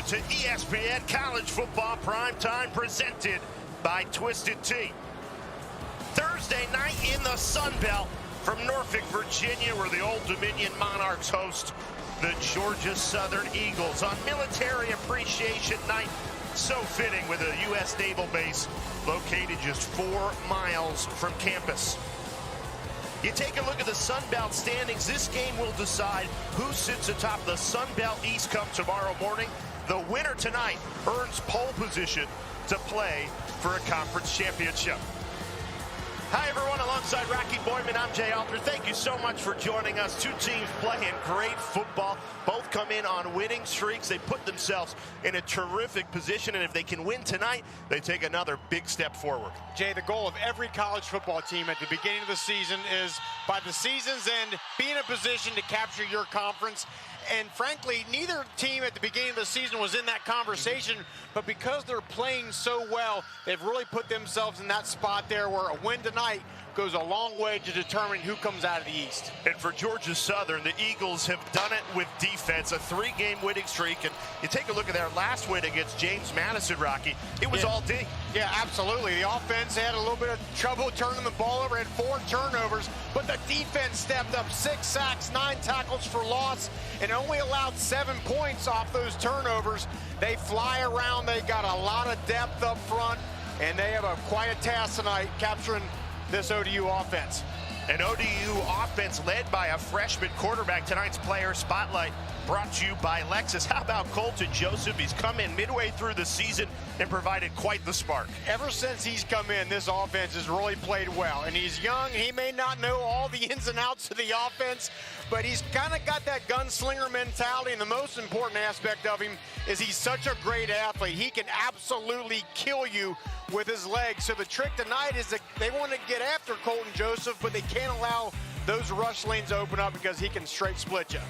to ESPN College Football Primetime, presented by Twisted Tea. Thursday night in the Sun Belt from Norfolk, Virginia, where the Old Dominion Monarchs host the Georgia Southern Eagles on Military Appreciation Night. So fitting with a U.S. Naval base located just 4 miles from campus. You take a look at the Sun Belt standings. This game will decide who sits atop the Sun Belt East come tomorrow morning. The winner tonight earns pole position to play for a conference championship. Hi, everyone. Alongside Rocky Boydman, I'm Jay Alter. Thank you so much for joining us. Two teams playing great football. Both come in on winning streaks. They put themselves in a terrific position, and if they can win tonight, they take another big step forward. Jay, the goal of every college football team at the beginning of the season is, by the season's end, be in a position to capture your conference. And frankly, neither team at the beginning of the season was in that conversation, but because they're playing so well, they've really put themselves in that spot there where a win tonight goes a long way to determine who comes out of the East. And for Georgia Southern, the Eagles have done it with defense, a 3-game winning streak. And you take a look at their last win against James Madison, Rocky, it was all D. Yeah, absolutely. The offense had a little bit of trouble turning the ball over, had 4 turnovers, but the defense stepped up. 6 sacks, 9 tackles for loss, and only allowed 7 points off those turnovers. They fly around. They got a lot of depth up front, and they have a quiet task tonight capturing this ODU offense. An ODU offense led by a freshman quarterback. Tonight's player spotlight brought to you by Lexus. How about Colton Joseph? He's come in midway through the season and provided quite the spark. Ever since he's come in, this offense has really played well. And he's young. He may not know all the ins and outs of the offense, but he's kind of got that gunslinger mentality. And the most important aspect of him is he's such a great athlete. He can absolutely kill you with his legs. So the trick tonight is that they want to get after Colton Joseph, but they can't allow those rush lanes to open up because he can straight split you.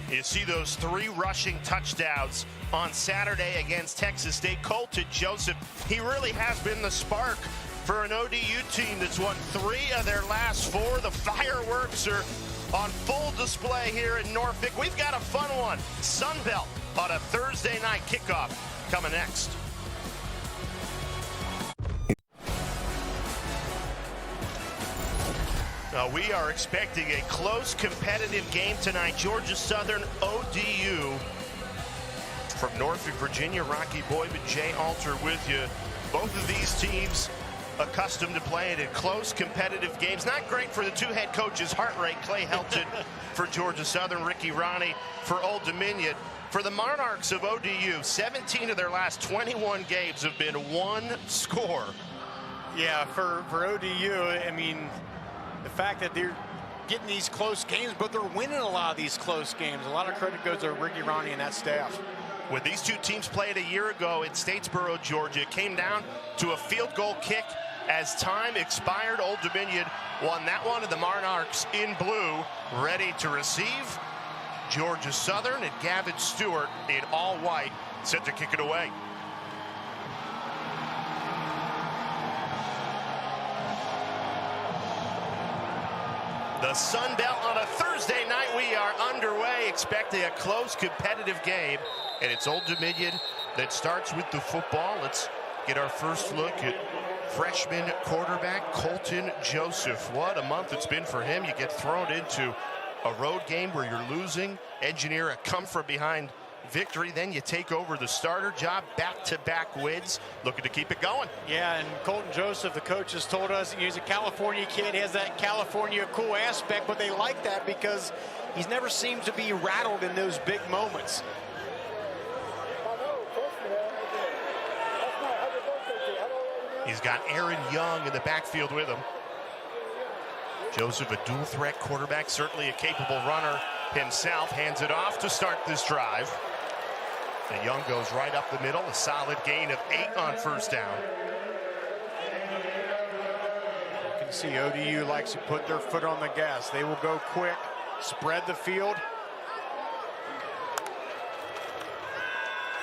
You see those 3 rushing touchdowns on Saturday against Texas State. Colton Joseph, he really has been the spark for an ODU team that's won 3 of their last 4. The fireworks are on full display here in Norfolk. We've got a fun one. Sun Belt on a Thursday night kickoff coming next. We are expecting a close, competitive game tonight. Georgia Southern, ODU. From Norfolk, Virginia, Rocky Boydman, Jay Alter with you. Both of these teams accustomed to playing in close, competitive games. Not great for the 2 head coaches' heart rate. Clay Helton for Georgia Southern, Ricky Ronnie for Old Dominion. For the Monarchs of ODU, 17 of their last 21 games have been 1 score. Yeah, for ODU, I mean, the fact that they're getting these close games, but they're winning a lot of these close games. A lot of credit goes to Ricky Ronnie and that staff. When these 2 teams played a year ago in Statesboro, Georgia, it came down to a field goal kick as time expired. Old Dominion won that one, and the Monarchs in blue ready to receive. Georgia Southern and Gavin Stewart in all white set to kick it away. The Sun Belt on a Thursday night. We are underway, expecting a close, competitive game. And it's Old Dominion that starts with the football. Let's get our first look at freshman quarterback Colton Joseph. What a month it's been for him. You get thrown into a road game where you're losing, engineer a come-from-behind victory, then you take over the starter job, back-to-back wins, looking to keep it going. Yeah, and Colton Joseph, the coach, has told us he's a California kid, has that California cool aspect, but they like that because he's never seemed to be rattled in those big moments. He's got Aaron Young in the backfield with him. Joseph, a dual-threat quarterback, certainly a capable runner himself, hands it off to start this drive. And Young goes right up the middle, a solid gain of 8 on first down. You can see ODU likes to put their foot on the gas. They will go quick, spread the field.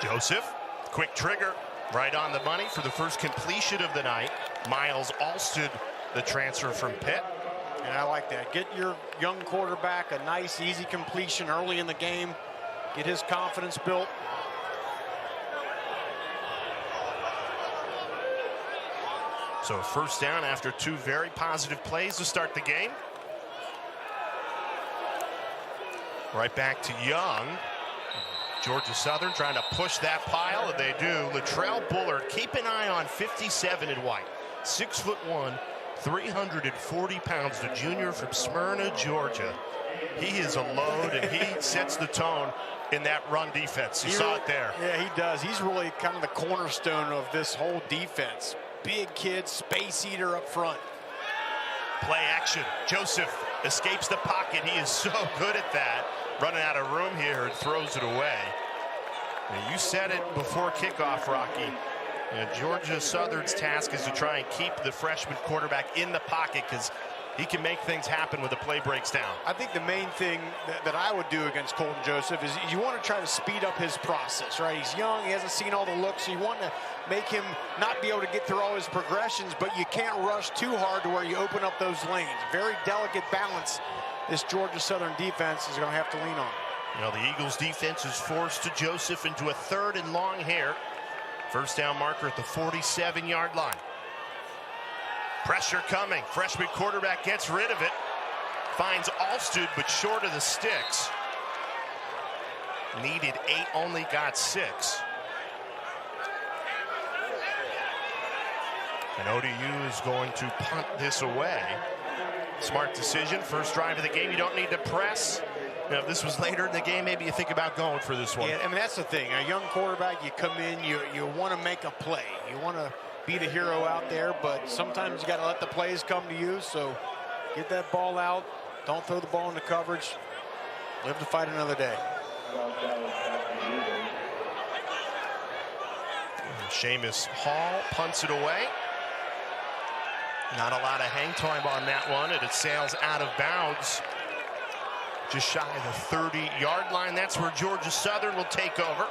Joseph, quick trigger, right on the money for the first completion of the night. Miles Alston, the transfer from Pitt. And I like that. Get your young quarterback a nice, easy completion early in the game. Get his confidence built. So first down after 2 very positive plays to start the game. Right back to Young. Georgia Southern trying to push that pile, and they do. Latrell Bullard, keep an eye on 57 in white. 6'1", 340 pounds, the junior from Smyrna, Georgia. He is a load, and he sets the tone in that run defense. You saw it there. Yeah, he does. He's really kind of the cornerstone of this whole defense. Big kid, space eater up front. Play action. Joseph escapes the pocket. He is so good at that. Running out of room here and throws it away. Now, you said it before kickoff, Rocky. Georgia Southern's task is to try and keep the freshman quarterback in the pocket because he can make things happen when the play breaks down. I think the main thing that I would do against Colton Joseph is you want to try to speed up his process, right? He's young, he hasn't seen all the looks, so you want to make him not be able to get through all his progressions, but you can't rush too hard to where you open up those lanes. Very delicate balance this Georgia Southern defense is going to have to lean on. The Eagles defense is forced to Joseph into a 3rd and long here. First down marker at the 47-yard line. Pressure coming. Freshman quarterback gets rid of it. Finds Alstud, but short of the sticks. Needed 8, only got 6. And ODU is going to punt this away. Smart decision. First drive of the game. You don't need to press. If this was later in the game, maybe you think about going for this one. Yeah, I mean, that's the thing. A young quarterback, you come in, you want to make a play. You want to be the hero out there, but sometimes you got to let the plays come to you. So get that ball out. Don't throw the ball into coverage. Live to fight another day. Seamus Hall punts it away. Not a lot of hang time on that one, and it sails out of bounds. Just shy of the 30-yard line. That's where Georgia Southern will take over.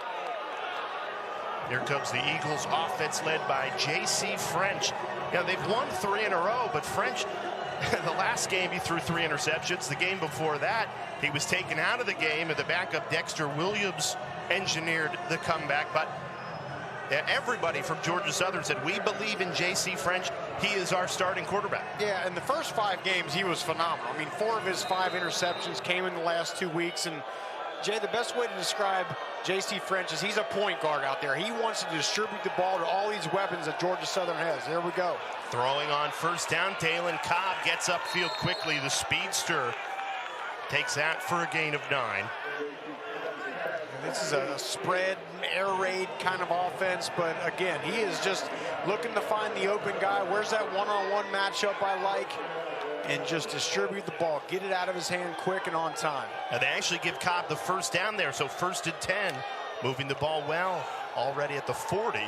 Here comes the Eagles offense led by J.C. French. They've won 3 in a row, but French, the last game he threw 3 interceptions. The game before that, he was taken out of the game, and the backup Dexter Williams engineered the comeback. But everybody from Georgia Southern said, we believe in J.C. French. He is our starting quarterback. Yeah, in the first 5 games, he was phenomenal. I mean, 4 of his 5 interceptions came in the last 2 weeks. And, Jay, the best way to describe J.C. French is he's a point guard out there. He wants to distribute the ball to all these weapons that Georgia Southern has. There we go. Throwing on first down, Dalen Cobb gets upfield quickly. The speedster takes that for a gain of 9. This is a spread, air raid kind of offense, but again, he is just looking to find the open guy. Where's that one-on-one matchup I like? And just distribute the ball. Get it out of his hand quick and on time. And they actually give Cobb the first down there, so 1st and 10. Moving the ball well, already at the 40.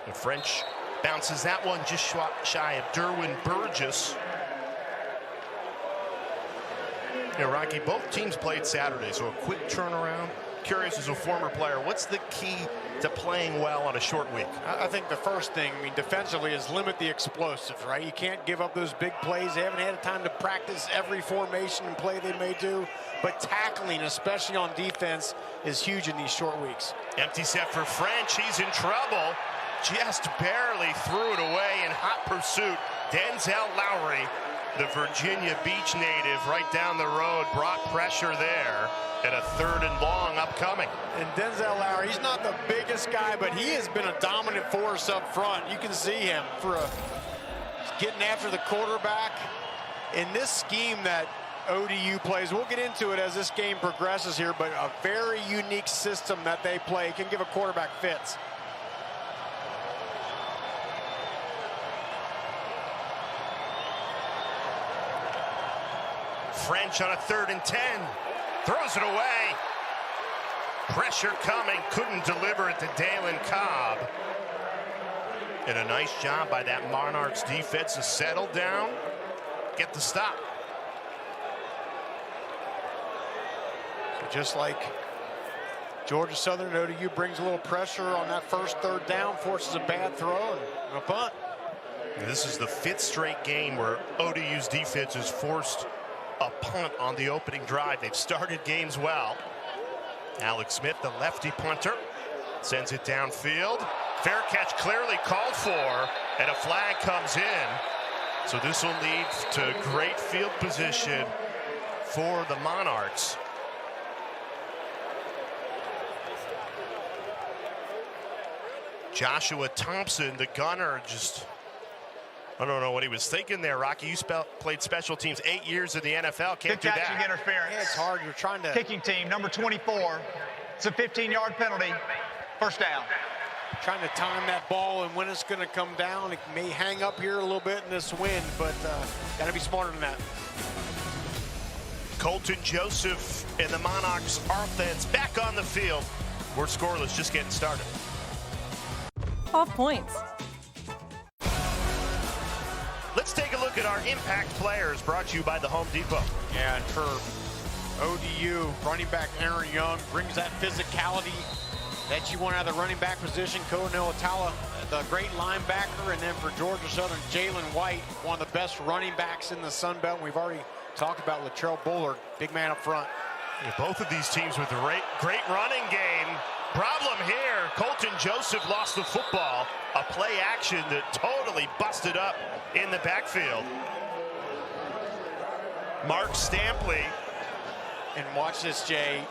And French bounces that one just shy of Derwin Burgess. Rocky, both teams played Saturday, so a quick turnaround. Curious as a former player, what's the key to playing well on a short week? I think the first thing, defensively, is limit the explosives, right? You can't give up those big plays. They haven't had time to practice every formation and play they may do. But tackling, especially on defense, is huge in these short weeks. Empty set for French. He's in trouble. Just barely threw it away in hot pursuit. Denzel Lowry, the Virginia Beach native, right down the road, brought pressure there. And a 3rd and long upcoming. And Denzel Lowry, he's not the biggest guy, but he has been a dominant force up front. You can see him getting after the quarterback. In this scheme that ODU plays, we'll get into it as this game progresses here, but a very unique system that they play can give a quarterback fits. French on a 3rd and 10. Throws it away. Pressure coming. Couldn't deliver it to Dalen Cobb. And a nice job by that Monarchs defense to settle down, get the stop. So just like Georgia Southern, ODU brings a little pressure on that first 3rd down, forces a bad throw and a punt. And this is the 5th straight game where ODU's defense is forced a punt on the opening drive. They've started games well. Alex Smith, the lefty punter, sends it downfield. Fair catch clearly called for, And a flag comes in. So this will lead to great field position for the Monarchs. Joshua Thompson, the gunner, just, I don't know what he was thinking there. Rocky, you played special teams 8 years in the NFL. Can't do that. Catching interference. Yeah, it's hard. You're trying to. Kicking team, number 24. It's a 15-yard penalty. First down. Trying to time that ball and when it's going to come down. It may hang up here a little bit in this wind, but got to be smarter than that. Colton Joseph and the Monarchs offense back on the field. We're scoreless, just getting started. Off points. Let's take a look at our impact players, brought to you by the Home Depot. Yeah, and for ODU, running back Aaron Young brings that physicality that you want out of the running back position. Coronel Atala, the great linebacker, and then for Georgia Southern, Jalen White, one of the best running backs in the Sun Belt. We've already talked about Latrell Bullard, big man up front. Yeah, both of these teams with a great running game. Problem here, Colton Joseph lost the football. A play action that totally busted up in the backfield. Mark Stampley. And watch this, Jay.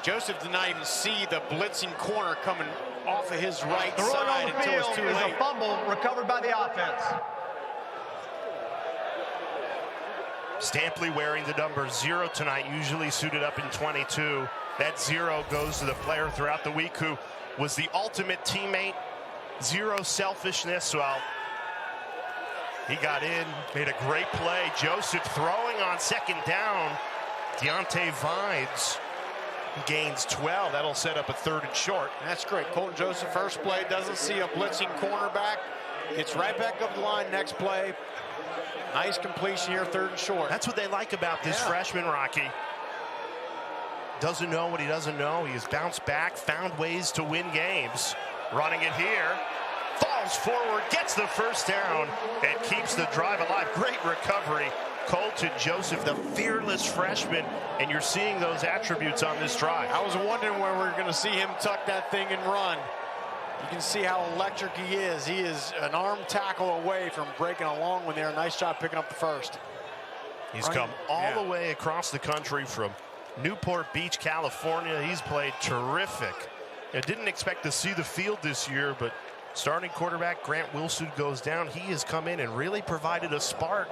Joseph did not even see the blitzing corner coming off of his right side until it was too late. Is a fumble recovered by the offense. Stampley wearing the number 0 tonight, usually suited up in 22. That 0 goes to the player throughout the week who was the ultimate teammate. 0 selfishness. Well, he got in, made a great play. Joseph throwing on second down. Deontay Vines gains 12. That'll set up a 3rd and short. And that's great. Colton Joseph, first play, doesn't see a blitzing cornerback. Gets right back up the line next play. Nice completion here, 3rd and short. That's what they like about this freshman, Rocky. Doesn't know what he doesn't know. He has bounced back, found ways to win games. Running it here. Falls forward, gets the first down, and keeps the drive alive. Great recovery. Colton Joseph, the fearless freshman, and you're seeing those attributes on this drive. I was wondering where we're going to see him tuck that thing and run. You can see how electric he is. He is an arm tackle away from breaking a long one there. Nice job picking up the first. He's come all the way across the country from Newport Beach, California. He's played terrific. I didn't expect to see the field this year, but starting quarterback Grant Wilson goes down. He has come in and really provided a spark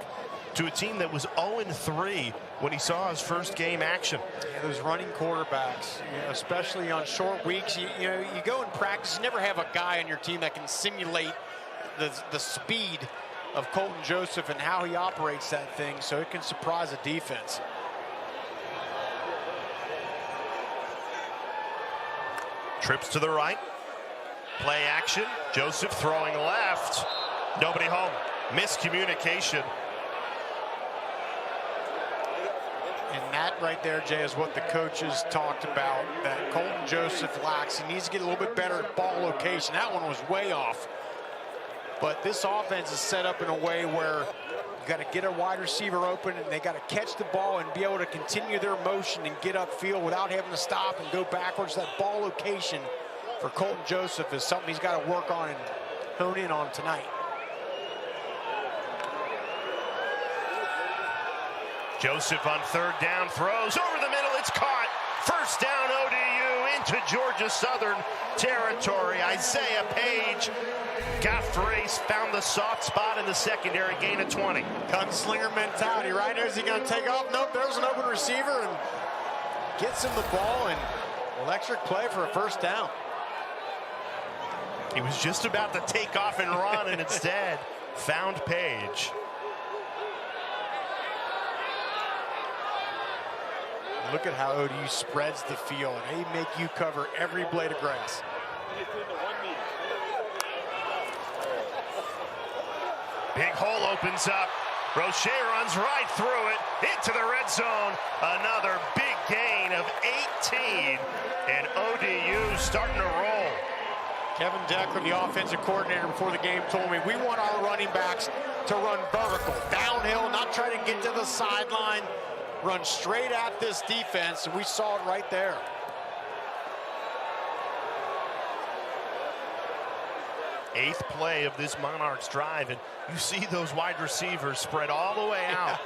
to a team that was 0-3 when he saw his first game action. Yeah, those running quarterbacks, especially on short weeks, you go in practice, you never have a guy on your team that can simulate the speed of Colton Joseph and how he operates that thing, so it can surprise a defense. Trips to the right. Play action. Joseph throwing left. Nobody home. Miscommunication. And that right there, Jay, is what the coaches talked about, that Colton Joseph lacks. He needs to get a little bit better at ball location. That one was way off. But this offense is set up in a way where you got to get a wide receiver open, and they got to catch the ball and be able to continue their motion and get upfield without having to stop and go backwards. That ball location for Colton Joseph is something he's got to work on and hone in on tonight. Joseph on 3rd down, throws over the middle, it's caught. First down, ODU into Georgia Southern territory. Isaiah Page got free, found the soft spot in the secondary, gain of 20. Gunslinger mentality, right? Is he going to take off? Nope, there's an open receiver and gets him the ball, and electric play for a first down. He was just about to take off and run, and instead found Page. Look at how ODU spreads the field. They make you cover every blade of grass. Big hole opens up. Roche runs right through it, into the red zone. Another big gain of 18, and ODU starting to roll. Kevin Decker, the offensive coordinator before the game, told me we want our running backs to run vertical, downhill, not try to get to the sideline, run straight at this defense, and we saw it right there. 8th play of this Monarchs drive, and you see those wide receivers spread all the way out.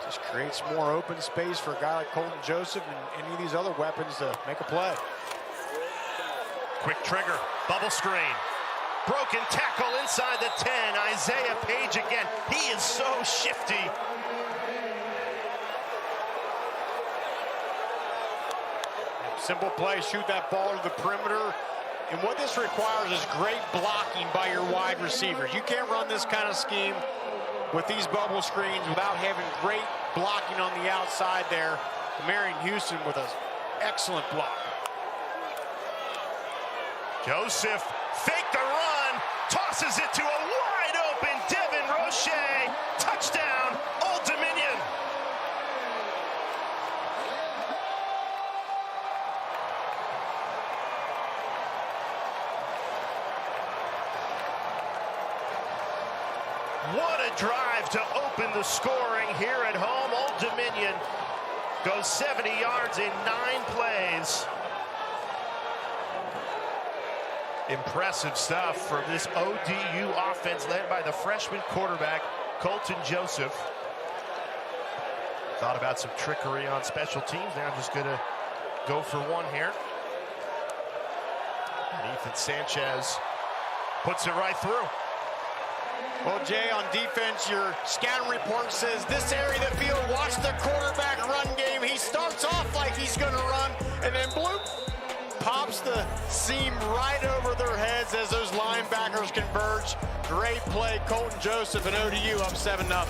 Just creates more open space for a guy like Colton Joseph and any of these other weapons to make a play. Quick trigger, bubble screen. Broken tackle inside the 10. Isaiah Page again. He is so shifty. Simple play, shoot that ball to the perimeter. And what this requires is great blocking by your wide receivers. You can't run this kind of scheme with these bubble screens without having great blocking on the outside there. Marion Houston with an excellent block. Joseph fake the run, tosses it to a wide open Devin Roche. Touchdown, Old Dominion. What a drive to open the scoring here at home. Old Dominion goes 70 yards in 9 plays. Impressive stuff from this ODU offense led by the freshman quarterback, Colton Joseph. Thought about some trickery on special teams. Now just going to go for one here. And Ethan Sanchez puts it right through. Well, Jay, on defense, your scouting report says this area of the field, watch the quarterback run game. He starts off like he's going to run, and then bloop, pops the seam right over their heads as those linebackers converge. Great play, Colton Joseph and ODU up 7-0.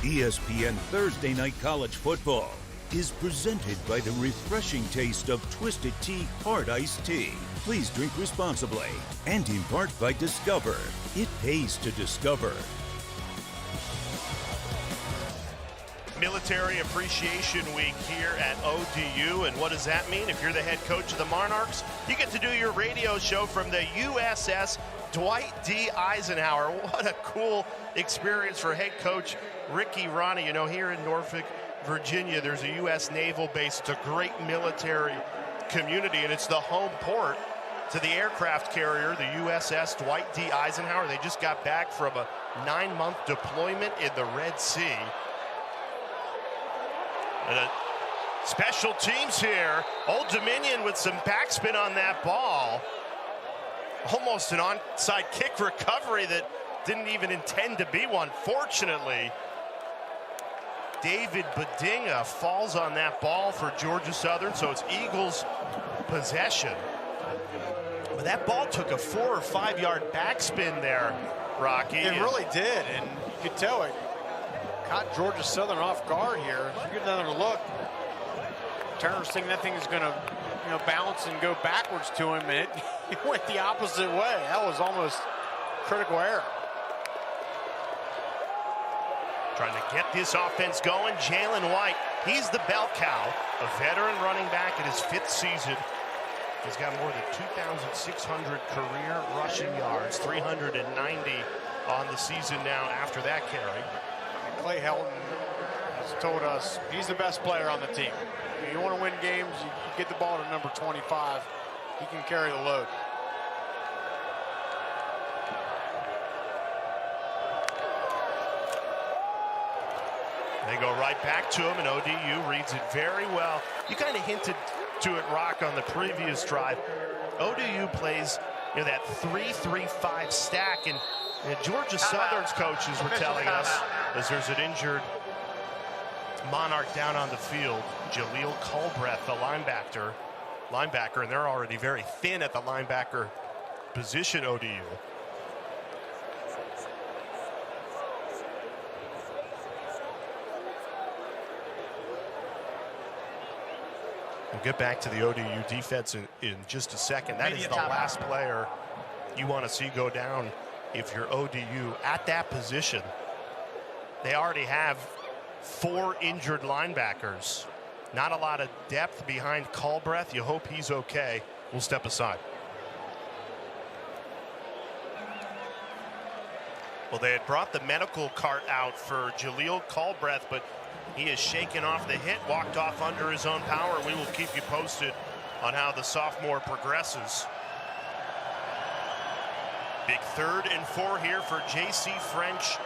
ESPN Thursday Night College Football is presented by the refreshing taste of Twisted Tea Hard Iced Tea. Please drink responsibly. And in part by Discover. It pays to discover. Military Appreciation Week here at ODU, and what does that mean? If you're the head coach of the Monarchs, you get to do your radio show from the USS Dwight D. Eisenhower. What a cool experience for head coach Ricky Ronnie. You know, here in Norfolk, Virginia, there's a U.S. Naval base. It's a great military community, and it's the home port to the aircraft carrier, the USS Dwight D. Eisenhower. They just got back from a 9-month deployment in the Red Sea. And special teams here. Old Dominion with some backspin on that ball. Almost an onside kick recovery that didn't even intend to be one. Fortunately, David Badinga falls on that ball for Georgia Southern, so it's Eagles possession. But that ball took a 4 or 5 yard backspin there, Rocky. It really did, and you could tell it caught Georgia Southern off guard here. If you get another look, Turner's thinking that thing is going to, bounce and go backwards to him, and it went the opposite way. That was almost critical error. Trying to get this offense going, Jalen White. He's the bell cow, a veteran running back in his 5th season. He's got more than 2,600 career rushing yards, 390 on the season now after that carry. Clay Helton has told us he's the best player on the team. If you want to win games, you get the ball to number 25. He can carry the load. They go right back to him, and ODU reads it very well. You kind of hinted to it, Rock, on the previous drive. ODU plays that 3-3-5 stack, and Georgia Southern's coaches were telling us, as there's an injured Monarch down on the field, Jaleel Culbreth, the linebacker, and they're already very thin at the linebacker position, ODU. We'll get back to the ODU defense in just a second. That is the last player you want to see go down if you're ODU at that position. They already have 4 injured linebackers. Not a lot of depth behind Culbreth. You hope he's okay. We'll step aside. Well, they had brought the medical cart out for Jaleel Culbreth, but He is shaken off the hit, walked off under his own power. We will keep you posted on how the sophomore progresses. Big 3rd and 4 here for J.C. French,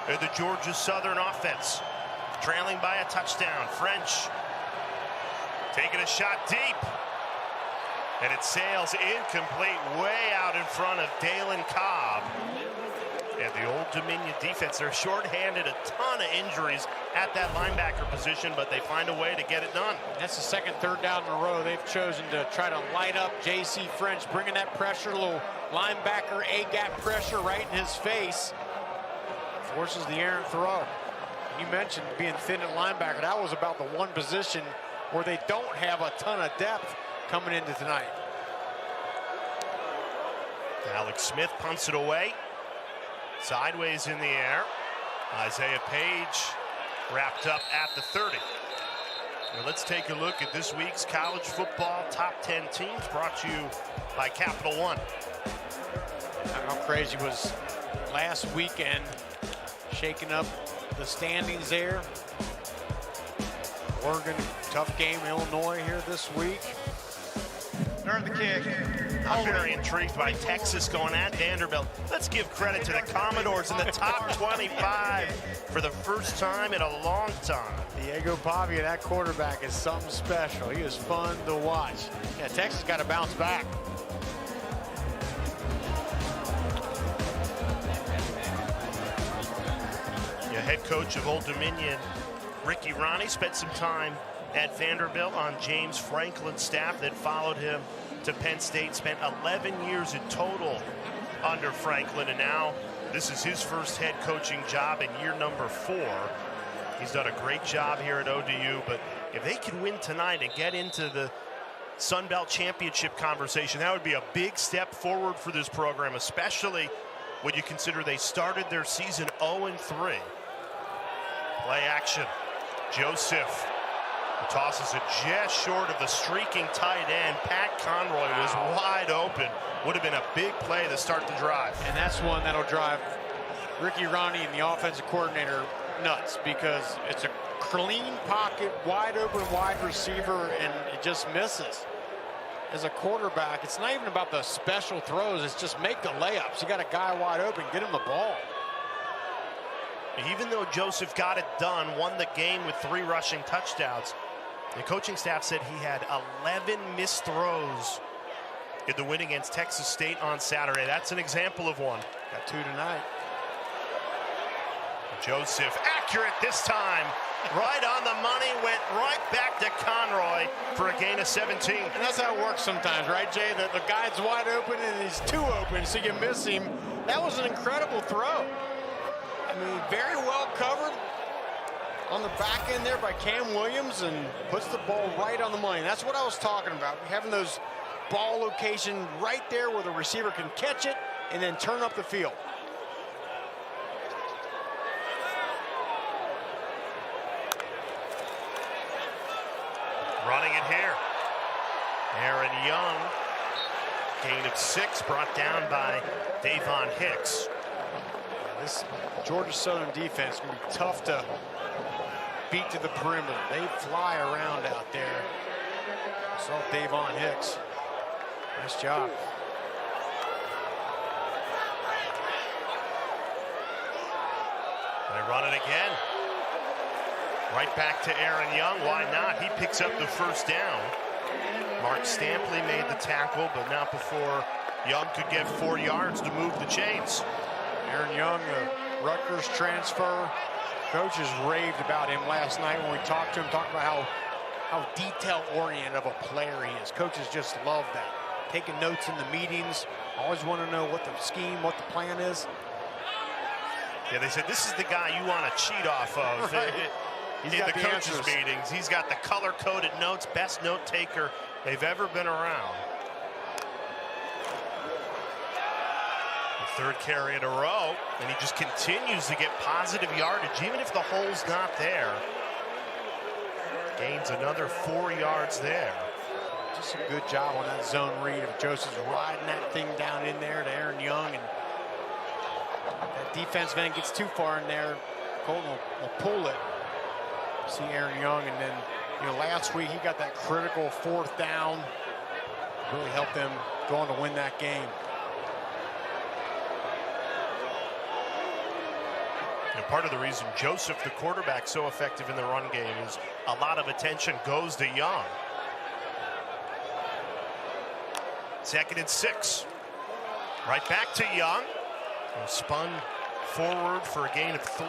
the Georgia Southern offense. Trailing by a touchdown. French taking a shot deep. And it sails incomplete way out in front of Dalen Cobb. And the Old Dominion defense, they're shorthanded, a ton of injuries at that linebacker position, but they find a way to get it done. That's the second 3rd down in a row. They've chosen to try to light up J.C. French, bringing that pressure, a little linebacker A-gap pressure right in his face. Forces the errant throw. You mentioned being thin at linebacker. That was about the one position where they don't have a ton of depth coming into tonight. Alex Smith punts it away. Sideways in the air. Isaiah Page wrapped up at the 30. Now let's take a look at this week's college football top 10 teams, brought to you by Capital One. How crazy was last weekend, shaking up the standings there. Oregon, tough game. Illinois here this week. During the kick. I'm very intrigued by Texas going at Vanderbilt. Let's give credit to the Commodores in the top 25 for the first time in a long time. Diego Pavia, that quarterback, is something special. He is fun to watch. Yeah, Texas got to bounce back. Yeah, head coach of Old Dominion, Ricky Ronnie, spent some time at Vanderbilt on James Franklin's staff that followed him to Penn State, spent 11 years in total under Franklin, and now this is his first head coaching job in year number 4. He's done a great job here at ODU, but if they can win tonight and get into the Sun Belt Championship conversation, that would be a big step forward for this program, especially when you consider they started their season 0-3. Play action. Joseph tosses it just short of the streaking tight end. Pat Conroy was wide open. Would have been a big play to start the drive. And that's one that'll drive Ricky Ronnie and the offensive coordinator nuts, because it's a clean pocket, wide open wide receiver, and it just misses. As a quarterback, it's not even about the special throws. It's just make the layups. You got a guy wide open, get him the ball. Even though Joseph got it done, won the game with 3 rushing touchdowns, the coaching staff said he had 11 missed throws in the win against Texas State on Saturday. That's an example of one. Got 2 tonight. Joseph, accurate this time. Right on the money, went right back to Conroy for a gain of 17. And that's how it works sometimes, right, Jay? The guy's wide open and he's too open, so you miss him. That was an incredible throw. I mean, very well covered on the back end there by Cam Williams, and puts the ball right on the money. And that's what I was talking about, having those ball location right there where the receiver can catch it and then turn up the field. Running it here. Aaron Young, gain of 6, brought down by Davon Hicks. This Georgia Southern defense is going to be tough to beat to the perimeter. They fly around out there. I saw Davon Hicks. Nice job. They run it again. Right back to Aaron Young. Why not? He picks up the first down. Mark Stampley made the tackle, but not before Young could get 4 yards to move the chains. Aaron Young, the Rutgers transfer. Coaches raved about him last night when we talked to him, talking about how detail-oriented of a player he is. Coaches just love that. Taking notes in the meetings, always want to know what the scheme, what the plan is. Yeah, they said this is the guy you want to cheat off of. Right. In the coaches' meetings, he's got the color-coded notes, best note taker they've ever been around. The 3rd carry in a row, and he just continues to get positive yardage, even if the hole's not there. Gains another 4 yards there. Just a good job on that zone read of Joseph's riding that thing down in there to Aaron Young, and that defense then gets too far in there. Colton will pull it. See Aaron Young, and then last week he got that critical 4th down. Really helped them go on to win that game. And part of the reason Joseph, the quarterback, so effective in the run game is a lot of attention goes to Young. 2nd and 6. Right back to Young. And spun forward for a gain of 3.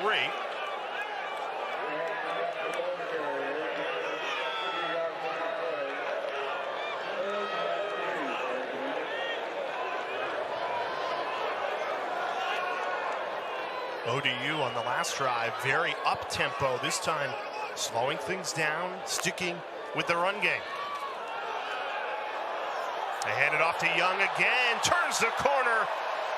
ODU on the last drive, very up-tempo. This time, slowing things down, sticking with the run game. They hand it off to Young again, turns the corner.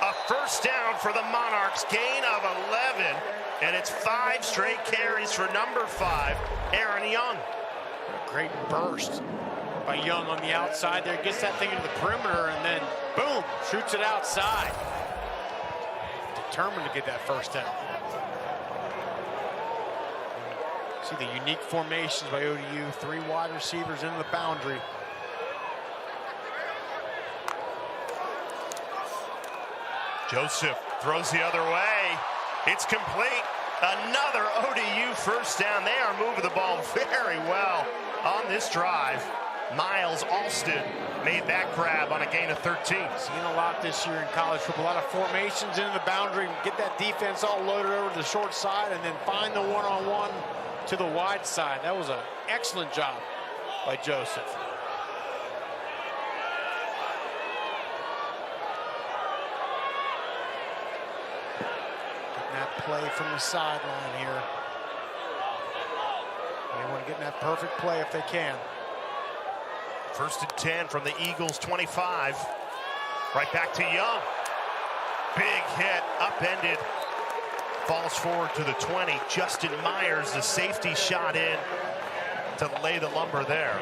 A 1st down for the Monarchs, gain of 11. And it's 5 straight carries for number 5, Aaron Young. A great burst by Young on the outside there. Gets that thing into the perimeter and then, boom, shoots it outside. Determined to get that 1st down. See the unique formations by ODU. 3 wide receivers into the boundary. Joseph throws the other way. It's complete. Another ODU 1st down. They are moving the ball very well on this drive. Miles Alston made that grab on a gain of 13. Seen a lot this year in college football. A lot of formations into the boundary. Get that defense all loaded over to the short side and then find the one-on-one to the wide side. That was an excellent job by Joseph. Getting that play from the sideline here. They want to get in that perfect play if they can. 1st and 10 from the Eagles 25. Right back to Young. Big hit, upended. Falls forward to the 20. Justin Myers, the safety, shot in to lay the lumber there.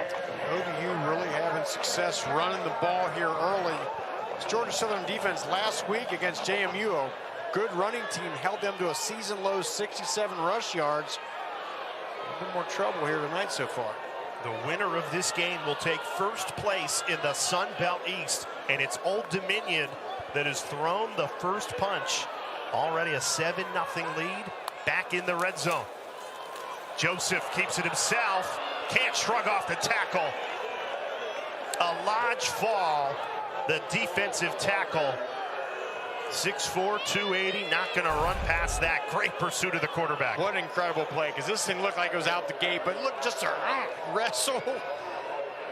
ODU really having success running the ball here early. This Georgia Southern defense last week against JMU, a good running team, held them to a season-low 67 rush yards. A bit more trouble here tonight so far. The winner of this game will take 1st place in the Sun Belt East, and it's Old Dominion that has thrown the first punch. Already a 7-0 lead, back in the red zone. Joseph keeps it himself, can't shrug off the tackle. A Lodge fall, the defensive tackle. 6'4", 280, not going to run past that. Great pursuit of the quarterback. What an incredible play, because this thing looked like it was out the gate, but look, just a wrestle.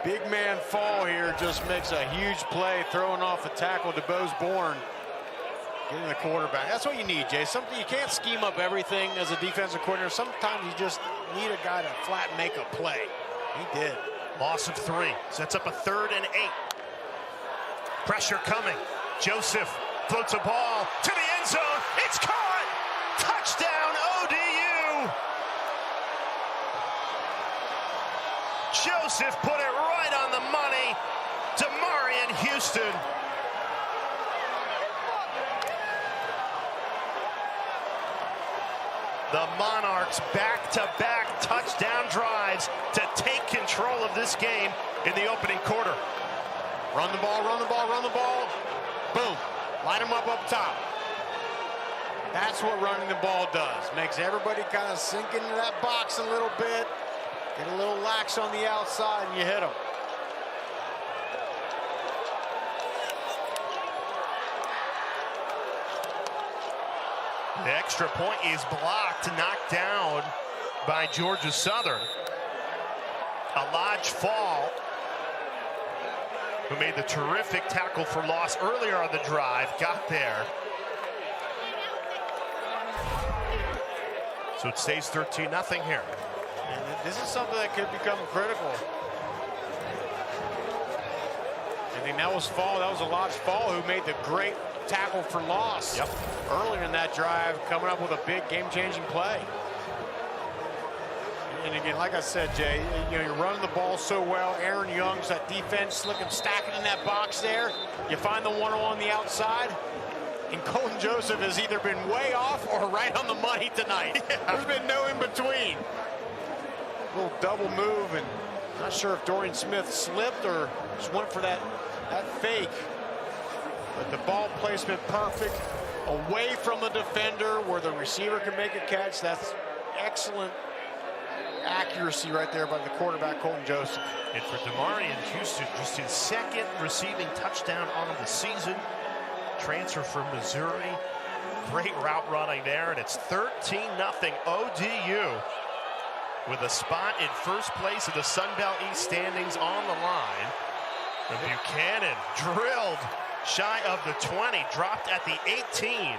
Big man fall here just makes a huge play, throwing off the tackle to Bose Bourne. Getting the quarterback. That's what you need, Jay. Something you can't scheme up everything as a defensive coordinator. Sometimes you just need a guy to flat make a play. He did. Loss of 3. Sets up a 3rd and 8. Pressure coming. Joseph floats a ball to the end zone. It's caught. Touchdown, ODU. Joseph put it right on the money. Demarian Houston. The Monarchs back-to-back touchdown drives to take control of this game in the opening quarter. Run the ball, run the ball, run the ball. Boom. Light them up top. That's what running the ball does. Makes everybody kind of sink into that box a little bit. Get a little lax on the outside and you hit them. The extra point is blocked, knocked down by Georgia Southern. A Lodge fall, who made the terrific tackle for loss earlier on the drive, got there. So it stays 13-0 here. And this is something that could become critical. I think that was Fall. That was a Lodge Fall who made the great tackle for loss. Yep. Earlier in that drive, coming up with a big game-changing play. And again, like I said, Jay, you're running the ball so well. Aaron Young's that defense looking, stacking in that box there. You find the one-on-one on the outside. And Colton Joseph has either been way off or right on the money tonight. Yeah. There's been no in-between. little double move, and not sure if Dorian Smith slipped or just went for that fake. But the ball placement perfect, away from the defender where the receiver can make a catch. That's excellent accuracy right there by the quarterback, Colton Joseph. And for Demarion Houston, just his second receiving touchdown on the season. Transfer from Missouri. Great route running there, and it's 13-0 ODU with a spot in first place in the Sun Belt East standings on the line. And Buchanan drilled shy of the 20, dropped at the 18.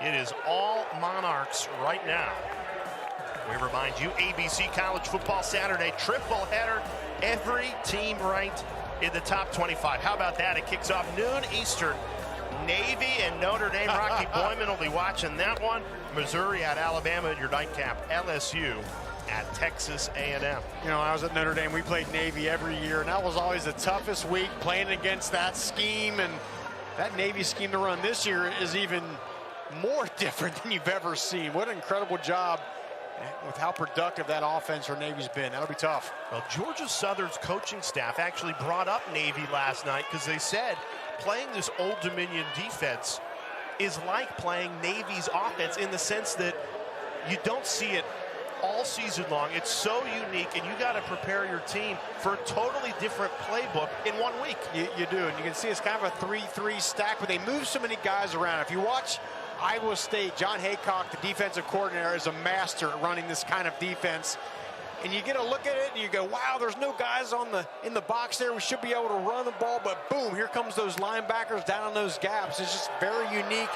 It is all Monarchs right now. We remind you, ABC College Football Saturday triple header. Every team ranked in the top 25. How about that? It kicks off noon Eastern. Navy and Notre Dame. Rocky Boyman will be watching that one. Missouri at Alabama in your nightcap. LSU at Texas A&M. You know, I was at Notre Dame. We played Navy every year, and that was always the toughest week, playing against that scheme. And that Navy scheme to run this year is even more different than you've ever seen. What an incredible job with how productive that offense for Navy's been. That'll be tough. Well, Georgia Southern's coaching staff actually brought up Navy last night because they said playing this Old Dominion defense is like playing Navy's offense in the sense that you don't see it all season long. It's so unique, and you got to prepare your team for a totally different playbook in 1 week. You do, and you can see it's kind of a 3-3 stack, but they move so many guys around. If you watch Iowa State, John Haycock, the defensive coordinator, is a master at running this kind of defense. And you get a look at it and you go, wow, there's no guys in the box there. We should be able to run the ball, but boom, here comes those linebackers down those gaps. It's just very unique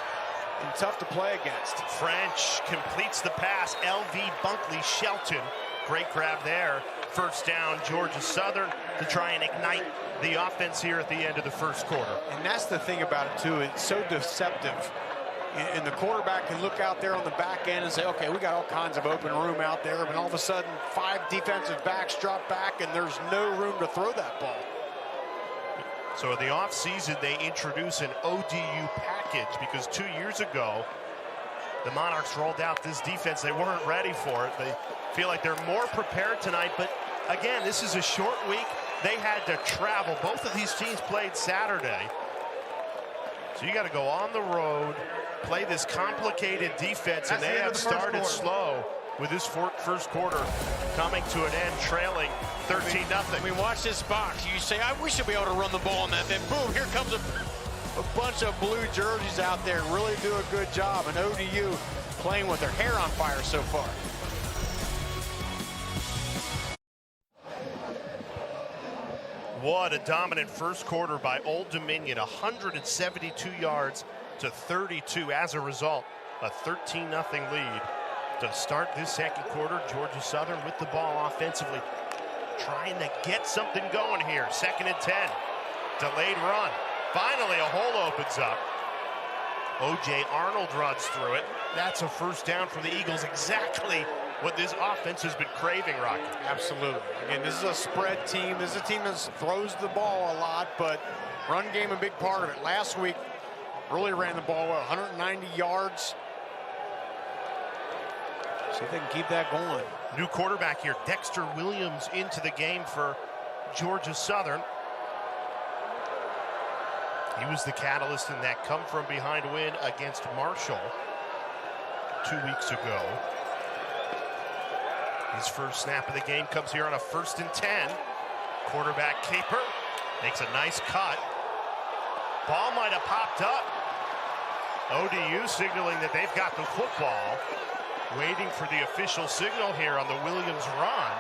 and tough to play against. French completes the pass. LV Bunkley Shelton. Great grab there. First down, Georgia Southern to try and ignite the offense here at the end of the first quarter. And that's the thing about it, too. It's so deceptive. And the quarterback can look out there on the back end and say, okay, we got all kinds of open room out there. But all of a sudden, 5 defensive backs drop back, and there's no room to throw that ball. So in the offseason, they introduce an ODU package because 2 years ago, the Monarchs rolled out this defense. They weren't ready for it. They feel like they're more prepared tonight. But again, this is a short week. They had to travel. Both of these teams played Saturday. So you got to go on the road, play this complicated defense, and they have started slow with this first quarter coming to an end, trailing 13-0. I mean, watch this box. You say, we should be able to run the ball on that. Then, boom, here comes a bunch of blue jerseys out there. Really do a good job. And ODU playing with their hair on fire so far. What a dominant first quarter by Old Dominion. 172 yards to 32. As a result, a 13-0 lead to start this second quarter. Georgia Southern with the ball offensively, trying to get something going here. 2nd and 10. Delayed run. Finally, a hole opens up. O.J. Arnold runs through it. That's a first down for the Eagles. Exactly what this offense has been craving, Rocky. Absolutely. Again, this is a spread team. This is a team that throws the ball a lot, but run game a big part of it. Last week, really ran the ball well, 190 yards. See if they can keep that going. New quarterback here, Dexter Williams into the game for Georgia Southern. He was the catalyst in that come-from-behind win against Marshall 2 weeks ago. His first snap of the game comes here on a 1st and 10. Quarterback Caper makes a nice cut. Ball might have popped up. ODU signaling that they've got the football. Waiting for the official signal here on the Williams run.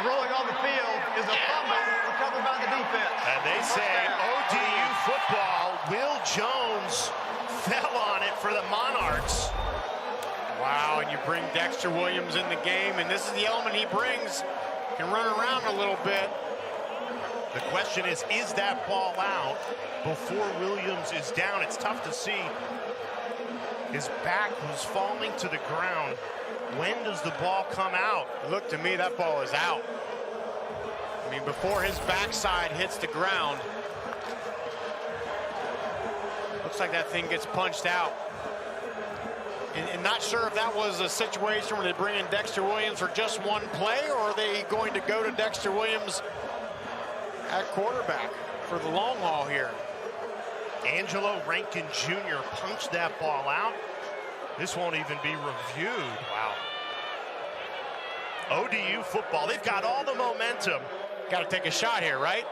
Rolling on the field is a fumble recovered by the defense. And they say ODU football. Will Jones fell on it for the Monarchs. Wow, and you bring Dexter Williams in the game, and this is the element he brings. Can run around a little bit. The question is that ball out before Williams is down? It's tough to see. His back was falling to the ground. When does the ball come out? Look, to me, that ball is out. I mean, before his backside hits the ground. Looks like that thing gets punched out. And not sure if that was a situation where they bring in Dexter Williams for just one play, or are they going to go to Dexter Williams at quarterback for the long haul here? Angelo Rankin Jr. punched that ball out. This won't even be reviewed. Wow. ODU football, they've got all the momentum. Got to take a shot here, right?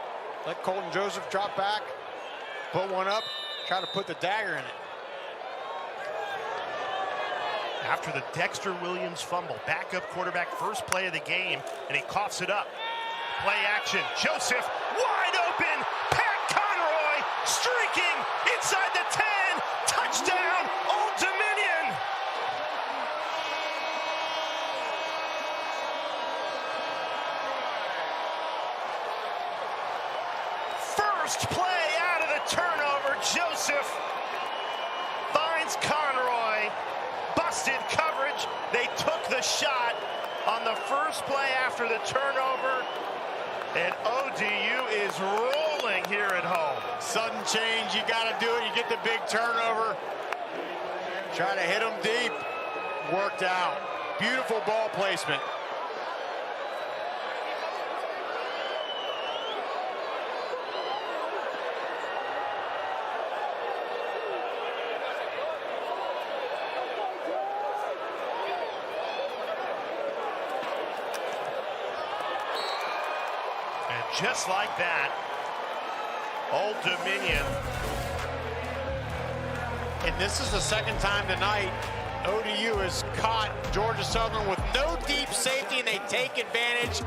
Let Colton Joseph drop back, put one up, try to put the dagger in it. After the Dexter Williams fumble, backup quarterback, first play of the game, and he coughs it up. Play action, Joseph, wide open, Pat Conroy, streaking inside the 10, touchdown, Old Dominion. First play out of the turnover, Joseph finds Conroy. Busted coverage. They took the shot on the first play after the turnover. And ODU is rolling here at home. Sudden change, you got to do it. You get the big turnover. Try to hit them deep. Worked out. Beautiful ball placement. Just like that, Old Dominion. And this is the second time tonight ODU has caught Georgia Southern with no deep safety, and they take advantage.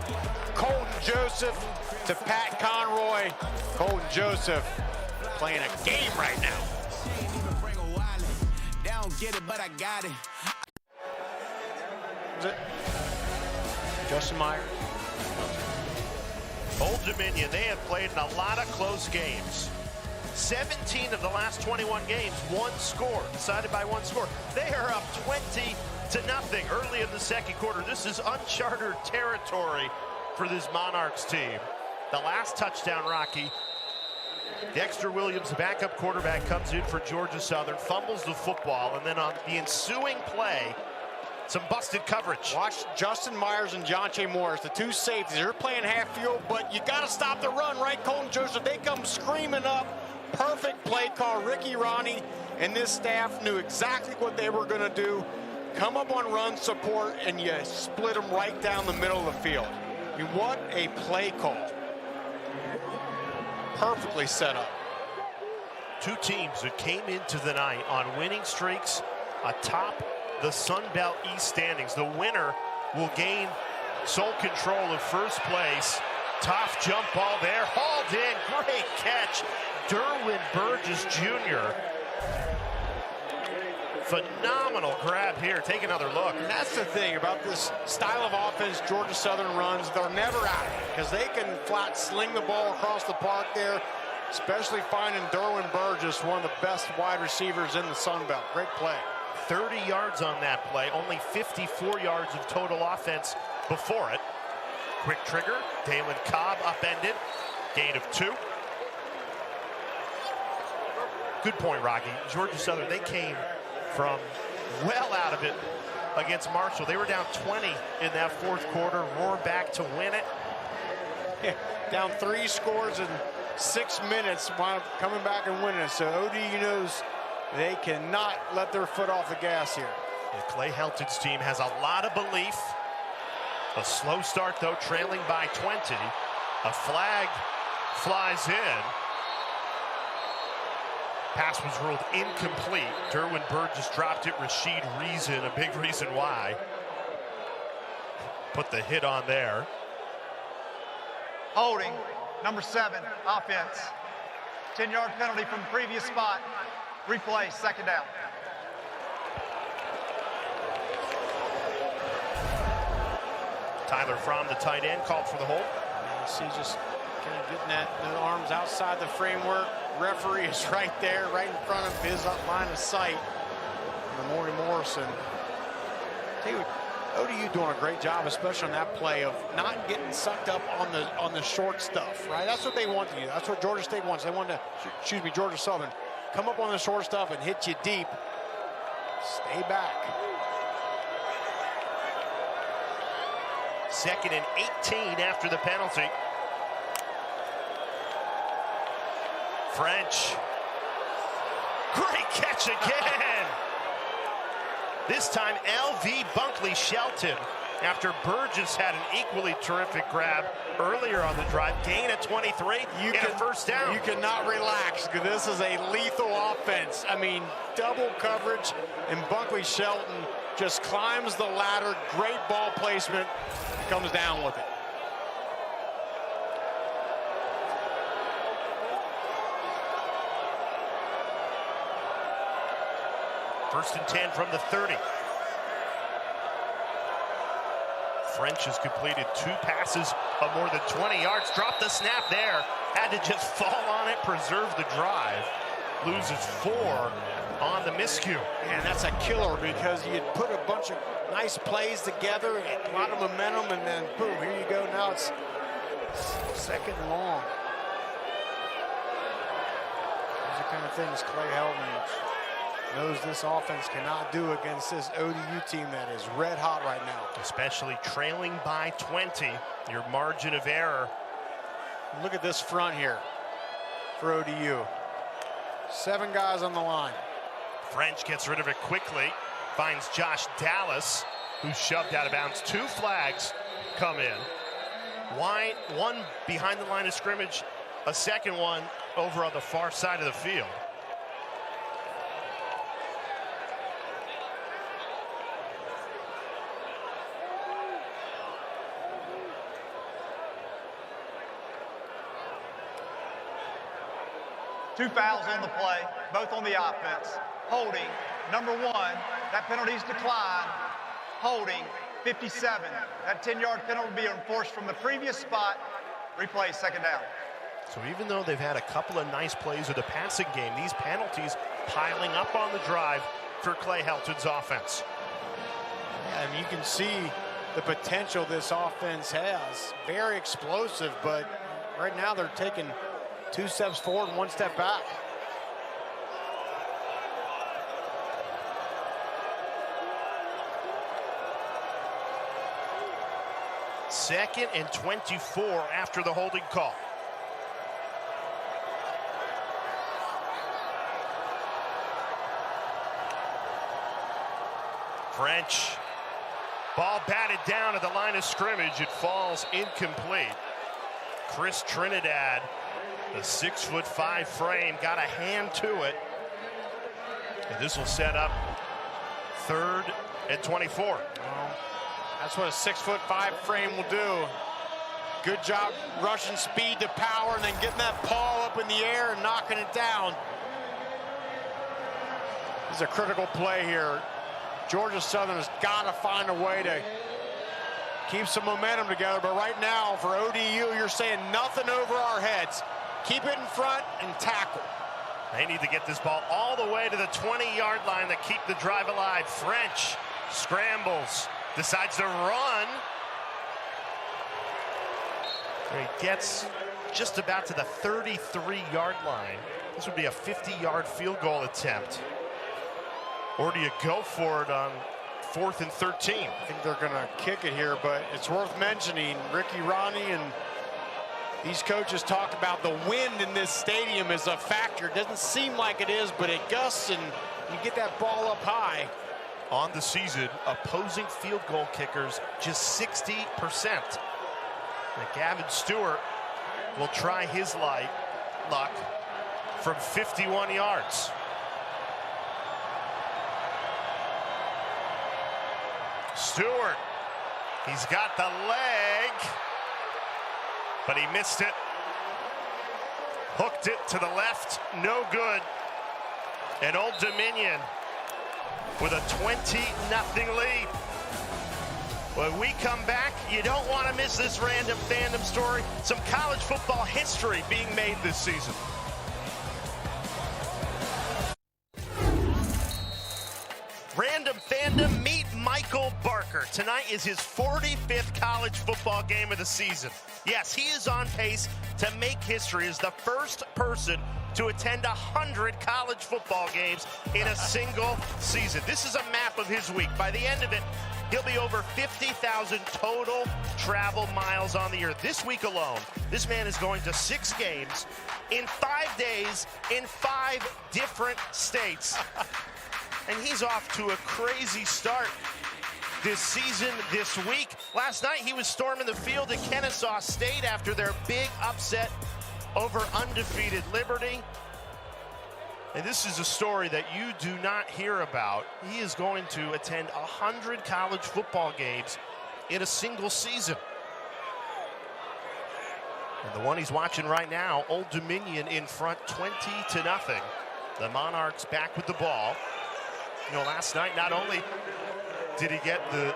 Colton Joseph to Pat Conroy. Colton Joseph playing a game right now. Was it Justin Myers? Old Dominion, they have played in a lot of close games. 17 of the last 21 games, one score, decided by one score. They are up 20-0 early in the second quarter. This is uncharted territory for this Monarchs team. The last touchdown, Rocky. Dexter Williams, the backup quarterback, comes in for Georgia Southern, fumbles the football, and then on the ensuing play, some busted coverage. Watch Justin Myers and Jonte Morris, the two safeties. They're playing half field, but you got to stop the run, right, Colton Joseph? They come screaming up. Perfect play call. Ricky Ronnie and this staff knew exactly what they were going to do. Come up on run support, and you split them right down the middle of the field. I mean, what a play call. Perfectly set up. Two teams that came into the night on winning streaks atop the Sun Belt East standings. The winner will gain sole control of first place. Tough jump ball there, hauled in, great catch. Derwin Burgess Jr. Phenomenal grab here. Take another look. And that's the thing about this style of offense Georgia Southern runs. They're never out of it because they can flat sling the ball across the park there, especially finding Derwin Burgess, one of the best wide receivers in the Sun Belt. Great play. 30 yards on that play, only 54 yards of total offense before it. Quick trigger, Dalen Cobb upended, gain of 2. Good point, Rocky. Georgia Southern, they came from well out of it against Marshall. They were down 20 in that fourth quarter, roared back to win it. Yeah, down 3 scores in 6 minutes while coming back and winning it. So ODU knows they cannot let their foot off the gas here. And Clay Helton's team has a lot of belief. A slow start, though, trailing by 20. A flag flies in. Pass was ruled incomplete. Derwin Burgess dropped it. Rashid Reason, a big reason why. Put the hit on there. Holding, number 7, offense. 10-yard penalty from the previous spot. Replay, second down. Tyler Fromm, the tight end, called for the hold. You see just kind of getting the arms outside the framework. Referee is right there, right in front of his line of sight. Maury Morrison. Tell you what, ODU doing a great job, especially on that play, of not getting sucked up on the short stuff, right? That's what they want to do. That's what Georgia State wants. They want to, Georgia Southern, come up on the short stuff and hit you deep. Stay back. 2nd and 18 after the penalty. French. Great catch again. This time LV Bunkley Shelton, after Burgess had an equally terrific grab earlier on the drive. Gain of 23 and a first down. You cannot relax because this is a lethal offense. I mean, double coverage, and Bunkley Shelton just climbs the ladder. Great ball placement. Comes down with it. First and 10 from the 30. French has completed 2 passes of more than 20 yards. Dropped the snap there. Had to just fall on it, preserve the drive. Loses 4 on the miscue. And that's a killer because you put a bunch of nice plays together, a lot of momentum, and then boom, here you go. Now it's 2nd and long. Those are the kind of things Clay Helton knows this offense cannot do against this ODU team that is red hot right now. Especially trailing by 20, your margin of error. Look at this front here for ODU. 7 guys on the line. French gets rid of it quickly, finds Josh Dallas, who's shoved out of bounds. 2 flags come in. One behind the line of scrimmage, a second one over on the far side of the field. Two fouls on the play, both on the offense. Holding, number 1, that penalty's declined. Holding, 57. That 10-yard penalty will be enforced from the previous spot. Replay, 2nd down. So even though they've had a couple of nice plays of the passing game, these penalties piling up on the drive for Clay Helton's offense. And you can see the potential this offense has. Very explosive, but right now they're taking 2 steps forward and 1 step back. Second and 24 after the holding call. French. Ball batted down at the line of scrimmage. It falls incomplete. Chris Trinidad, the 6'5" frame, got a hand to it. And this will set up 3rd and 24. Well, that's what a 6'5" frame will do. Good job rushing speed to power and then getting that ball up in the air and knocking it down. This is a critical play here. Georgia Southern has got to find a way to keep some momentum together, but right now for ODU, you're saying nothing over our heads. Keep it in front and tackle. They need to get this ball all the way to the 20-yard line to keep the drive alive. French scrambles, decides to run. He gets just about to the 33-yard line. This would be a 50-yard field goal attempt. Or do you go for it on 4th and 13? I think they're going to kick it here, but it's worth mentioning Ricky Ronnie and these coaches talked about the wind in this stadium is a factor. It doesn't seem like it is, but it gusts and you get that ball up high. On the season, opposing field goal kickers just 60%. And Gavin Stewart will try his luck from 51 yards. Stewart, he's got the leg, but he missed it. Hooked it to the left, no good. And Old Dominion with a 20-0 lead. When we come back, you don't want to miss this random fandom story. Some college football history being made this season. Random fandom, meet Michael Barr. Barker. Tonight is his 45th college football game of the season. Yes, he is on pace to make history as the first person to attend 100 college football games in a single season. This is a map of his week. By the end of it, he'll be over 50,000 total travel miles on the year. This week alone, this man is going to 6 games in 5 days in 5 different states. And he's off to a crazy start this season, this week. Last night, he was storming the field at Kennesaw State after their big upset over undefeated Liberty. And this is a story that you do not hear about. He is going to attend 100 college football games in a single season. And the one he's watching right now, Old Dominion in front 20-0. The Monarchs back with the ball. You know, last night, not only did he get the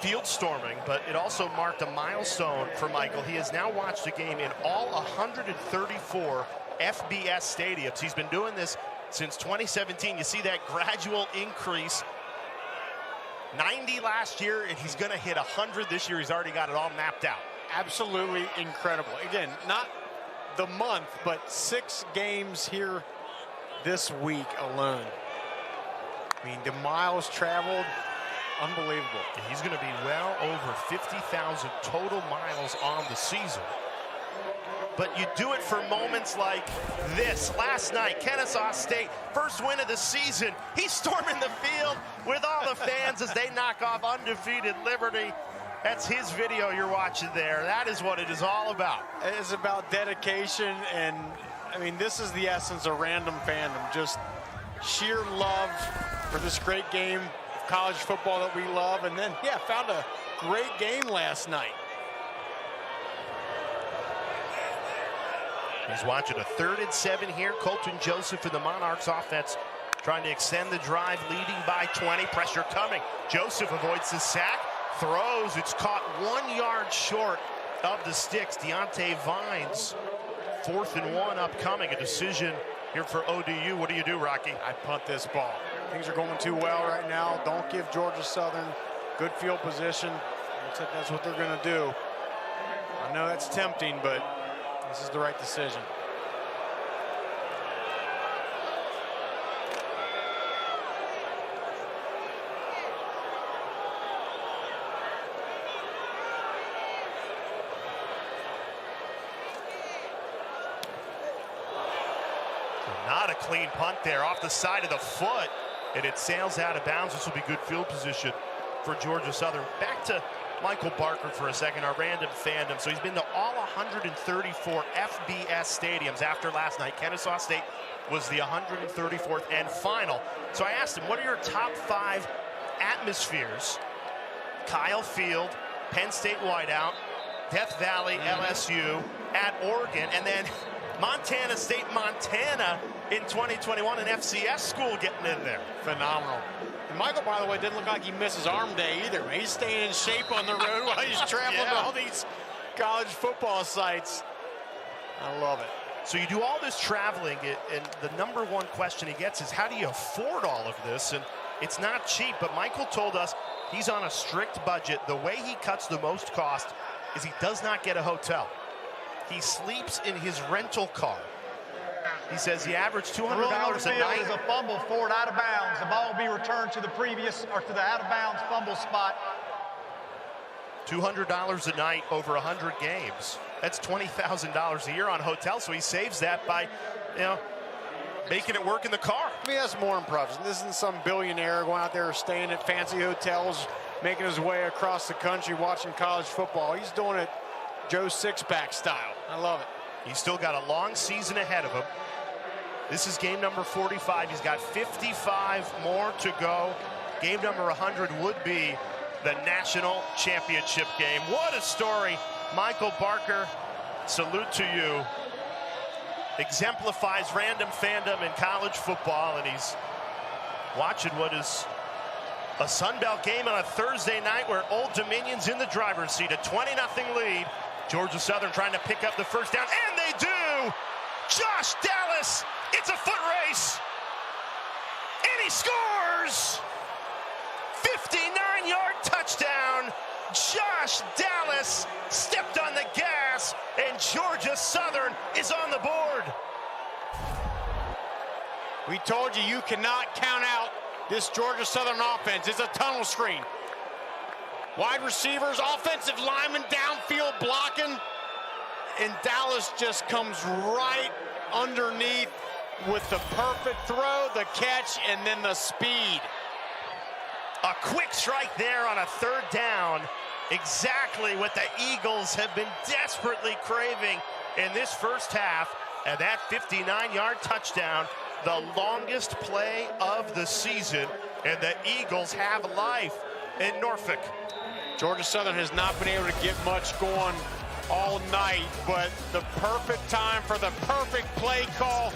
field storming, but it also marked a milestone for Michael. He has now watched a game in all 134 FBS stadiums. He's been doing this since 2017. You see that gradual increase. 90 last year, and he's going to hit 100 this year. He's already got it all mapped out. Absolutely incredible. Again, not the month, but 6 games here this week alone. I mean, the miles traveled, unbelievable. He's going to be well over 50,000 total miles on the season. But you do it for moments like this. Last night, Kennesaw State, first win of the season. He's storming the field with all the fans as they knock off undefeated Liberty. That's his video you're watching there. That is what it is all about. It is about dedication, and I mean, this is the essence of random fandom. Just sheer love for this great game of college football that we love. And then, yeah, found a great game last night. He's watching a 3rd and 7 here. Colton Joseph in the Monarchs offense trying to extend the drive, leading by 20. Pressure coming. Joseph avoids the sack, throws. It's caught 1 yard short of the sticks. Deontay Vines, 4th and 1 upcoming. A decision here for ODU. What do you do, Rocky? I punt this ball. Things are going too well right now. Don't give Georgia Southern good field position. Looks like that's what they're going to do. I know that's tempting, but this is the right decision. Not a clean punt there, off the side of the foot, and it sails out of bounds. This will be good field position for Georgia Southern. Back to Michael Barker for a second, our random fandom. So he's been to all 134 FBS stadiums after last night. Kennesaw State was the 134th and final. So I asked him, what are your top 5 atmospheres? Kyle Field, Penn State Whiteout, Death Valley, LSU, at Oregon, and then Montana State, Montana in 2021, an FCS school getting in there. Phenomenal. And Michael, by the way, didn't look like he missed his arm day either. He's staying in shape on the road while he's traveling to all these college football sites. I love it. So you do all this traveling, and the number one question he gets is, how do you afford all of this? And it's not cheap, but Michael told us he's on a strict budget. The way he cuts the most cost is he does not get a hotel. He sleeps in his rental car. He says he averaged $200 a night. Is a fumble forward out of bounds. The ball will be returned to the previous, or to the out of bounds fumble spot. $200 a night over 100 games. That's $20,000 a year on hotel. So he saves that by, making it work in the car. I mean, that's more impressive. This isn't some billionaire going out there staying at fancy hotels, making his way across the country watching college football. He's doing it Joe Sixpack style. I love it. He's still got a long season ahead of him. This is game number 45. He's got 55 more to go. Game number 100 would be the national championship game. What a story. Michael Barker, salute to you. Exemplifies random fandom in college football, and he's watching what is a Sun Belt game on a Thursday night where Old Dominion's in the driver's seat, a 20-0 lead. Georgia Southern trying to pick up the first down, and they do! Josh Dallas, it's a foot race, and he scores! 59 yards! Josh Dallas stepped on the gas, and Georgia Southern is on the board. We told you cannot count out this Georgia Southern offense. It's a tunnel screen. Wide receivers, offensive linemen downfield blocking, and Dallas just comes right underneath with the perfect throw, the catch, and then the speed. A quick strike there on a third down. Exactly what the Eagles have been desperately craving in this first half. And that 59-yard touchdown, the longest play of the season. And the Eagles have life in Norfolk. Georgia Southern has not been able to get much going all night, but the perfect time for the perfect play call.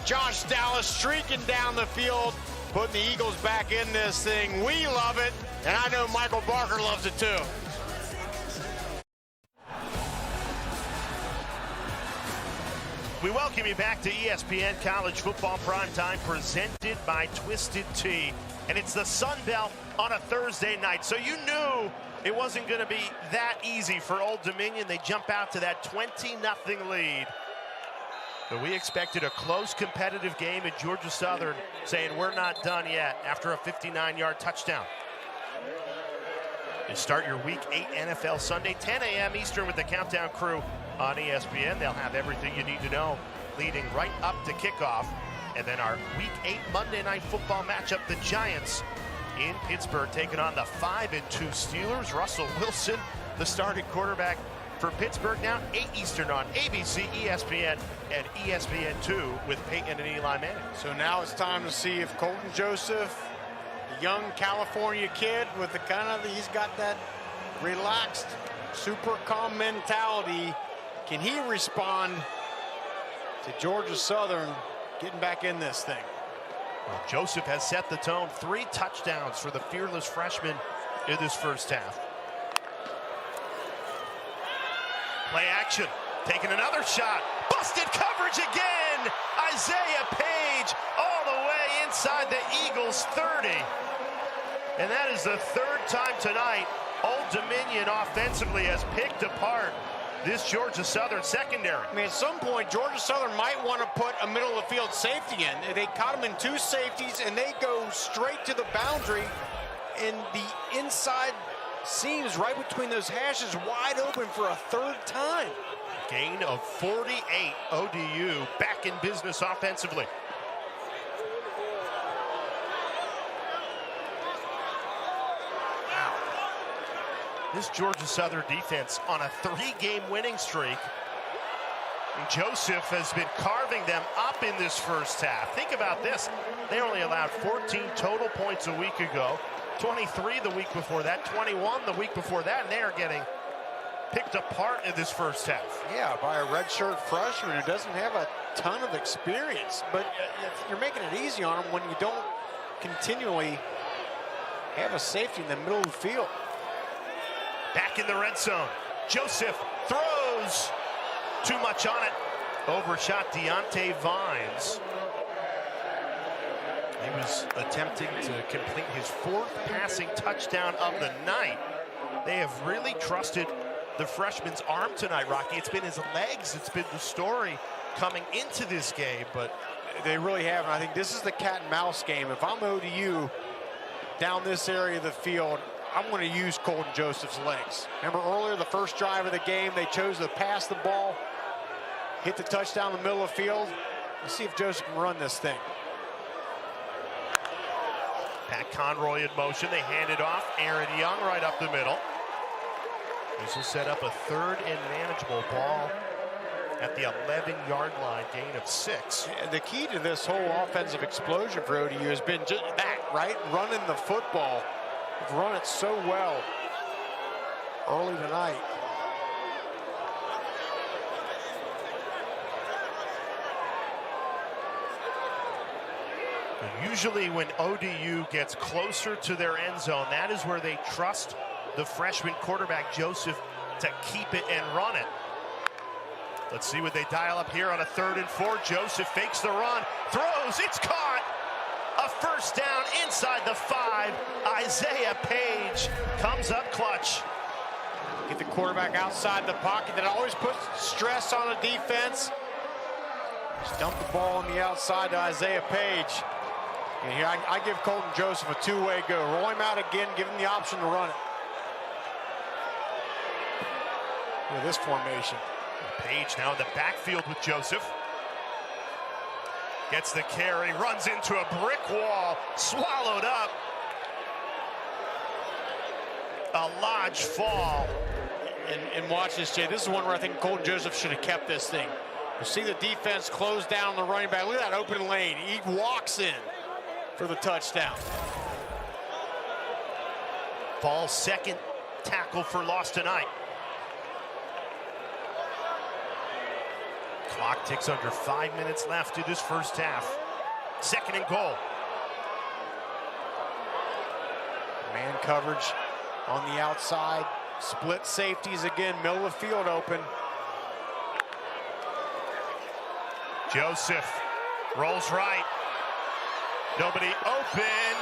Josh Dallas streaking down the field, putting the Eagles back in this thing. We love it, and I know Michael Barker loves it too. We welcome you back to ESPN College Football Primetime, presented by Twisted Tea. And it's the Sun Belt on a Thursday night. So you knew it wasn't going to be that easy for Old Dominion. They jump out to that 20-0 lead. But we expected a close, competitive game, and Georgia Southern saying we're not done yet after a 59-yard touchdown. You start your Week 8 NFL Sunday, 10 a.m. Eastern with the Countdown Crew on ESPN. They'll have everything you need to know leading right up to kickoff. And then our Week 8 Monday Night Football matchup, the Giants in Pittsburgh taking on the 5-2 Steelers. Russell Wilson, the starting quarterback for Pittsburgh, now 8 Eastern on ABC, ESPN, and ESPN2 with Peyton and Eli Manning. So now it's time to see if Colton Joseph, the young California kid with the he's got that relaxed, super calm mentality. Can he respond to Georgia Southern getting back in this thing? Well, Joseph has set the tone. 3 touchdowns for the fearless freshman in this first half. Play action, taking another shot. Busted coverage again. Isaiah Page all the way inside the Eagles' 30. And that is the 3rd time tonight Old Dominion offensively has picked apart this Georgia Southern secondary. I mean, at some point, Georgia Southern might want to put a middle of the field safety in. They caught him in 2 safeties, and they go straight to the boundary, and the inside seams right between those hashes wide open for a 3rd time. Gain of 48. ODU back in business offensively. Wow. This Georgia Southern defense on a 3-game winning streak. And Joseph has been carving them up in this first half. Think about this. They only allowed 14 total points a week ago. 23 the week before that, 21 the week before that, and they are getting picked apart in this first half. Yeah, by a redshirt freshman who doesn't have a ton of experience, but you're making it easy on him when you don't continually have a safety in the middle of the field. Back in the red zone, Joseph throws too much on it. Overshot Deontay Vines. He was attempting to complete his 4th passing touchdown of the night. They have really trusted the freshman's arm tonight, Rocky. It's been his legs. It's been the story coming into this game, but they really have. And I think this is the cat and mouse game. If I'm ODU down this area of the field, I'm going to use Colton Joseph's legs. Remember earlier, the first drive of the game, they chose to pass the ball, hit the touchdown in the middle of the field. Let's see if Joseph can run this thing. Pat Conroy in motion. They hand it off. Aaron Young right up the middle. This will set up a 3rd and manageable ball at the 11-yard line, gain of 6. The key to this whole offensive explosion for ODU has been just that, right? Running the football. They've run it so well early tonight. Usually when ODU gets closer to their end zone, that is where they trust the freshman quarterback Joseph to keep it and run it. Let's see what they dial up here on a 3rd and 4. Joseph fakes the run, throws, it's caught. A first down inside the 5. Isaiah Page comes up clutch. Get the quarterback outside the pocket. That always puts stress on the defense. Just dump the ball on the outside to Isaiah Page. And here I give Colton Joseph a two-way go. Roll him out again, give him the option to run it. Look at this formation. Page now in the backfield with Joseph. Gets the carry, runs into a brick wall, swallowed up. A Lodge fall. And watch this, Jay. This is one where I think Colton Joseph should have kept this thing. You see the defense close down the running back. Look at that open lane. He walks in for the touchdown. Ball's second tackle for loss tonight. Clock ticks under 5 minutes left to this first half. Second and goal. Man coverage on the outside. Split safeties again. Middle of the field open. Joseph rolls right. Nobody open.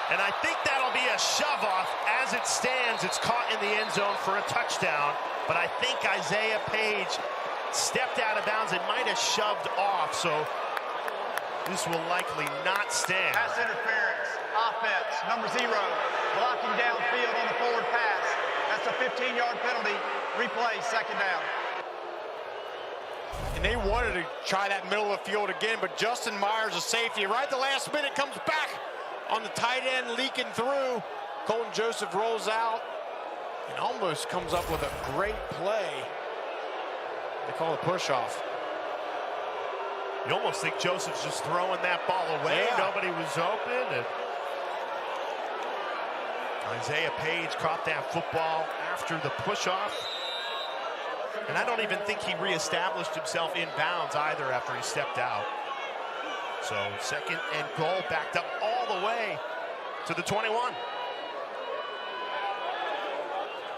And I think that'll be a shove off. As it stands, it's caught in the end zone for a touchdown. But I think Isaiah Page stepped out of bounds. It might have shoved off. So this will likely not stand. Pass interference. Offense, number 0. Blocking downfield on the forward pass. That's a 15-yard penalty. Replay, second down. And they wanted to try that middle of the field again, but Justin Myers, a safety, right at the last minute, comes back on the tight end, leaking through. Colton Joseph rolls out and almost comes up with a great play. They call it a push-off. You almost think Joseph's just throwing that ball away. Yeah. Nobody was open. And Isaiah Page caught that football after the push-off. And I don't even think he reestablished himself in bounds either after he stepped out. So second and goal, backed up all the way to the 21.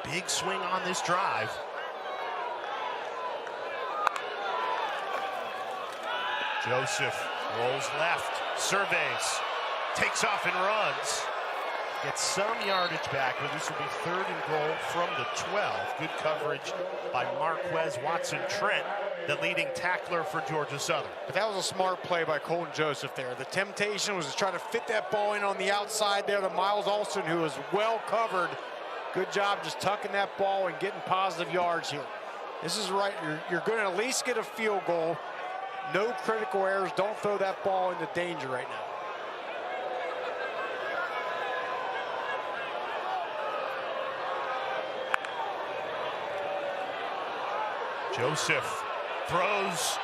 Big swing on this drive. Joseph rolls left, surveys, takes off and runs. Gets some yardage back, but this will be third and goal from the 12. Good coverage by Marquez Watson-Trent, the leading tackler for Georgia Southern. But that was a smart play by Colton Joseph there. The temptation was to try to fit that ball in on the outside there to Miles Alston, who was well covered. Good job just tucking that ball and getting positive yards here. This is right. You're going to at least get a field goal. No critical errors. Don't throw that ball into danger right now. Joseph throws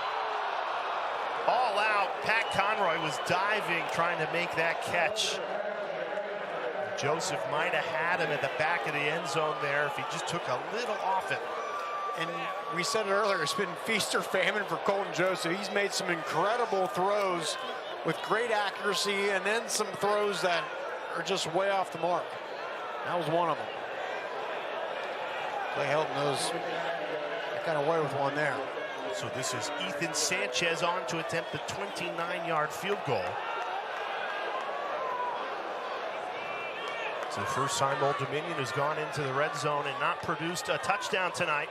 all out. Pat Conroy was diving, trying to make that catch. Joseph might have had him at the back of the end zone there if he just took a little off it. And we said it earlier, it's been feast or famine for Colton Joseph. He's made some incredible throws with great accuracy, and then some throws that are just way off the mark. That was one of them. Clay Helton knows that got away with one there. So this is Ethan Sanchez on to attempt the 29-yard field goal. It's the first time Old Dominion has gone into the red zone and not produced a touchdown tonight.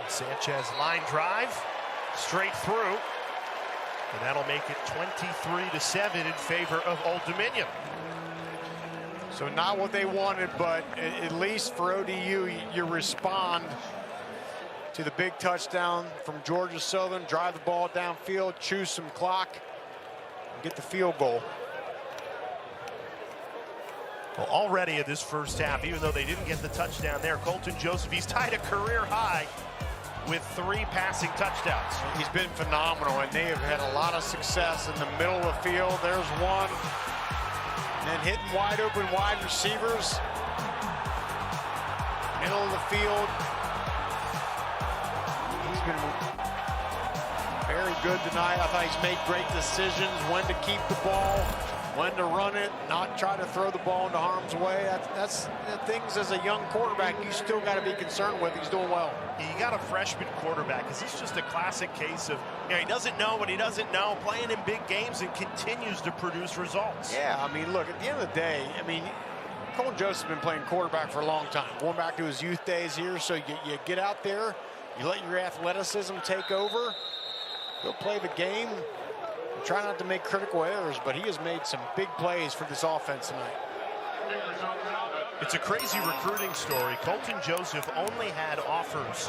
Sanchez line drive, straight through, and that'll make it 23-7 in favor of Old Dominion. So not what they wanted, but at least for ODU, you respond to the big touchdown from Georgia Southern, drive the ball downfield, choose some clock, and get the field goal. Well, already in this first half, even though they didn't get the touchdown there, Colton Joseph, he's tied a career high with 3 passing touchdowns. He's been phenomenal, and they have had a lot of success in the middle of the field. There's one. And then hitting wide open wide receivers. Middle of the field. He's been very good tonight. I thought he's made great decisions when to keep the ball, when to run it, not try to throw the ball into harm's way. That's the things as a young quarterback you still got to be concerned with. He's doing well. You got a freshman quarterback. Is this just a classic case of, he doesn't know what he doesn't know, playing in big games and continues to produce results? Yeah, I mean, look, at the end of the day, I mean, Colton Joseph's been playing quarterback for a long time, going back to his youth days here. So you get out there, you let your athleticism take over, go play the game, try not to make critical errors, but he has made some big plays for this offense tonight. It's a crazy recruiting story. Colton Joseph only had offers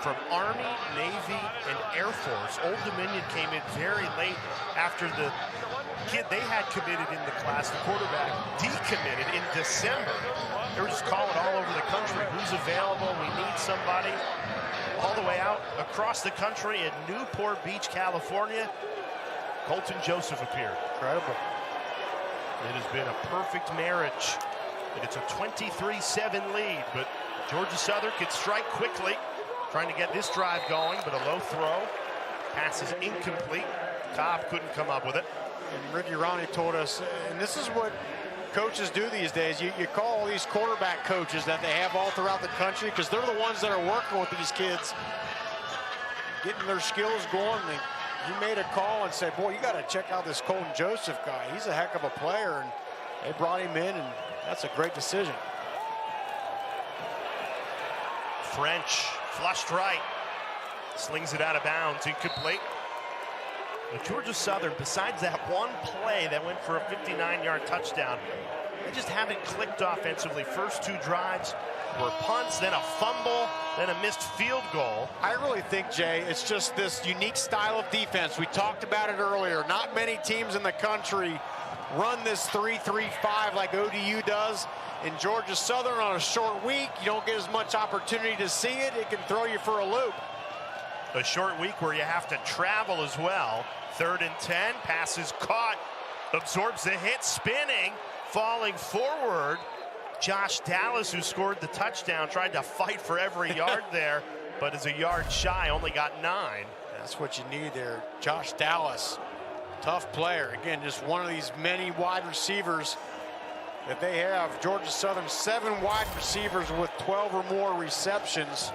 from Army, Navy, and Air Force. Old Dominion came in very late after the kid they had committed in the class, the quarterback, decommitted in December. They were just calling all over the country, who's available, we need somebody. All the way out across the country in Newport Beach, California, Colton Joseph appeared. Incredible. It has been a perfect marriage. And it's a 23-7 lead, but Georgia Southern could strike quickly, trying to get this drive going, but a low throw. Pass is incomplete. Cobb couldn't come up with it. And Ricky Ronnie told us, and this is what coaches do these days. You call all these quarterback coaches that they have all throughout the country because they're the ones that are working with these kids, getting their skills going. He made a call and said, boy, you got to check out this Colton Joseph guy. He's a heck of a player. And they brought him in, and that's a great decision. French, flushed right, slings it out of bounds, incomplete. But Georgia Southern, besides that one play that went for a 59-yard touchdown, they just haven't clicked offensively. First two drives were punts, then a fumble, then a missed field goal. I really think, Jay, it's just this unique style of defense. We talked about it earlier. Not many teams in the country run this 3-3-5 like ODU does. In Georgia Southern on a short week, you don't get as much opportunity to see it. It can throw you for a loop. A short week where you have to travel as well. 3rd and 10, pass is caught, absorbs the hit, spinning, falling forward. Josh Dallas, who scored the touchdown, tried to fight for every yard there, but is a yard shy, only got 9. That's what you need there. Josh Dallas, tough player. Again, just one of these many wide receivers that they have. Georgia Southern, 7 wide receivers with 12 or more receptions.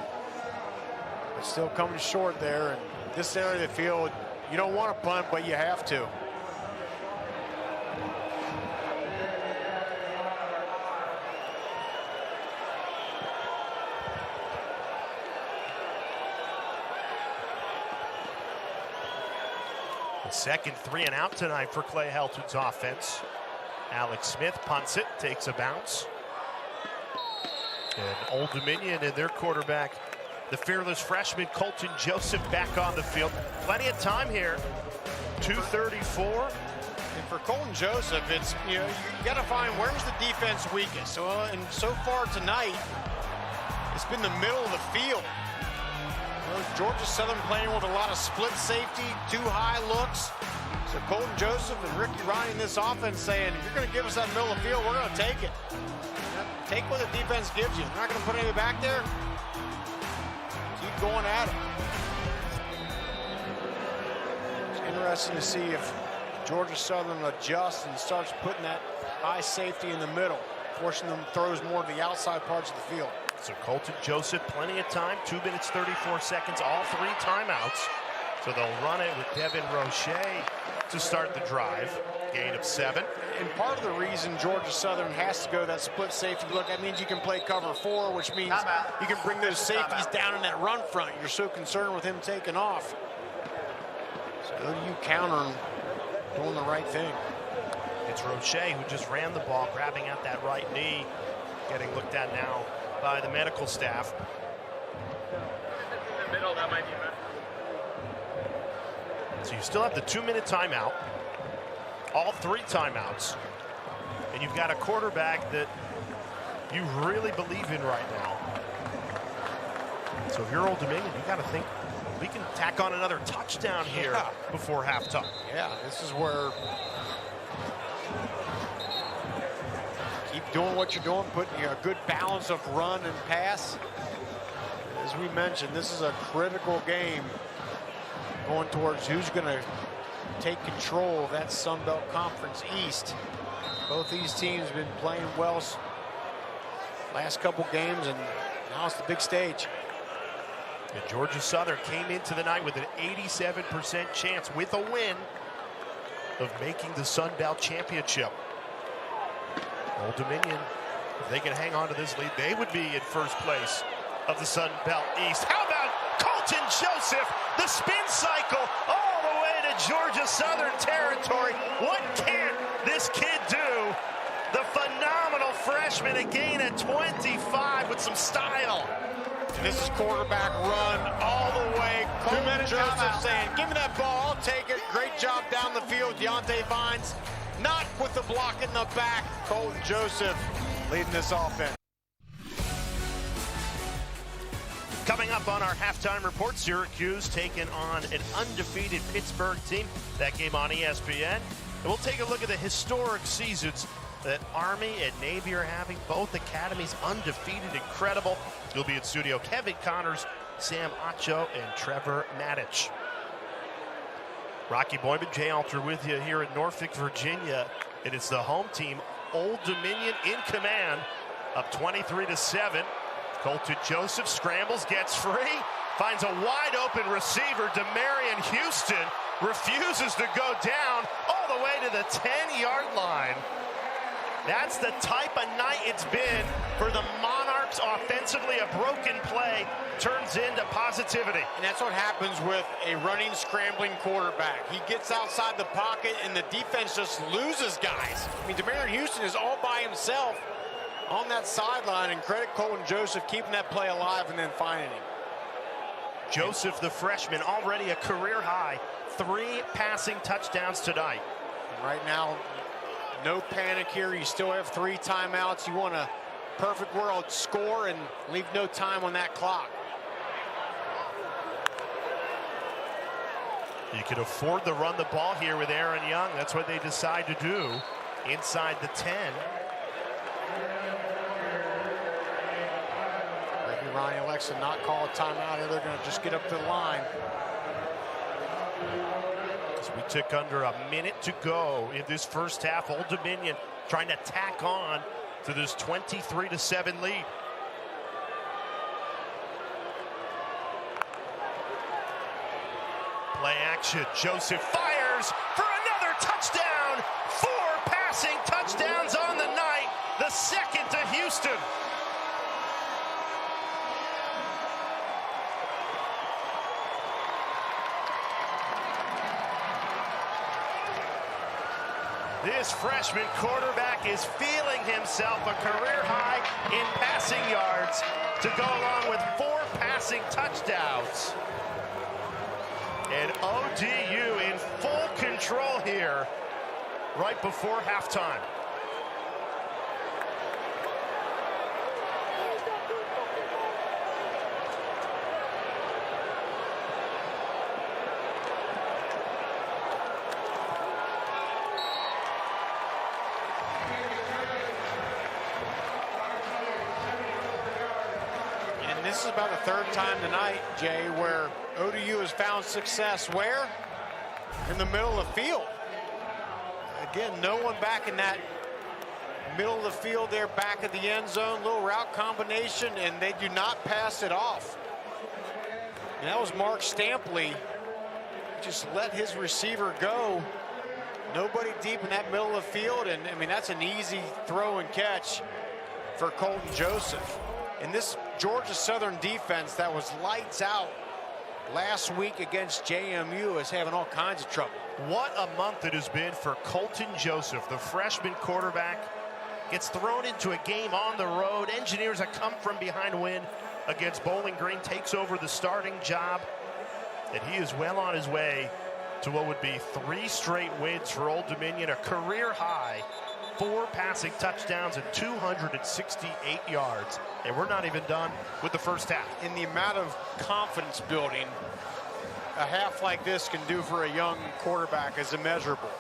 But still coming short there. And this area of the field, you don't want to punt, but you have to. The second 3 and out tonight for Clay Helton's offense. Alex Smith punts it, takes a bounce. And Old Dominion and their quarterback, the fearless freshman Colton Joseph, back on the field. Plenty of time here. 2:34. And for Colton Joseph, it's, you got to find where's the defense weakest. And so far tonight, it's been the middle of the field. Georgia Southern playing with a lot of split safety, 2 high looks. So Colton Joseph and Ricky Ronnie in this offense saying, if you're going to give us that middle of the field, we're going to take it. Take what the defense gives you. They're not going to put anything back there. Keep going at it. It's interesting to see if Georgia Southern adjusts and starts putting that high safety in the middle, forcing them throws more to the outside parts of the field. So Colton Joseph, plenty of time, 2 minutes, 34 seconds, all 3 timeouts. So they'll run it with Devin Roche to start the drive. Gain of 7. And part of the reason Georgia Southern has to go that split safety look, that means you can play cover 4, which means you can bring those safeties down in that run front. You're so concerned with him taking off. So you counter him doing the right thing. It's Roche who just ran the ball, grabbing at that right knee, getting looked at now by the medical staff. So you still have the 2-minute timeout, all 3 timeouts, and you've got a quarterback that you really believe in right now. So if you're Old Dominion, you got to think we can tack on another touchdown here before halftime. Yeah, this is where keep doing what you're doing, putting a good balance of run and pass. As we mentioned, this is a critical game going towards who's going to take control of that Sun Belt Conference East. Both these teams have been playing well last couple games, and now it's the big stage. And Georgia Southern came into the night with an 87% chance with a win of making the Sun Belt Championship. Old Dominion If they can hang on to this lead, they would be in first place of the Sun Belt East. How about Colton Joseph, the spin cycle all the way to Georgia Southern territory? What can't this kid do? The phenomenal freshman, again at 25 with some style. And this is quarterback run all the way. Colton Joseph saying, give me that ball, I'll take it. Great job down the field. Deontay Vines not with the block in the back. Colton Joseph leading this offense. Coming up on our halftime report, Syracuse taking on an undefeated Pittsburgh team. That game on ESPN. And we'll take a look at the historic seasons that Army and Navy are having. Both academies undefeated, incredible. You'll be in studio. Kevin Connors, Sam Acho, and Trevor Matich. Rocky Boyman, Jay Alter with you here in Norfolk, Virginia. And it's the home team, Old Dominion, in command, up 23-7. Colton Joseph scrambles, gets free, finds a wide open receiver. DeMarion Houston refuses to go down all the way to the 10-yard line. That's the type of night it's been for the Monarchs offensively. A broken play turns into positivity. And that's what happens with a running, scrambling quarterback. He gets outside the pocket, and the defense just loses guys. I mean, DeMarion Houston is all by himself on that sideline, and credit Colton Joseph keeping that play alive and then finding him. Joseph, the freshman, already a career high 3 passing touchdowns tonight. And right now, no panic here. You still have 3 timeouts. You want a perfect world, score and leave no time on that clock. You can afford to run the ball here with Aaron Young. That's what they decide to do inside the 10. Ronnie elects to not call a timeout, or they're going to just get up to the line. As we took under a minute to go in this first half, Old Dominion trying to tack on to this 23-7 lead. Play action. Joseph fires for another touchdown. 4 passing touchdowns on the night. The second to Houston. This freshman quarterback is feeling himself, a career high in passing yards to go along with 4 passing touchdowns. And ODU in full control here right before halftime. This is about the 3rd time tonight, Jay, where ODU has found success. Where? In the middle of the field. Again, no one back in that middle of the field there, back at the end zone. Little route combination, and they do not pass it off. And that was Mark Stampley. Just let his receiver go. Nobody deep in that middle of the field, and I mean, that's an easy throw and catch for Colton Joseph. And this Georgia Southern defense that was lights out last week against JMU is having all kinds of trouble. What a month it has been for Colton Joseph, the freshman quarterback. Gets thrown into a game on the road. Engineers a come from behind win against Bowling Green, takes over the starting job. And he is well on his way to what would be 3 straight wins for Old Dominion, a career high 4 passing touchdowns and 268 yards. And we're not even done with the first half. In the amount of confidence building a half like this can do for a young quarterback is immeasurable.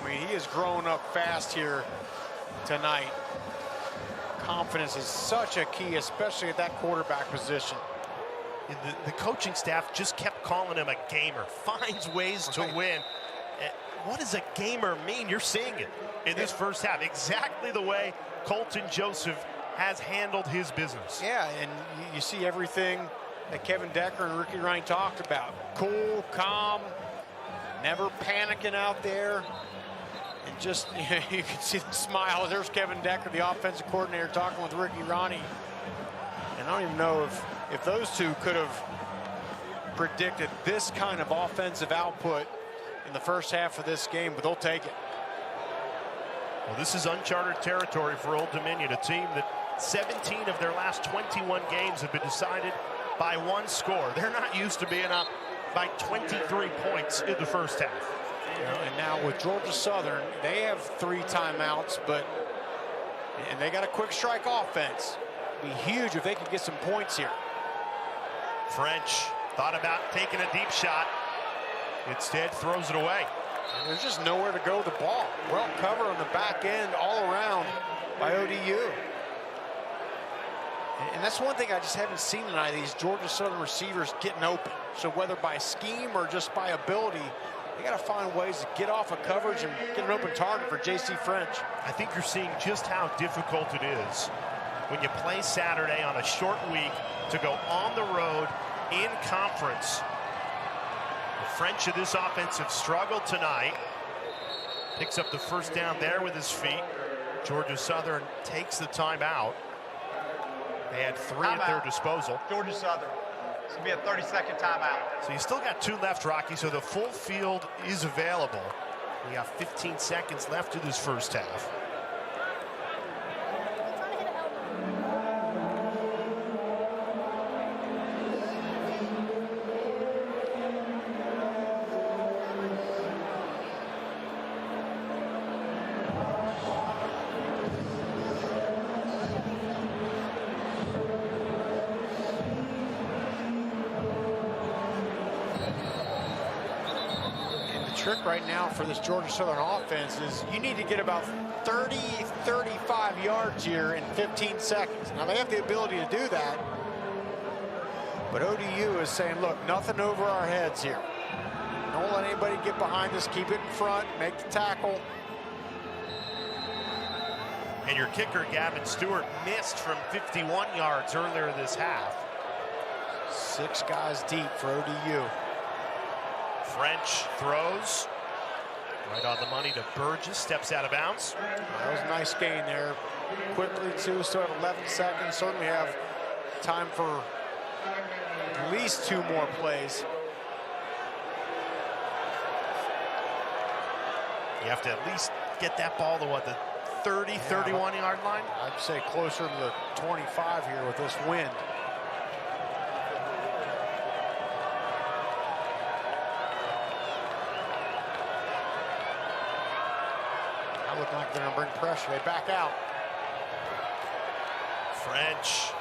I mean, he has grown up fast here tonight. Confidence is such a key, especially at that quarterback position. The coaching staff just kept calling him a gamer. Finds ways to win. What does a gamer mean? You're seeing it in this first half. Exactly the way Colton Joseph has handled his business. Yeah, and you see everything that Kevin Decker and Ricky Ryan talked about. Cool, calm, never panicking out there. And just, you can see the smile. There's Kevin Decker, the offensive coordinator, talking with Ricky Ronnie. And I don't even know if those two could have predicted this kind of offensive output in the first half of this game, but they'll take it. Well, this is uncharted territory for Old Dominion, a team that 17 of their last 21 games have been decided by one score. They're not used to being up by 23 points in the first half. You know, and now with Georgia Southern, they have 3 timeouts, and they got a quick strike offense. It'd be huge if they could get some points here. French thought about taking a deep shot. Instead, throws it away. And there's just nowhere to go with the ball. Well covered on the back end all around by ODU. And that's one thing I just haven't seen tonight, these Georgia Southern receivers getting open. So whether by scheme or just by ability, they got to find ways to get off of coverage and get an open target for J.C. French. I think you're seeing just how difficult it is when you play Saturday on a short week to go on the road in conference. The French of this offense have struggled tonight. Picks up the first down there with his feet. Georgia Southern takes the timeout. They had 3 at their disposal. Georgia Southern. This will be a 30-second timeout. So you still got 2 left, Rocky, so the full field is available. We got 15 seconds left of this first half. Trick right now for this Georgia Southern offense is you need to get about 30, 35 yards here in 15 seconds. Now they have the ability to do that, but ODU is saying, look, nothing over our heads here. Don't let anybody get behind us. Keep it in front, make the tackle. And your kicker, Gavin Stewart, missed from 51 yards earlier this half. 6 guys deep for ODU. French throws right on the money to Burgess, steps out of bounds. That was a nice gain there. Quickly, too, still have 11 seconds. Certainly have time for at least 2 more plays. You have to at least get that ball to what, the 30, 31 yard line? I'd say closer to the 25 here with this wind. Look like they're gonna bring pressure. They back out. French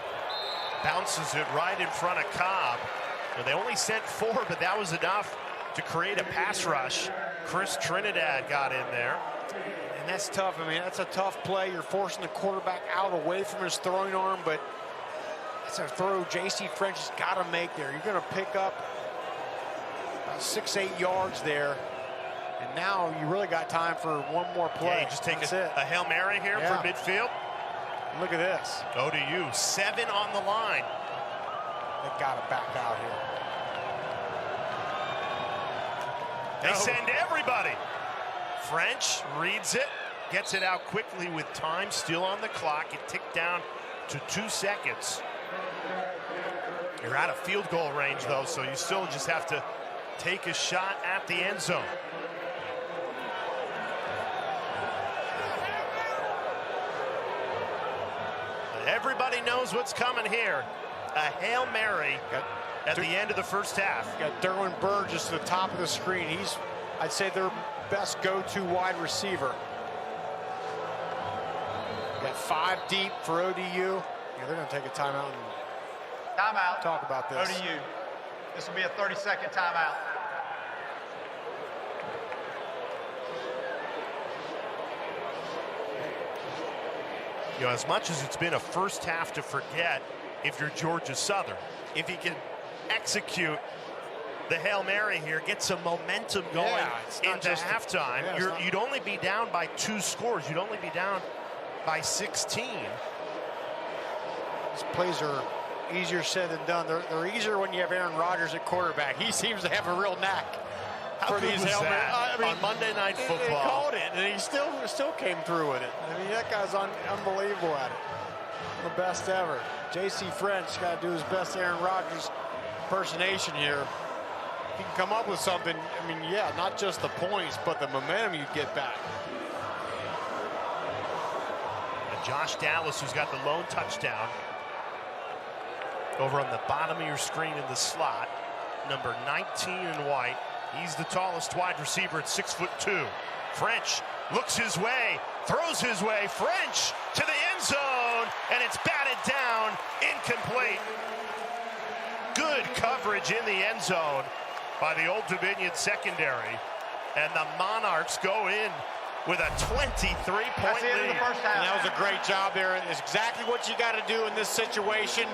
bounces it right in front of Cobb. And they only sent 4, but that was enough to create a pass rush. Chris Trinidad got in there. And that's tough. I mean, that's a tough play. You're forcing the quarterback out away from his throwing arm, but that's a throw J.C. French has got to make there. You're going to pick up about 6-8 yards there. And now you really got time for one more play. Yeah, you just take a Hail Mary here for midfield. Look at this. ODU, 7 on the line. They got to back out here. They send everybody. French reads it, gets it out quickly with time still on the clock. It ticked down to 2 seconds. You're out of field goal range, though, so you still just have to take a shot at the end zone. Everybody knows what's coming here. A Hail Mary at the end of the first half. You got Derwin Burgess to the top of the screen. He's, I'd say, their best go-to wide receiver. You got 5 deep for ODU. Yeah, they're going to take a timeout and talk about this. ODU. This will be a 30-second timeout. You know, as much as it's been a first half to forget, if you're Georgia Southern, if you can execute the Hail Mary here, get some momentum going into halftime, you'd only be down by 2 scores. You'd only be down by 16. These plays are easier said than done. They're easier when you have Aaron Rodgers at quarterback. He seems to have a real knack for good these was helmets. that? On Monday Night They Football. called it, and he still came through with it. I mean, that guy's unbelievable at it. The best ever. J.C. French got to do his best Aaron Rodgers impersonation here. He can come up with something. I mean, yeah, not just the points, but the momentum you get back. And Josh Dallas, who's got the lone touchdown, over on the bottom of your screen in the slot, number 19 in white. He's the tallest wide receiver at 6'2". French looks his way, throws his way. French to the end zone, and it's batted down, incomplete. Good coverage in the end zone by the Old Dominion secondary, and the Monarchs go in with a 23-point That's the end of lead. the first half. And that was a great job there. It's exactly what you got to do in this situation.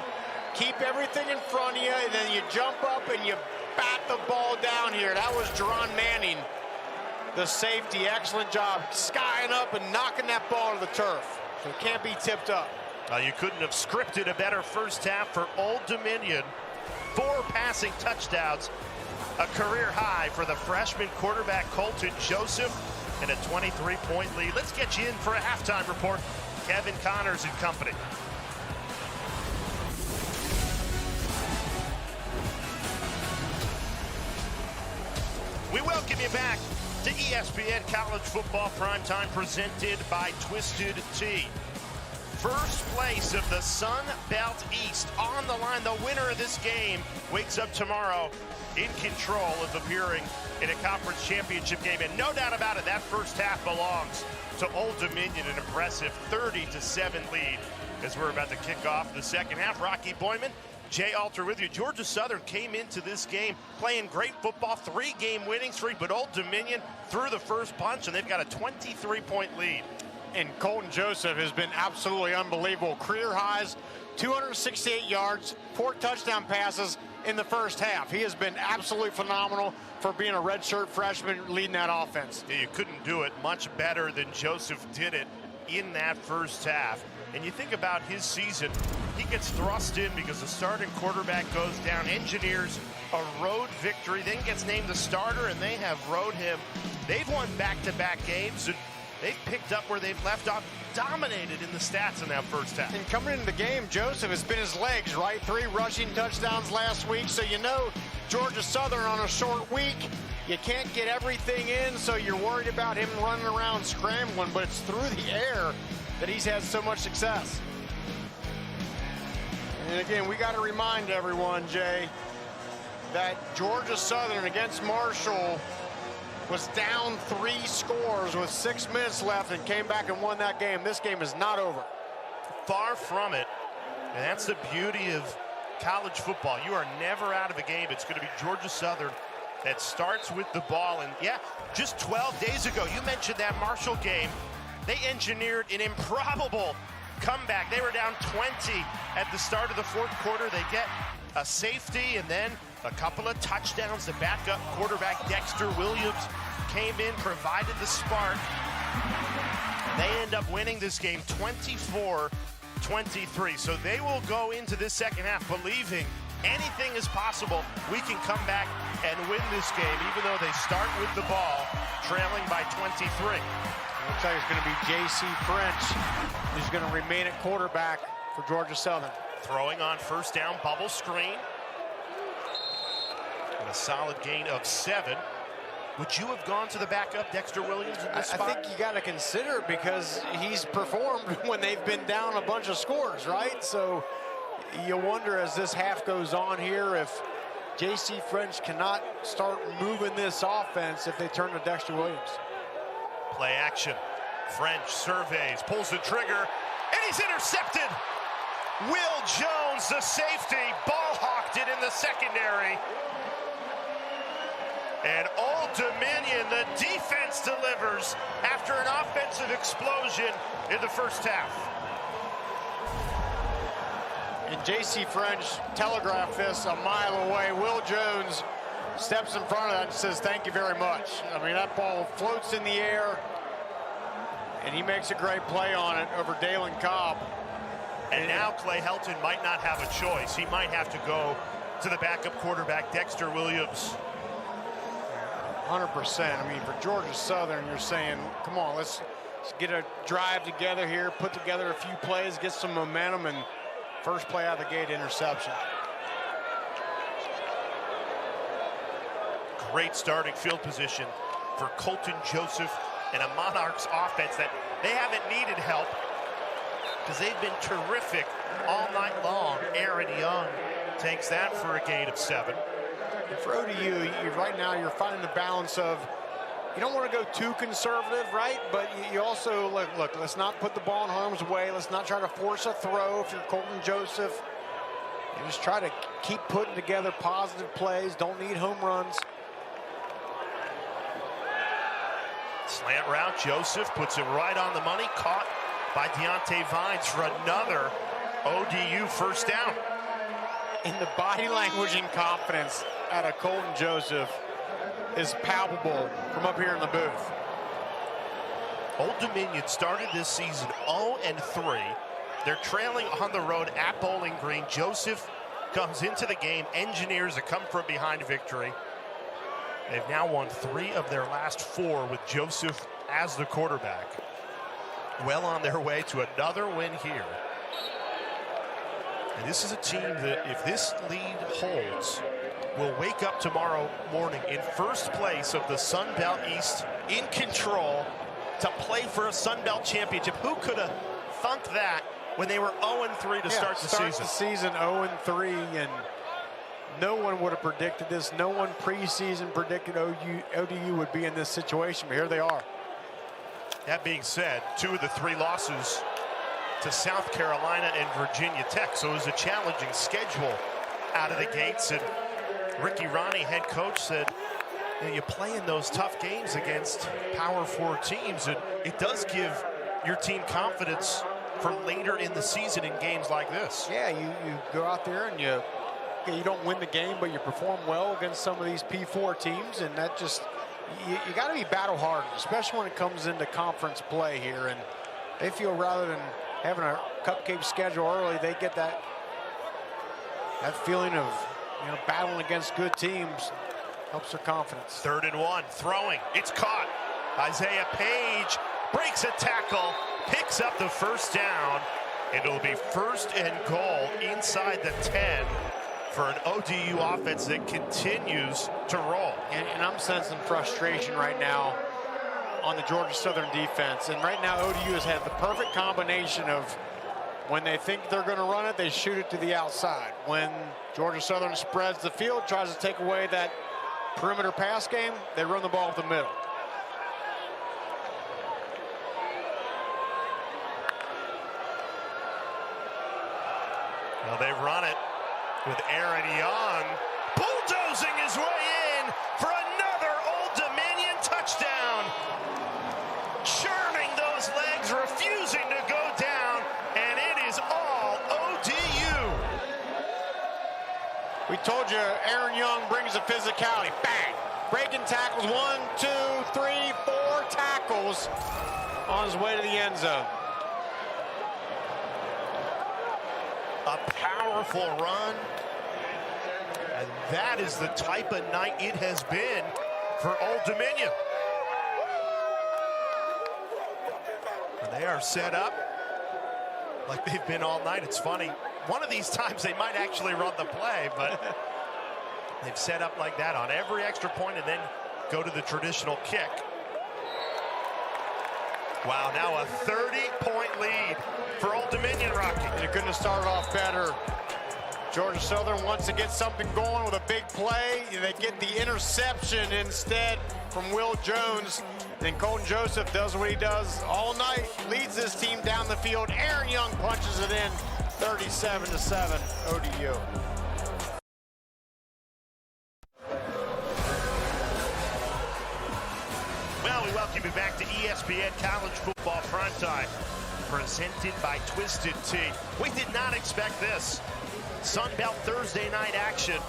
Keep everything in front of you, and then you jump up and you bat the ball down here. That was Jerron Manning, the safety. Excellent job skying up and knocking that ball to the turf. So it can't be tipped up. You couldn't have scripted a better first half for Old Dominion. 4 passing touchdowns, a career high for the freshman quarterback Colton Joseph, and a 23-point lead. Let's get you in for a halftime report. Kevin Connors and company. We welcome you back to ESPN College Football Primetime, presented by Twisted Tea. First place of the Sun Belt East on the line. The winner of this game wakes up tomorrow in control of appearing in a conference championship game. And no doubt about it, that first half belongs to Old Dominion, an impressive 30-7 lead as we're about to kick off the second half. Rocky Boyman, Jay Alter with you. Georgia Southern came into this game playing great football, 3-game winning streak, but Old Dominion threw the first punch, and they've got a 23-point lead. And Colton Joseph has been absolutely unbelievable. Career highs, 268 yards, 4 touchdown passes in the first half. He has been absolutely phenomenal for being a redshirt freshman leading that offense. Yeah, you couldn't do it much better than Joseph did it in that first half. And you think about his season, he gets thrust in because the starting quarterback goes down, engineers a road victory, then gets named the starter, and they have rode him. They've won back-to-back games, and they've picked up where they've left off, dominated in the stats in that first half. And coming into the game, Joseph has been his legs, right? 3 rushing touchdowns last week, so you know Georgia Southern on a short week, you can't get everything in, so you're worried about him running around scrambling, but it's through the air that he's had so much success. And again, we got to remind everyone, Jay, that Georgia Southern against Marshall was down 3 scores with 6 minutes left and came back and won that game. This game is not over. Far from it. And that's the beauty of college football. You are never out of a game. It's going to be Georgia Southern that starts with the ball. And yeah, just 12 days ago, you mentioned that Marshall game. They engineered an improbable comeback. They were down 20 at the start of the fourth quarter. They get a safety and then a couple of touchdowns. The backup quarterback Dexter Williams came in, provided the spark. They end up winning this game 24-23. So they will go into this second half believing anything is possible. We can come back and win this game, even though they start with the ball trailing by 23. Looks like it's going to be J.C. French who's going to remain at quarterback for Georgia Southern. Throwing on first down, bubble screen. And a solid gain of 7. Would you have gone to the backup, Dexter Williams, in this spot? I think you got to consider it because he's performed when they've been down a bunch of scores, right? So you wonder as this half goes on here if J.C. French cannot start moving this offense if they turn to Dexter Williams. Play action. French surveys, pulls the trigger, and he's intercepted. Will Jones, the safety, ball hawked it in the secondary. And Old Dominion, the defense delivers after an offensive explosion in the first half. And J.C. French telegraphed this a mile away. Will Jones steps in front of that and says, thank you very much. I mean, that ball floats in the air, and he makes a great play on it over Dalen Cobb. And now Clay Helton might not have a choice. He might have to go to the backup quarterback, Dexter Williams. 100%. I mean, for Georgia Southern, you're saying, come on, let's get a drive together here, put together a few plays, get some momentum, and first play out of the gate, interception. Great starting field position for Colton Joseph and a Monarchs offense that they haven't needed help because they've been terrific all night long. Aaron Young takes that for a gain of 7. And for ODU, right now you're finding the balance of, you don't want to go too conservative, right? But you also, look, let's not put the ball in harm's way. Let's not try to force a throw if you're Colton Joseph. You just try to keep putting together positive plays. Don't need home runs. Slant route, Joseph puts it right on the money, caught by Deontay Vines for another ODU first down. And the body language and confidence out of Colton Joseph is palpable from up here in the booth. Old Dominion started this season 0-3. They're trailing on the road at Bowling Green. Joseph comes into the game, engineers a come-from-behind victory. They've now won 3 of their last 4 with Joseph as the quarterback. Well on their way to another win here. And this is a team that, if this lead holds, will wake up tomorrow morning in first place of the Sun Belt East, in control to play for a Sun Belt championship. Who could have thunk that when they were 0-3 to start the season? The season 0-3, and no one would have predicted this. No one preseason predicted ODU would be in this situation, but here they are. That being said, 2 of the 3 losses to South Carolina and Virginia Tech, so it was a challenging schedule out of the gates. And Ricky Ronnie, head coach, said, you play in those tough games against Power 4 teams, and it does give your team confidence for later in the season in games like this. Yeah, you go out there and you don't win the game, but you perform well against some of these P4 teams, and that just, you got to be battle hardened, especially when it comes into conference play here. And they feel, rather than having a cupcake schedule early, they get that feeling of, battling against good teams. Helps their confidence. 3rd and 1, throwing, it's caught. Isaiah Page breaks a tackle, picks up the first down, and it'll be 1st and goal inside the 10 for an ODU offense that continues to roll. And I'm sensing frustration right now on the Georgia Southern defense. And right now ODU has had the perfect combination of, when they think they're going to run it, they shoot it to the outside. When Georgia Southern spreads the field, tries to take away that perimeter pass game, they run the ball up the middle. Well, they've run it with Aaron Young bulldozing his way in for another Old Dominion touchdown. Churning those legs, refusing to go down, and it is all ODU. We told you Aaron Young brings the physicality. Bang! Breaking tackles, 1, 2, 3, 4 tackles on his way to the end zone. A powerful run. And that is the type of night it has been for Old Dominion. And they are set up like they've been all night. It's funny. One of these times they might actually run the play, but they've set up like that on every extra point and then go to the traditional kick. Wow, now a 30-point lead for Old Dominion, Rocky. And it couldn't have started off better. Georgia Southern wants to get something going with a big play. They get the interception instead from Will Jones. Then Colton Joseph does what he does all night, leads this team down the field. Aaron Young punches it in, 37-7 ODU. Well, we welcome you back to ESPN College Football Primetime, presented by Twisted Tea. We did not expect this. Sun Belt Thursday night action.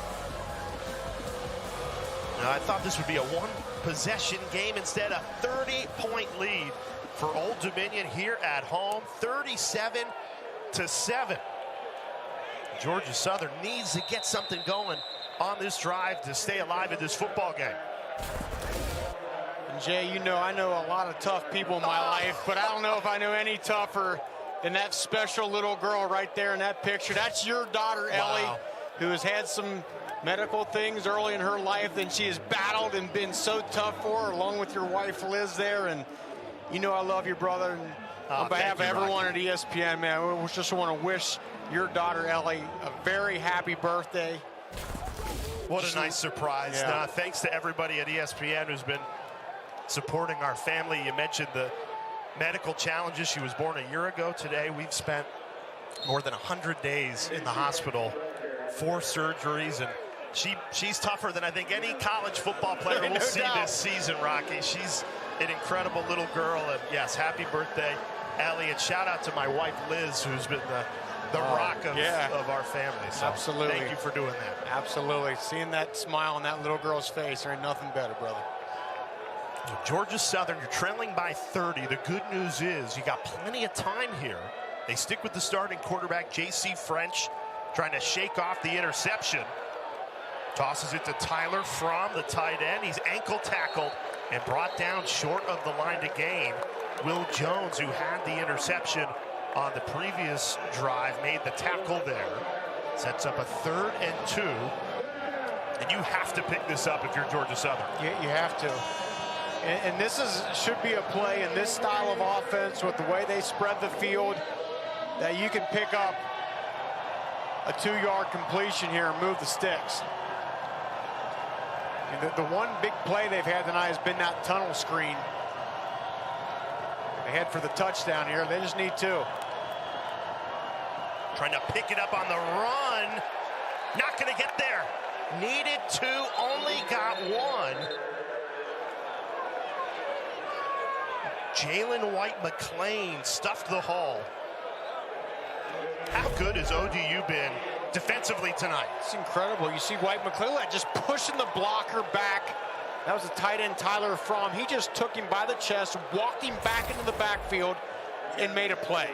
Now, I thought this would be a one-possession game. Instead, a 30-point lead for Old Dominion here at home, 37-7. Georgia Southern needs to get something going on this drive to stay alive in this football game. Jay, you know, I know a lot of tough people in my life, but I don't know if I know any tougher than that special little girl right there in that picture. That's your daughter, Ellie, who has had some medical things early in her life, and she has battled and been so tough for her, along with your wife, Liz, there. And you know I love your brother. And on behalf of everyone at ESPN, man, we just want to wish your daughter, Ellie, a very happy birthday. What a nice surprise. Yeah. Thanks to everybody at ESPN who's been supporting our family. You mentioned the medical challenges. She was born a year ago today. We've spent more than 100 days in the hospital, 4 surgeries, and she's tougher than I think any college football player will see this season, Rocky. She's an incredible little girl, and yes, happy birthday, Ellie, and shout out to my wife, Liz, who's been the rock of our family. So absolutely. Thank you for doing that. Absolutely. Seeing that smile on that little girl's face, there ain't nothing better, brother. Georgia Southern, you're trailing by 30. The good news is you got plenty of time here. They stick with the starting quarterback, J.C. French, trying to shake off the interception. Tosses it to Tyler Fromm, the tight end. He's ankle tackled and brought down short of the line to gain. Will Jones, who had the interception on the previous drive, made the tackle there. Sets up a 3rd and 2. And you have to pick this up if you're Georgia Southern. You have to. And this should be a play in this style of offense with the way they spread the field that you can pick up a 2-yard completion here and move the sticks. And the one big play they've had tonight has been that tunnel screen. They head for the touchdown here. They just need 2. Trying to pick it up on the run. Not going to get there. Needed 2, only got 1. Jalen White McClain stuffed the hole. How good has ODU been defensively tonight? It's incredible. You see White McClain just pushing the blocker back. That was the tight end, Tyler Fromm. He just took him by the chest, walked him back into the backfield, and made a play.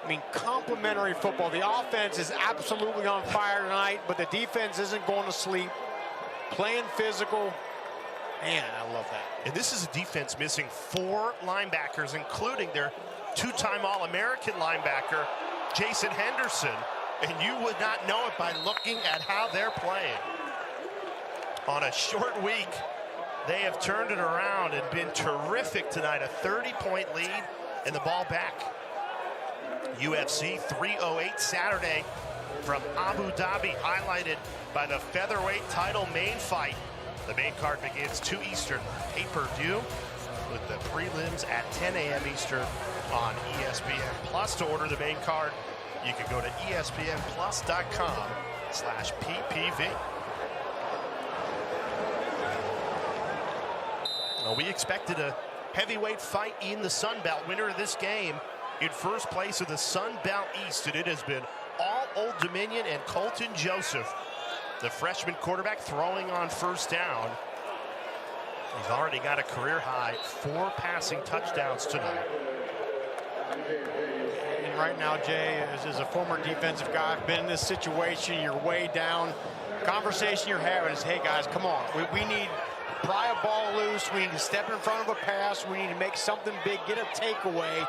I mean, complimentary football. The offense is absolutely on fire tonight, but the defense isn't going to sleep. Playing physical. Man, I love that. And this is a defense missing 4 linebackers, including their 2-time All-American linebacker, Jason Henderson. And you would not know it by looking at how they're playing. On a short week, they have turned it around and been terrific tonight. A 30-point lead and the ball back. UFC 308 Saturday from Abu Dhabi, highlighted by the featherweight title main fight. The main card begins 2 Eastern, pay-per-view, with the prelims at 10 a.m. Eastern on ESPN Plus. To order the main card, you can go to espnplus.com/PPV. Well, we expected a heavyweight fight in the Sun Belt. Winner of this game in first place of the Sun Belt East, and it has been all Old Dominion and Colton Joseph, the freshman quarterback, throwing on first down. He's already got a career high 4 passing touchdowns tonight. And right now, Jay, as a former defensive guy, been in this situation, you're way down. Conversation you're having is, hey guys, come on. We need to pry a ball loose. We need to step in front of a pass. We need to make something big, get a takeaway,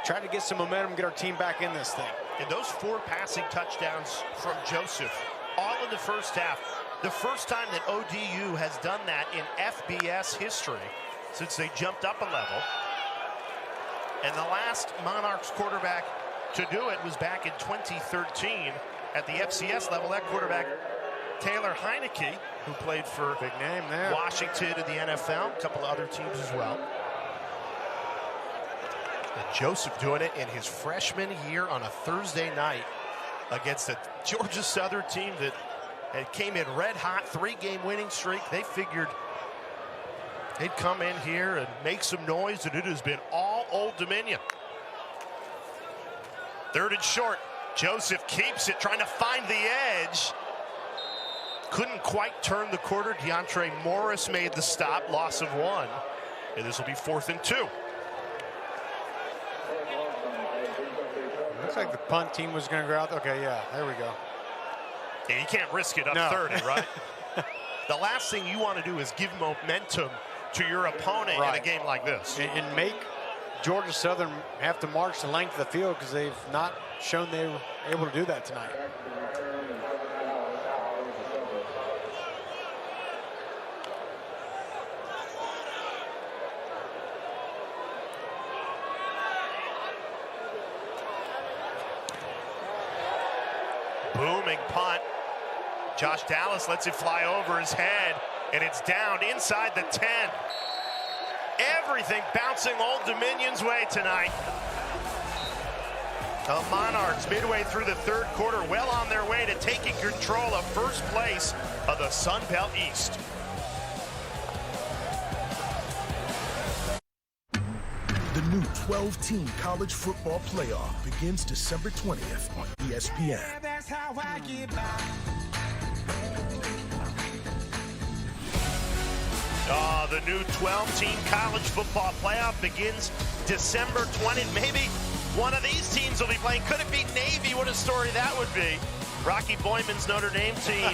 try to get some momentum, get our team back in this thing. And those 4 passing touchdowns from Joseph, all in the first half. The first time that ODU has done that in FBS history since they jumped up a level. And the last Monarchs quarterback to do it was back in 2013 at the FCS level. That quarterback, Taylor Heineke, who played for big name there, Washington in the NFL, a couple of other teams as well. And Joseph doing it in his freshman year on a Thursday night against a Georgia Southern team that came in red hot, 3-game winning streak. They figured they'd come in here and make some noise, and it has been all Old Dominion. 3rd and short. Joseph keeps it, trying to find the edge. Couldn't quite turn the quarter. DeAndre Morris made the stop, loss of 1. And this will be 4th and 2. Looks like the punt team was going to go out. Okay, yeah, there we go. Yeah, you can't risk it up 30, right? The last thing you want to do is give momentum to your opponent in a game like this. And make Georgia Southern have to march the length of the field because they've not shown they were able to do that tonight. Booming punt. Josh Dallas lets it fly over his head, and it's down inside the 10. Everything bouncing Old Dominion's way tonight. The Monarchs midway through the third quarter, well on their way to taking control of first place of the Sun Belt East. The new 12-team college football playoff begins December 20th on ESPN. That's how I get by. The new 12-team college football playoff begins December 20th. Maybe one of these teams will be playing. Could it be Navy? What a story that would be. Rocky Boyman's Notre Dame team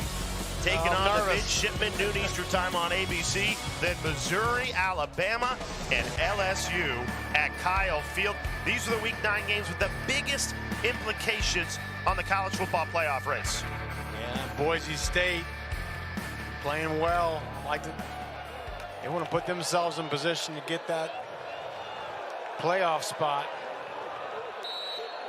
taking on the Midshipmen, noon Eastern time on ABC. Then Missouri, Alabama, and LSU at Kyle Field. These are the Week 9 games with the biggest implications on the college football playoff race. Yeah, Boise State playing well. They want to put themselves in position to get that playoff spot.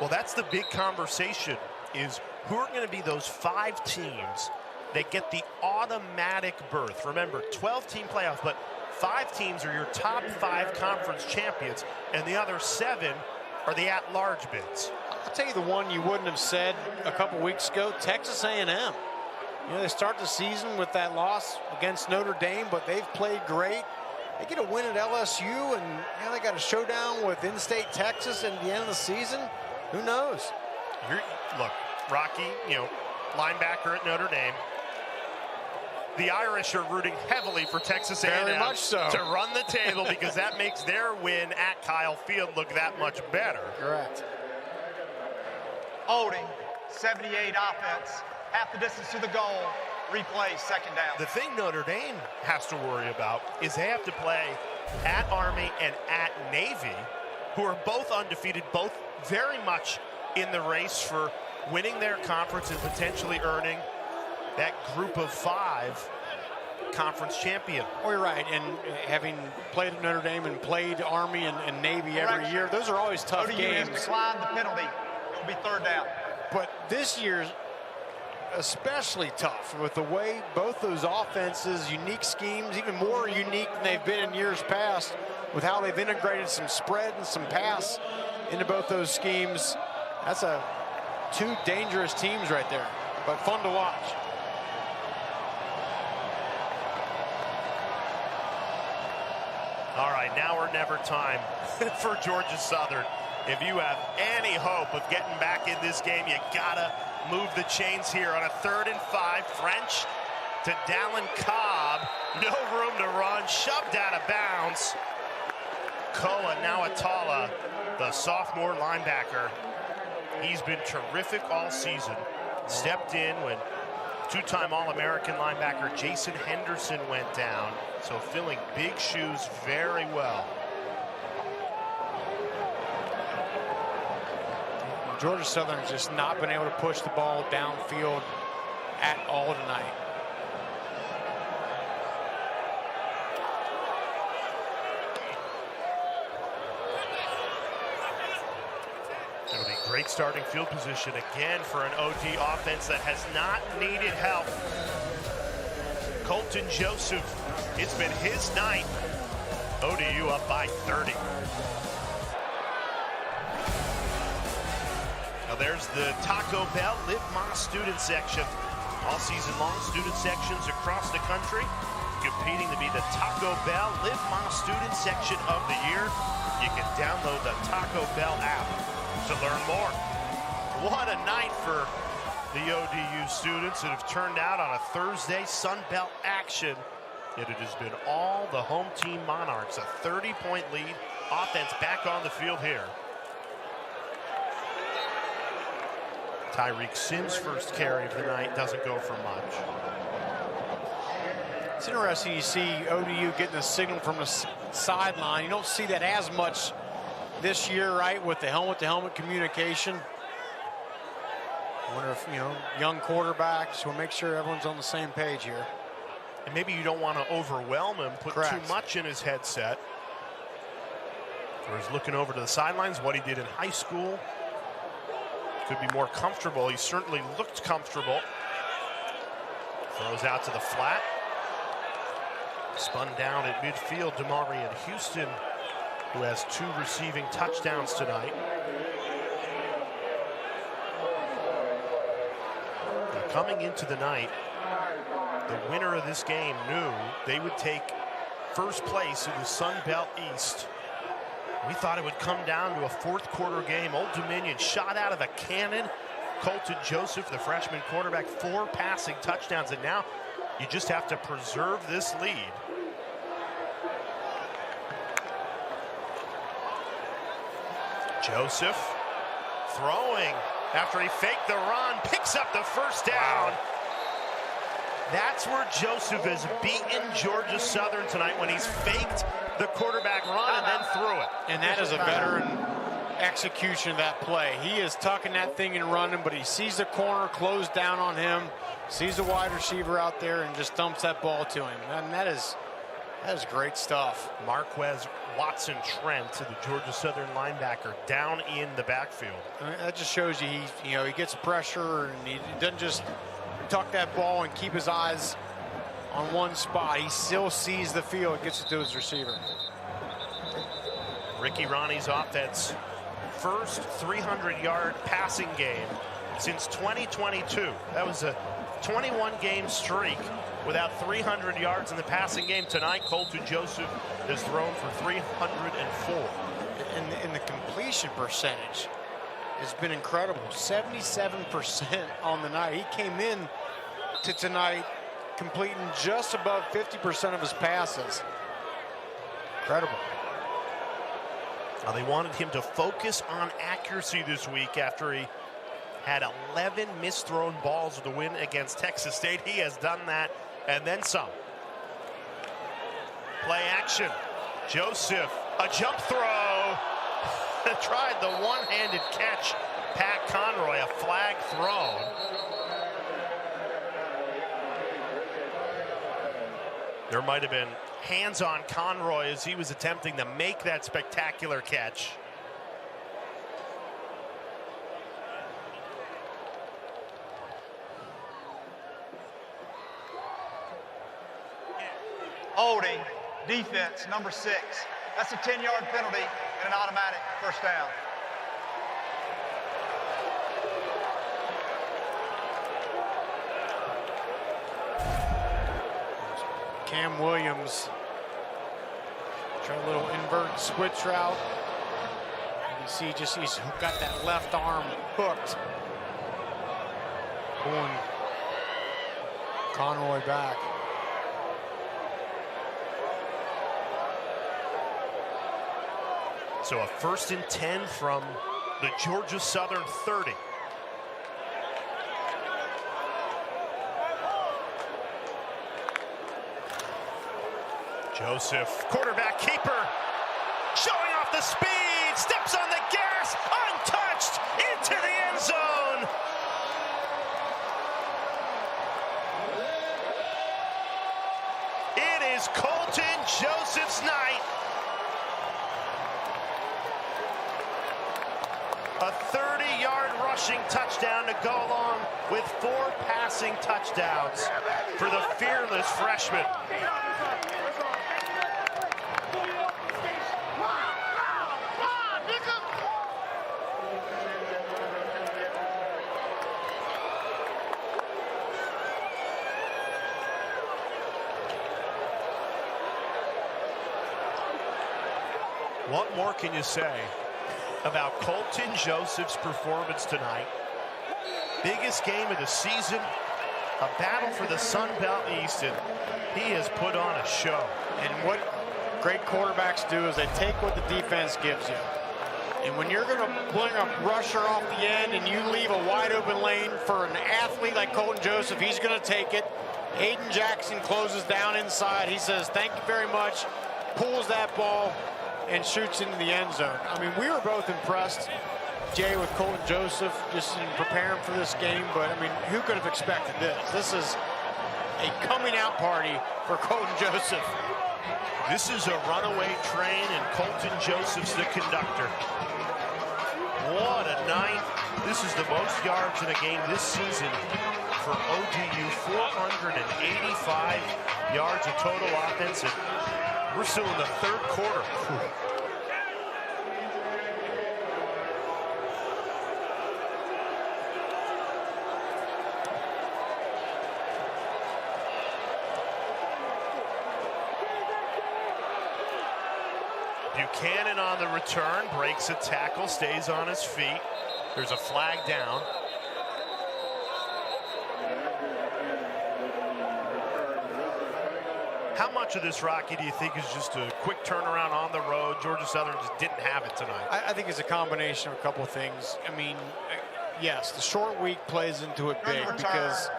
Well, that's the big conversation, is who are going to be those 5 teams that get the automatic berth. Remember, 12-team playoff, but 5 teams are your top 5 conference champions, and the other 7 are the at-large bids. I'll tell you the one you wouldn't have said a couple weeks ago, Texas A&M. You know, they start the season with that loss against Notre Dame, but they've played great. They get a win at LSU, and you know, they got a showdown with in-state Texas at the end of the season. Who knows? Look, Rocky, linebacker at Notre Dame. The Irish are rooting heavily for Texas A&M Very much so. to run the table because that makes their win at Kyle Field look that much better. Correct. Holding, 78 offense, half the distance to the goal, replay, second down. The thing Notre Dame has to worry about is they have to play at Army and at Navy, who are both undefeated, both very much in the race for winning their conference and potentially earning that group of 5 conference champion. Oh, you're right. And having played at Notre Dame and played Army and Navy every year, those are always tough ODU games. has declined the penalty. It will be third down. But this year's especially tough with the way both those offenses, unique schemes, even more unique than they've been in years past, with how they've integrated some spread and some pass into both those schemes. That's 2 dangerous teams right there, but fun to watch. All right, now or never time for Georgia Southern. If you have any hope of getting back in this game, you gotta move the chains here on a 3rd and 5. French to Dallin Cobb. No room to run, shoved out of bounds. Koa Nawatala, the sophomore linebacker. He's been terrific all season. Stepped in when 2-time All-American linebacker Jason Henderson went down. So filling big shoes very well. Georgia Southern has just not been able to push the ball downfield at all tonight. It'll be great starting field position again for an OD offense that has not needed help. Colton Joseph, it's been his night. ODU up by 30. Now there's the Taco Bell Live Más student section. All season long, student sections across the country competing to be the Taco Bell Live Más student section of the year. You can download the Taco Bell app to learn more. What a night for the ODU students that have turned out on a Thursday Sun Belt action. Yet it has been all the home team Monarchs. A 30-point lead. Offense back on the field here. Tyreek Sims' first carry of the night doesn't go for much. It's interesting you see ODU getting a signal from the sideline. You don't see that as much this year, right, with the helmet-to-helmet communication. I wonder if, young quarterbacks will make sure everyone's on the same page here. And maybe you don't want to overwhelm him, put Correct. too much in his headset. Or he's looking over to the sidelines, what he did in high school. Could be more comfortable. He certainly looked comfortable. Throws out to the flat. Spun down at midfield, Demarion Houston, who has 2 receiving touchdowns tonight. And coming into the night, the winner of this game knew they would take first place in the Sun Belt East. We thought it would come down to a fourth quarter game. Old Dominion shot out of a cannon. Colton Joseph, the freshman quarterback, 4 passing touchdowns, and now you just have to preserve this lead. Joseph throwing after he faked the run, picks up the first down. That's where Joseph has beaten Georgia Southern tonight, when he's faked the quarterback run and then threw it. And that is a veteran execution of that play. He is tucking that thing and running, but he sees the corner closed down on him, sees the wide receiver out there, and just dumps that ball to him. And that is great stuff. Marquez Watson Trent, the Georgia Southern linebacker, down in the backfield. I mean, that just shows you he gets pressure, and he doesn't just tuck that ball and keep his eyes on one spot. He still sees the field, gets it to his receiver. Ricky Ronnie's offense, first 300-yard passing game since 2022. That was a 21-game streak without 300 yards in the passing game. Tonight, Colton Joseph has thrown for 304. And the completion percentage has been incredible. 77% on the night. He came in to tonight completing just above 50% of his passes. Incredible. Now, they wanted him to focus on accuracy this week after he had 11 misthrown balls with the win against Texas State. He has done that and then some. Play action. Joseph, a jump throw. Tried the one-handed catch. Pat Conroy, a flag thrown. There might have been hands on Conroy as he was attempting to make that spectacular catch. Holding, defense, number 6. That's a 10-yard penalty and an automatic first down. Cam Williams try a little invert switch route. You see, he's got that left arm hooked, pulling Conroy back. So a 1st and 10 from the Georgia Southern 30. Joseph, quarterback keeper, showing off the speed, steps on the gas, untouched, into the end zone. It is Colton Joseph's night. A 30-yard rushing touchdown to go along with 4 passing touchdowns for the fearless freshman. What more can you say about Colton Joseph's performance tonight? Biggest game of the season, a battle for the Sun Belt East, and he has put on a show. And what great quarterbacks do is they take what the defense gives you. And when you're going to bring a rusher off the end and you leave a wide open lane for an athlete like Colton Joseph, he's going to take it. Hayden Jackson closes down inside. He says, thank you very much, pulls that ball, and shoots into the end zone. I mean, we were both impressed, Jay, with Colton Joseph, just in preparing for this game. But, I mean, who could have expected this? This is a coming out party for Colton Joseph. This is a runaway train, and Colton Joseph's the conductor. What a night. This is the most yards in a game this season for ODU, 485 yards of total offense, and we're still in the third quarter. Buchanan on the return, breaks a tackle, stays on his feet. There's a flag down. How much of this, Rocky, do you think is just a quick turnaround on the road? Georgia Southern just didn't have it tonight. I think it's a combination of a couple of things. I mean, yes, the short week plays into it big because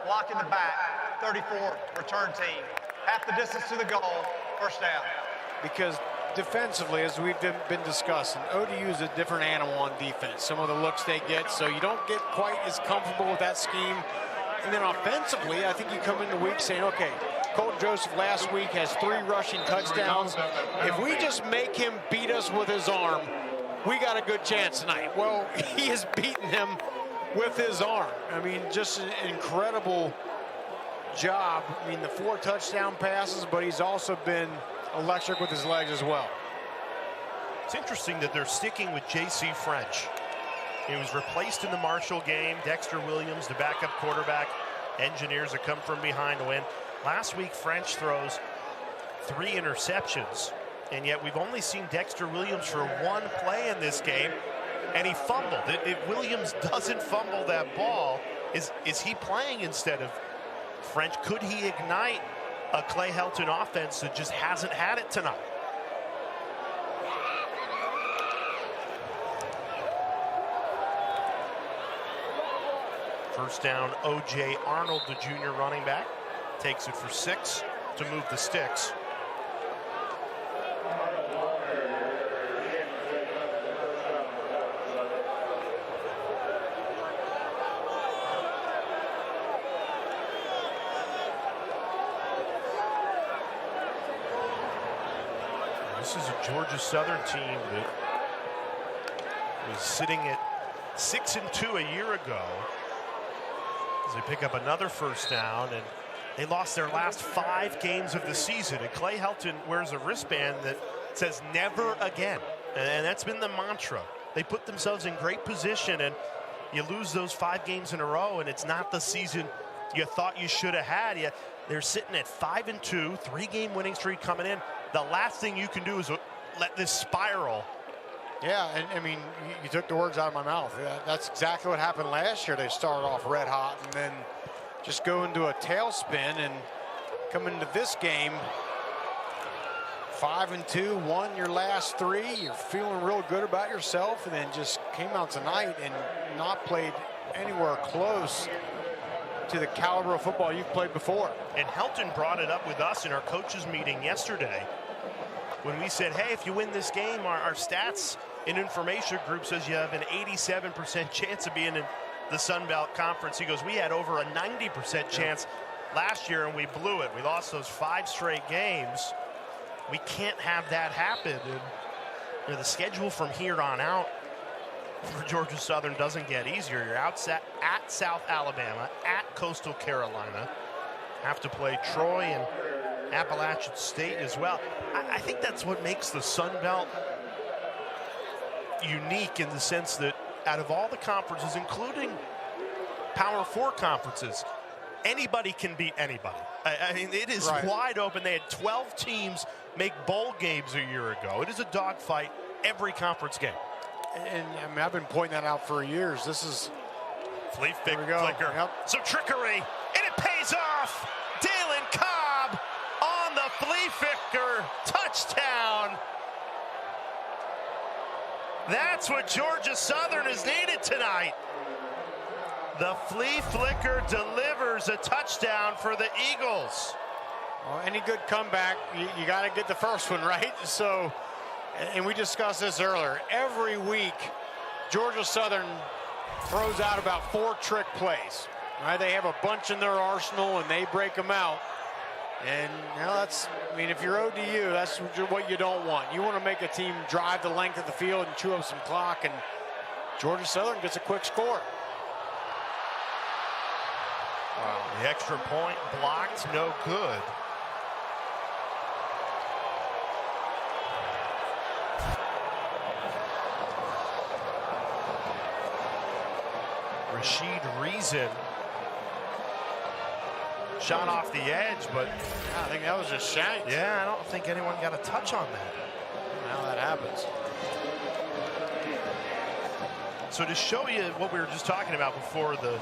block in the back, 34 return team. Half the distance to the goal, first down. Because defensively, as we've been discussing, ODU is a different animal on defense. Some of the looks they get, so you don't get quite as comfortable with that scheme. And then offensively, I think you come into the week saying, okay, Colton Joseph last week has 3 rushing touchdowns. If we just make him beat us with his arm, we got a good chance tonight. Well, he has beaten him with his arm. I mean, just an incredible job. I mean, the 4 touchdown passes, but he's also been electric with his legs as well. It's interesting that they're sticking with J.C. French. He was replaced in the Marshall game. Dexter Williams, the backup quarterback. Engineers have come from behind to win. Last week, French throws 3 interceptions, and yet we've only seen Dexter Williams for 1 play in this game, and he fumbled. If Williams doesn't fumble that ball, is he playing instead of French? Could he ignite a Clay Helton offense that just hasn't had it tonight? First down, O.J. Arnold, the junior running back, takes it for 6 to move the sticks. This is a Georgia Southern team that was sitting at 6-2 a year ago. As they pick up another first down, and they lost their last 5 games of the season. And Clay Helton wears a wristband that says never again. And that's been the mantra. They put themselves in great position, and you lose those 5 games in a row, and it's not the season you thought you should have had. They're sitting at 5-2, 3-game winning streak coming in. The last thing you can do is let this spiral. Yeah, and I mean, you took the words out of my mouth. That's exactly what happened last year. They started off red hot and then just go into a tailspin and come into this game 5-2, won your last 3. You're feeling real good about yourself, and then just came out tonight and not played anywhere close to the caliber of football you've played before. And Helton brought it up with us in our coaches meeting yesterday when we said, hey, if you win this game, our stats and information group says you have an 87% chance of being in the Sun Belt Conference. He goes, we had over a 90% chance last year, and we blew it. We lost those 5 straight games. We can't have that happen. And the schedule from here on out for Georgia Southern doesn't get easier. You're at South Alabama, at Coastal Carolina. Have to play Troy and Appalachian State as well. I think that's what makes the Sun Belt unique, in the sense that out of all the conferences, including Power 4 conferences, anybody can beat anybody. I mean, it is wide open. They had 12 teams make bowl games a year ago. It is a dogfight every conference game. And I mean, I've been pointing that out for years. This is flea flicker. Yep. Some trickery, and it pays off. Dalen Cobb on the flea flicker, touchdown. That's what Georgia Southern has needed tonight. The flea flicker delivers a touchdown for the Eagles. Well, any good comeback, you got to get the first one, right? So, and we discussed this earlier. Every week, Georgia Southern throws out about 4 trick plays. Right? They have a bunch in their arsenal, and they break them out. And now that's, I mean, if you're ODU, that's what you don't want. You want to make a team drive the length of the field and chew up some clock, and Georgia Southern gets a quick score. Wow. The extra point blocked, no good. Rashid Reason shot off the edge, but I think that was just shanked. yeah, I don't think anyone got a touch on that. Now that happens. So to show you what we were just talking about before the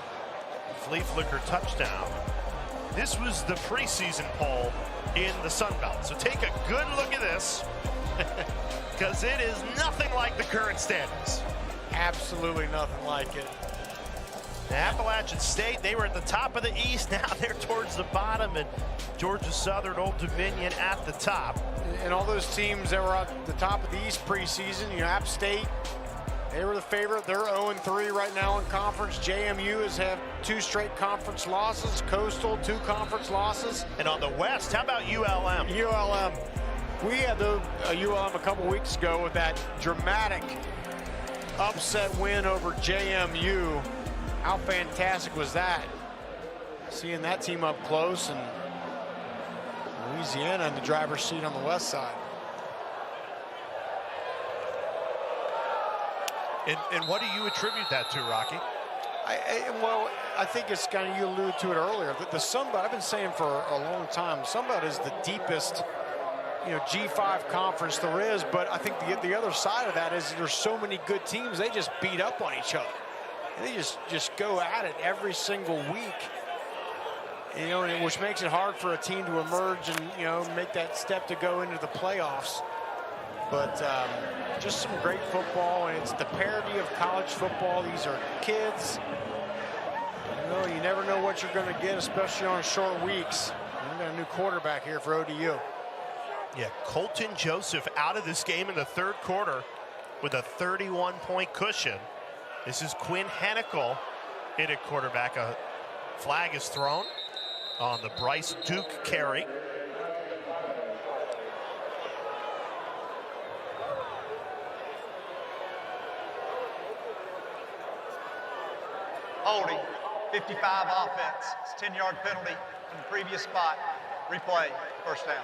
flea flicker touchdown, this was the preseason poll in the Sun Belt. So take a good look at this, because it is nothing like the current standings. Absolutely nothing like it. Appalachian State, they were at the top of the East. Now they're towards the bottom, and Georgia Southern, Old Dominion at the top. And all those teams that were at the top of the East preseason, you know, App State, they were the favorite. They're 0-3 right now in conference. JMU has had 2 straight conference losses. Coastal, 2 conference losses. And on the West, how about ULM? ULM. We had the ULM a couple weeks ago with that dramatic upset win over JMU. How fantastic was that? Seeing that team up close, and Louisiana in the driver's seat on the west side. And what do you attribute that to, Rocky? Well, I think it's kind of, you alluded to it earlier. The Sun Belt, I've been saying for a long time, Sun Belt is the deepest, you know, G5 conference there is. But I think the other side of that is there's so many good teams, they just beat up on each other. And they just go at it every single week. You know, which makes it hard for a team to emerge and, you know, make that step to go into the playoffs. But just some great football, and it's the parody of college football. These are kids. You know, you never know what you're going to get, especially on short weeks. And we got a new quarterback here for ODU. Yeah, Colton Joseph out of this game in the third quarter with a 31-point cushion. This is Quinn Hennikel in at quarterback. A flag is thrown on the Bryce Duke carry. Holding, 55 offense. It's 10-yard penalty from the previous spot. Replay, first down.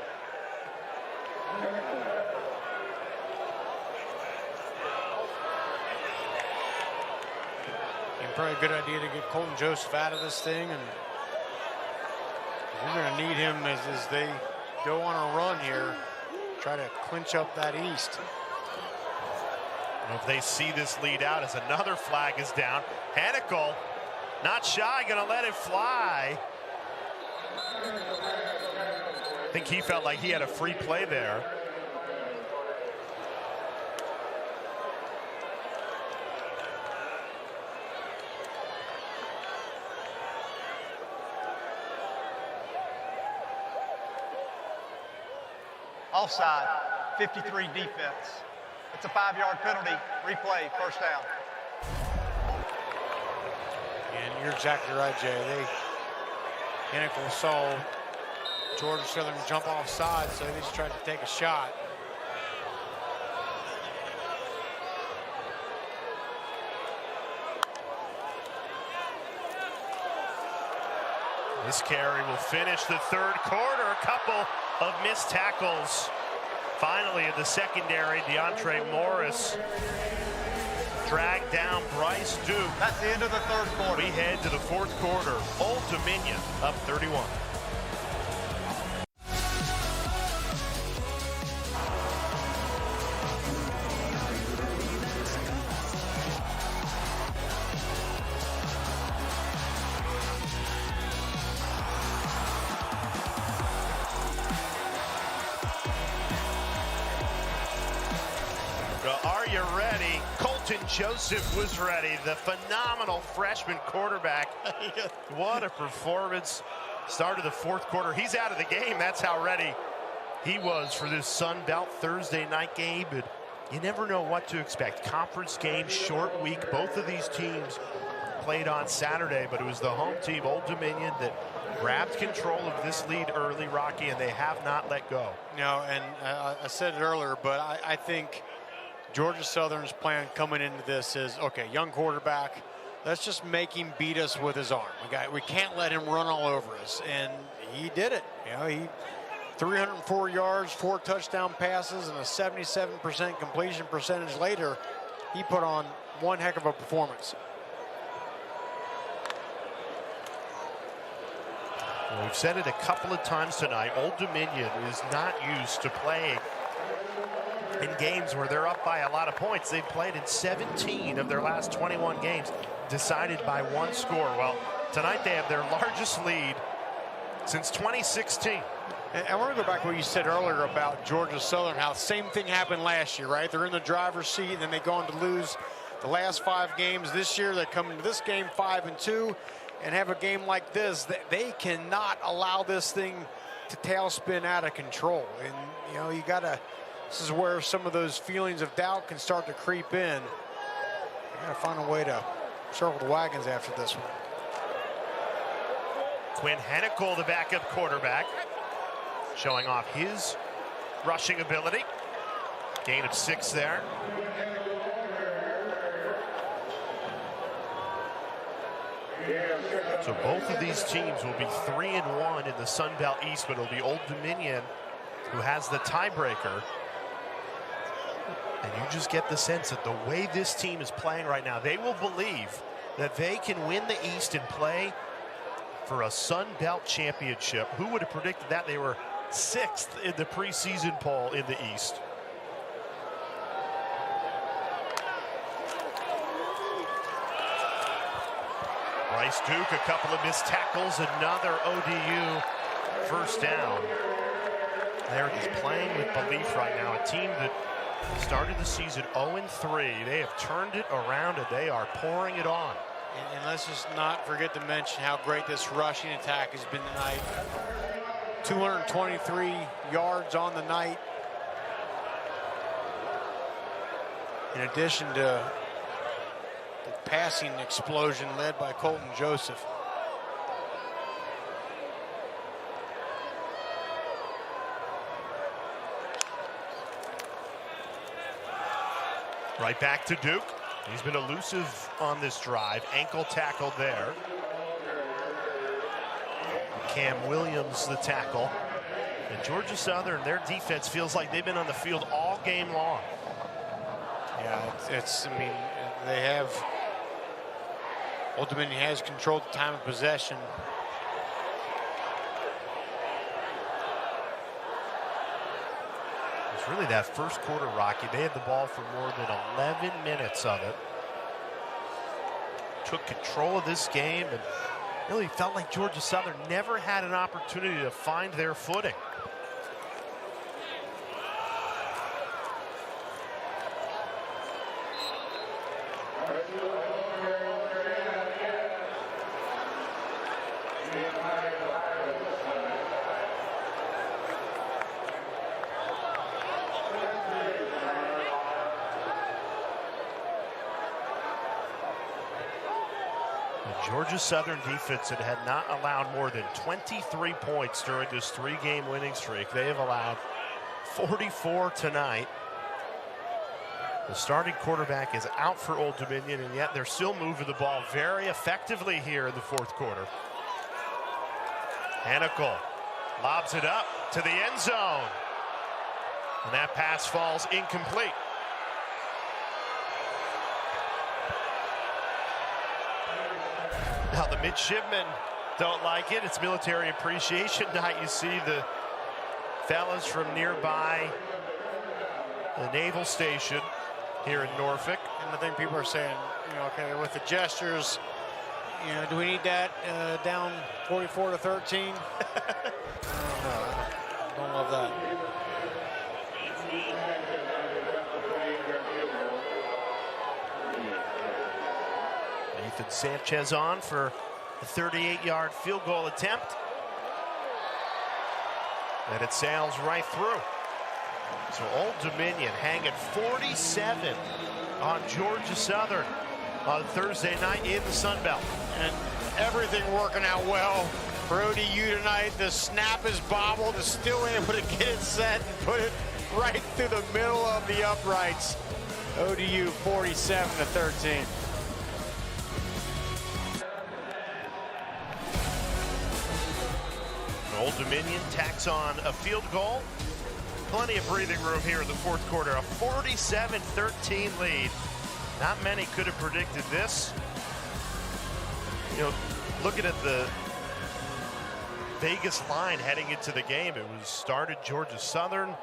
And probably a good idea to get Colton Joseph out of this thing, and we're going to need him as they go on a run here, try to clinch up that East. And if they see this lead out as another flag is down, Hennikel, not shy, going to let it fly. I think he felt like he had a free play there. Offside, 53 defense. It's a 5-yard penalty. Replay, first down. And you're exactly right, Jay. Hennikel saw Georgia Southern jump offside, so they just tried to take a shot. This carry will finish the third quarter. A couple of missed tackles. Finally, in the secondary, DeAndre Morris dragged down Bryce Duke. That's the end of the third quarter. We head to the fourth quarter. Old Dominion up 31. Are you ready? Colton Colton Joseph was ready, the phenomenal freshman quarterback. What a performance. Start of the fourth quarter. He's out of the game. That's how ready he was for this Sun Belt Thursday night game. But you never know what to expect. Conference game, short week. Both of these teams played on Saturday, but it was the home team, Old Dominion, that grabbed control of this lead early, Rocky, and they have not let go. No, and I said it earlier, but I think Georgia Southern's plan coming into this is, okay, young quarterback, let's just make him beat us with his arm. We can't let him run all over us, and he did it. You know, he 304 yards, 4 touchdown passes, and a 77% completion percentage later. He put on one heck of a performance. Well, we've said it a couple of times tonight. Old Dominion is not used to playing in games where they're up by a lot of points. They've played in 17 of their last 21 games, decided by 1 score. Well, tonight they have their largest lead since 2016. And I want to go back to what you said earlier about Georgia Southern, how the same thing happened last year, right? They're in the driver's seat, and then they go on to lose the last 5 games. This year, they come into this game 5-2. And have a game like this, they cannot allow this thing to tailspin out of control. And, you know, this is where some of those feelings of doubt can start to creep in. You got to find a way to circle the wagons after this one. Quinn Hennicle, the backup quarterback, showing off his rushing ability. Gain of 6 there. So both of these teams will be 3-1 in the Sun Belt East, but it'll be Old Dominion who has the tiebreaker. And you just get the sense that the way this team is playing right now, they will believe that they can win the East and play for a Sun Belt championship. Who would have predicted that? They were 6th in the preseason poll in the East. Bryce Duke, a couple of missed tackles, another ODU first down. They're just playing with belief right now. A team that started the season 0-3. They have turned it around and they are pouring it on. And let's just not forget to mention how great this rushing attack has been tonight. 223 yards on the night. In addition to the passing explosion led by Colton Joseph. Right back to Duke. He's been elusive on this drive. Ankle tackle there. Cam Williams, the tackle. And Georgia Southern, their defense feels like they've been on the field all game long. Yeah, I mean, they have, Old Dominion has controlled the time of possession. It's really that first quarter, Rocky. They had the ball for more than 11 minutes of it. Took control of this game and really felt like Georgia Southern never had an opportunity to find their footing. Georgia Southern defense that had not allowed more than 23 points during this 3-game winning streak. They have allowed 44 tonight. The starting quarterback is out for Old Dominion, and yet they're still moving the ball very effectively here in the fourth quarter. Hennicle lobs it up to the end zone. And that pass falls incomplete. Now the midshipmen don't like it. It's military appreciation night. You see the fellas from nearby the naval station here in Norfolk. And I think people are saying, you know, okay, with the gestures, you know, do we need that down 44-13? I don't love that. Nathan Sanchez on for a 38-yard field goal attempt. And it sails right through. So Old Dominion hanging 47 on Georgia Southern on Thursday night in the Sun Belt. And everything working out well for ODU tonight. The snap is bobbled, is still able to get it set and put it right through the middle of the uprights. ODU 47-13. Old Dominion tacks on a field goal. Plenty of breathing room here in the fourth quarter. A 47-13 lead. Not many could have predicted this. You know, looking at the Vegas line heading into the game, it was started Georgia Southern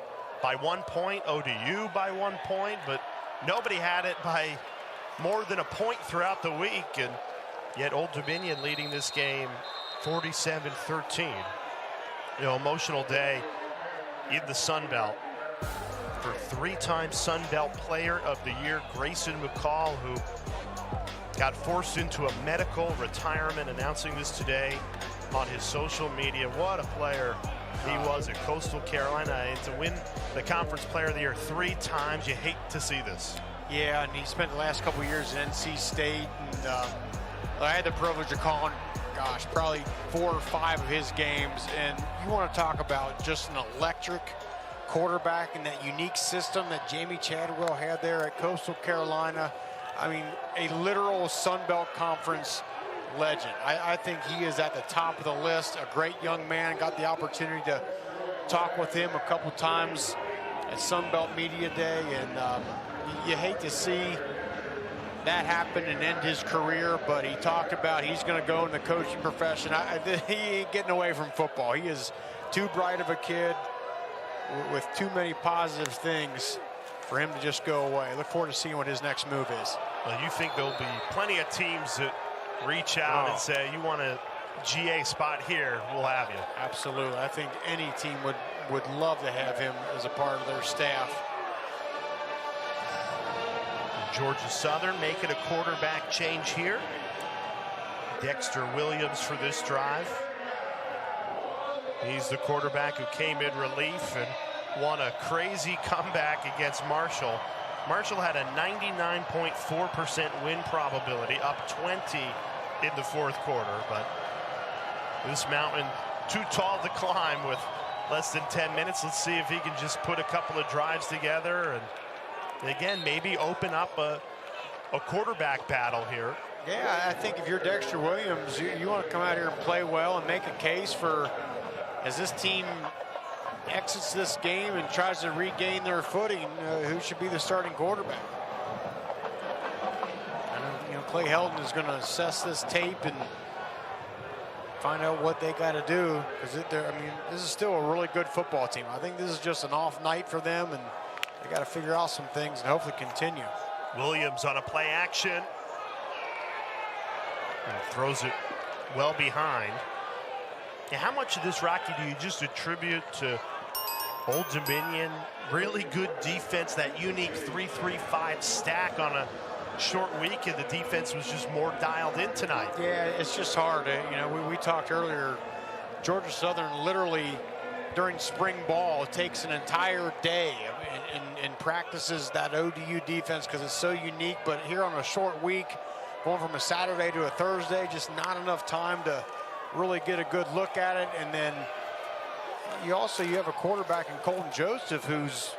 by 1 point, ODU by 1 point, but nobody had it by more than a point throughout the week, and yet Old Dominion leading this game 47-13. You know, emotional day in the Sun Belt for three-time Sun Belt Player of the Year Grayson McCall, who got forced into a medical retirement, announcing this today on his social media. What a player he was at Coastal Carolina. And to win the Conference Player of the Year 3 times, you hate to see this. Yeah, and he spent the last couple of years at NC State, and I had the privilege of calling, gosh, probably 4 or 5 of his games, and you want to talk about just an electric quarterback in that unique system that Jamie Chadwell had there at Coastal Carolina. I mean, a literal Sun Belt Conference legend. I think he is at the top of the list. A great young man. Got the opportunity to talk with him a couple times at Sun Belt Media Day, and you hate to see that happen and end his career, but he talked about he's going to go in the coaching profession. He ain't getting away from football. He is too bright of a kid with too many positive things for him to just go away. Look forward to seeing what his next move is. Well, you think there'll be plenty of teams that reach out and say, you want a GA spot here, we'll have you. Absolutely. I think any team would love to have him as a part of their staff. Georgia Southern making a quarterback change here. Dexter Williams for this drive. He's the quarterback who came in relief and won a crazy comeback against Marshall. Marshall had a 99.4% win probability, up 20 in the fourth quarter, but this mountain too tall to climb with less than 10 minutes. Let's see if he can just put a couple of drives together and again, maybe open up a quarterback battle here. Yeah, I think if you're Dexter Williams, you want to come out here and play well and make a case for, as this team exits this game and tries to regain their footing, who should be the starting quarterback. You know, Clay Helton is going to assess this tape and find out what they got to do, because I mean, this is still a really good football team. I think this is just an off night for them, and they got to figure out some things and hopefully continue. Williams on a play action. And throws it well behind. Now, how much of this, Rocky, do you just attribute to Old Dominion? Really good defense, that unique 3-3-5 stack on a short week, and the defense was just more dialed in tonight. Yeah, it's just hard. You know, we talked earlier, Georgia Southern literally during spring ball takes an entire day and practices that ODU defense because it's so unique, but here on a short week, going from a Saturday to a Thursday, just not enough time to really get a good look at it. And then you have a quarterback in Colton Joseph who's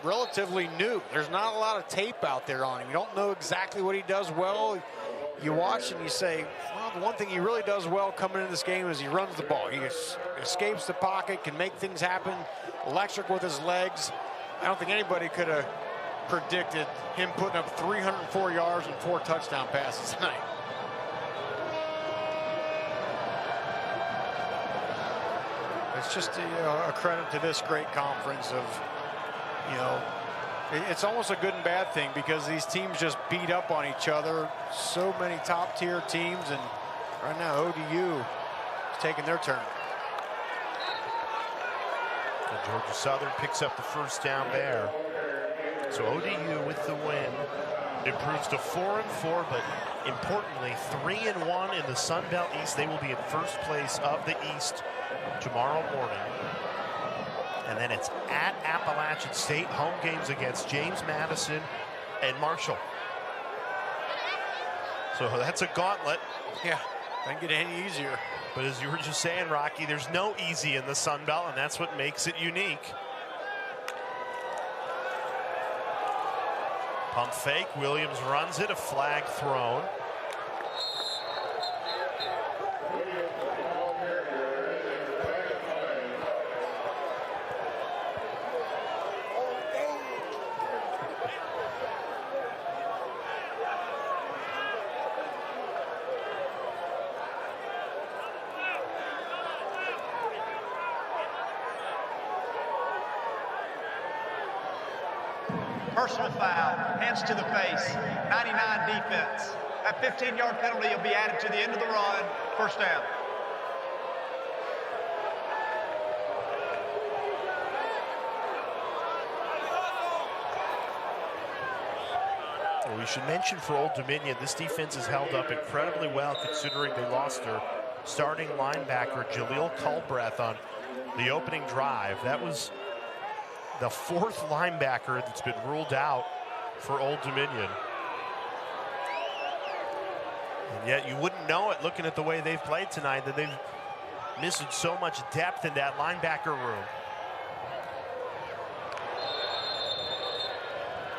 relatively new. There's not a lot of tape out there on him. You don't know exactly what he does well. You watch and you say, well, the one thing he really does well coming into this game is he runs the ball. He escapes the pocket, can make things happen, electric with his legs. I don't think anybody could have predicted him putting up 304 yards and 4 touchdown passes tonight. It's just a credit to this great conference of, it's almost a good and bad thing because these teams just beat up on each other. So many top tier teams, and right now ODU is taking their turn. And Georgia Southern picks up the first down there. So ODU with the win improves to 4-4, but importantly 3-1 in the Sun Belt East. They will be in first place of the East tomorrow morning. And then it's at Appalachian State, home games against James Madison and Marshall. So that's a gauntlet. Yeah, doesn't get any easier. But as you were just saying, Rocky, there's no easy in the Sun Belt, and that's what makes it unique. Pump fake, Williams runs it, a flag thrown. Personal foul, hands to the face, 99 defense. That 15-yard penalty will be added to the end of the run, first down. Well, we should mention for Old Dominion, this defense has held up incredibly well considering they lost their starting linebacker, Jaleel Culbreth, on the opening drive. That was the fourth linebacker that's been ruled out for Old Dominion. And yet you wouldn't know it looking at the way they've played tonight, that they've missed so much depth in that linebacker room.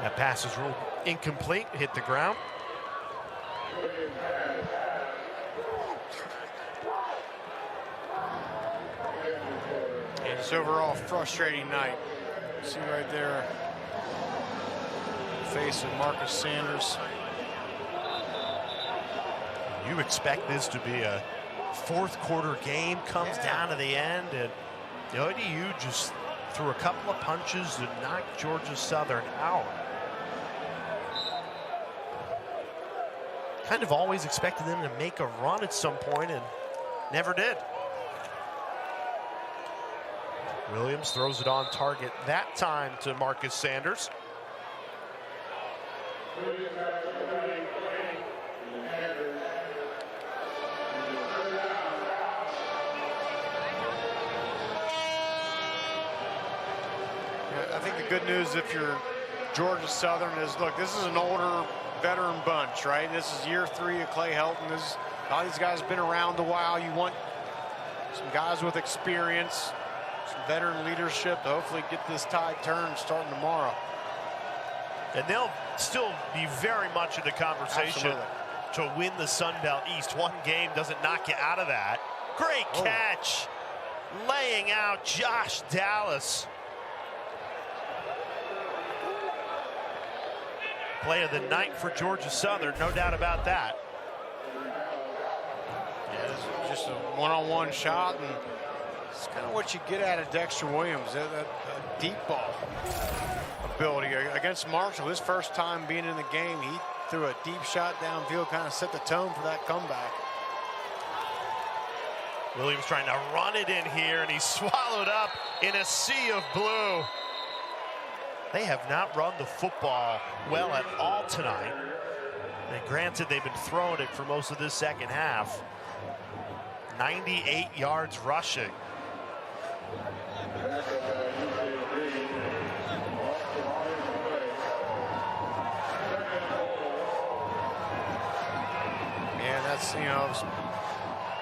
That pass is ruled incomplete, hit the ground. And it's overall a frustrating night. See right there, face of Marcus Sanders. You expect this to be a fourth quarter game, comes down to the end, and ODU just threw a couple of punches and knocked Georgia Southern out. Kind of always expected them to make a run at some point and never did. Williams throws it on target that time to Marcus Sanders. I think the good news if you're Georgia Southern is, look, this is an older veteran bunch, right? This is year 3 of Clay Helton. A lot of these guys have been around a while. You want some guys with experience, some veteran leadership to hopefully get this tide turned starting tomorrow. And they'll still be very much in the conversation Absolutely. to win the Sun Belt East. One game doesn't knock you out of that. Great catch. Laying out Josh Dallas. Play of the night for Georgia Southern, no doubt about that. Yeah, it's just a one-on-one shot, and it's kind of what you get out of Dexter Williams, that deep ball ability against Marshall. His first time being in the game, he threw a deep shot downfield, kind of set the tone for that comeback. Williams trying to run it in here, and he's swallowed up in a sea of blue. They have not run the football well at all tonight. And granted, they've been throwing it for most of this second half. 98 yards rushing. Yeah, that's, it was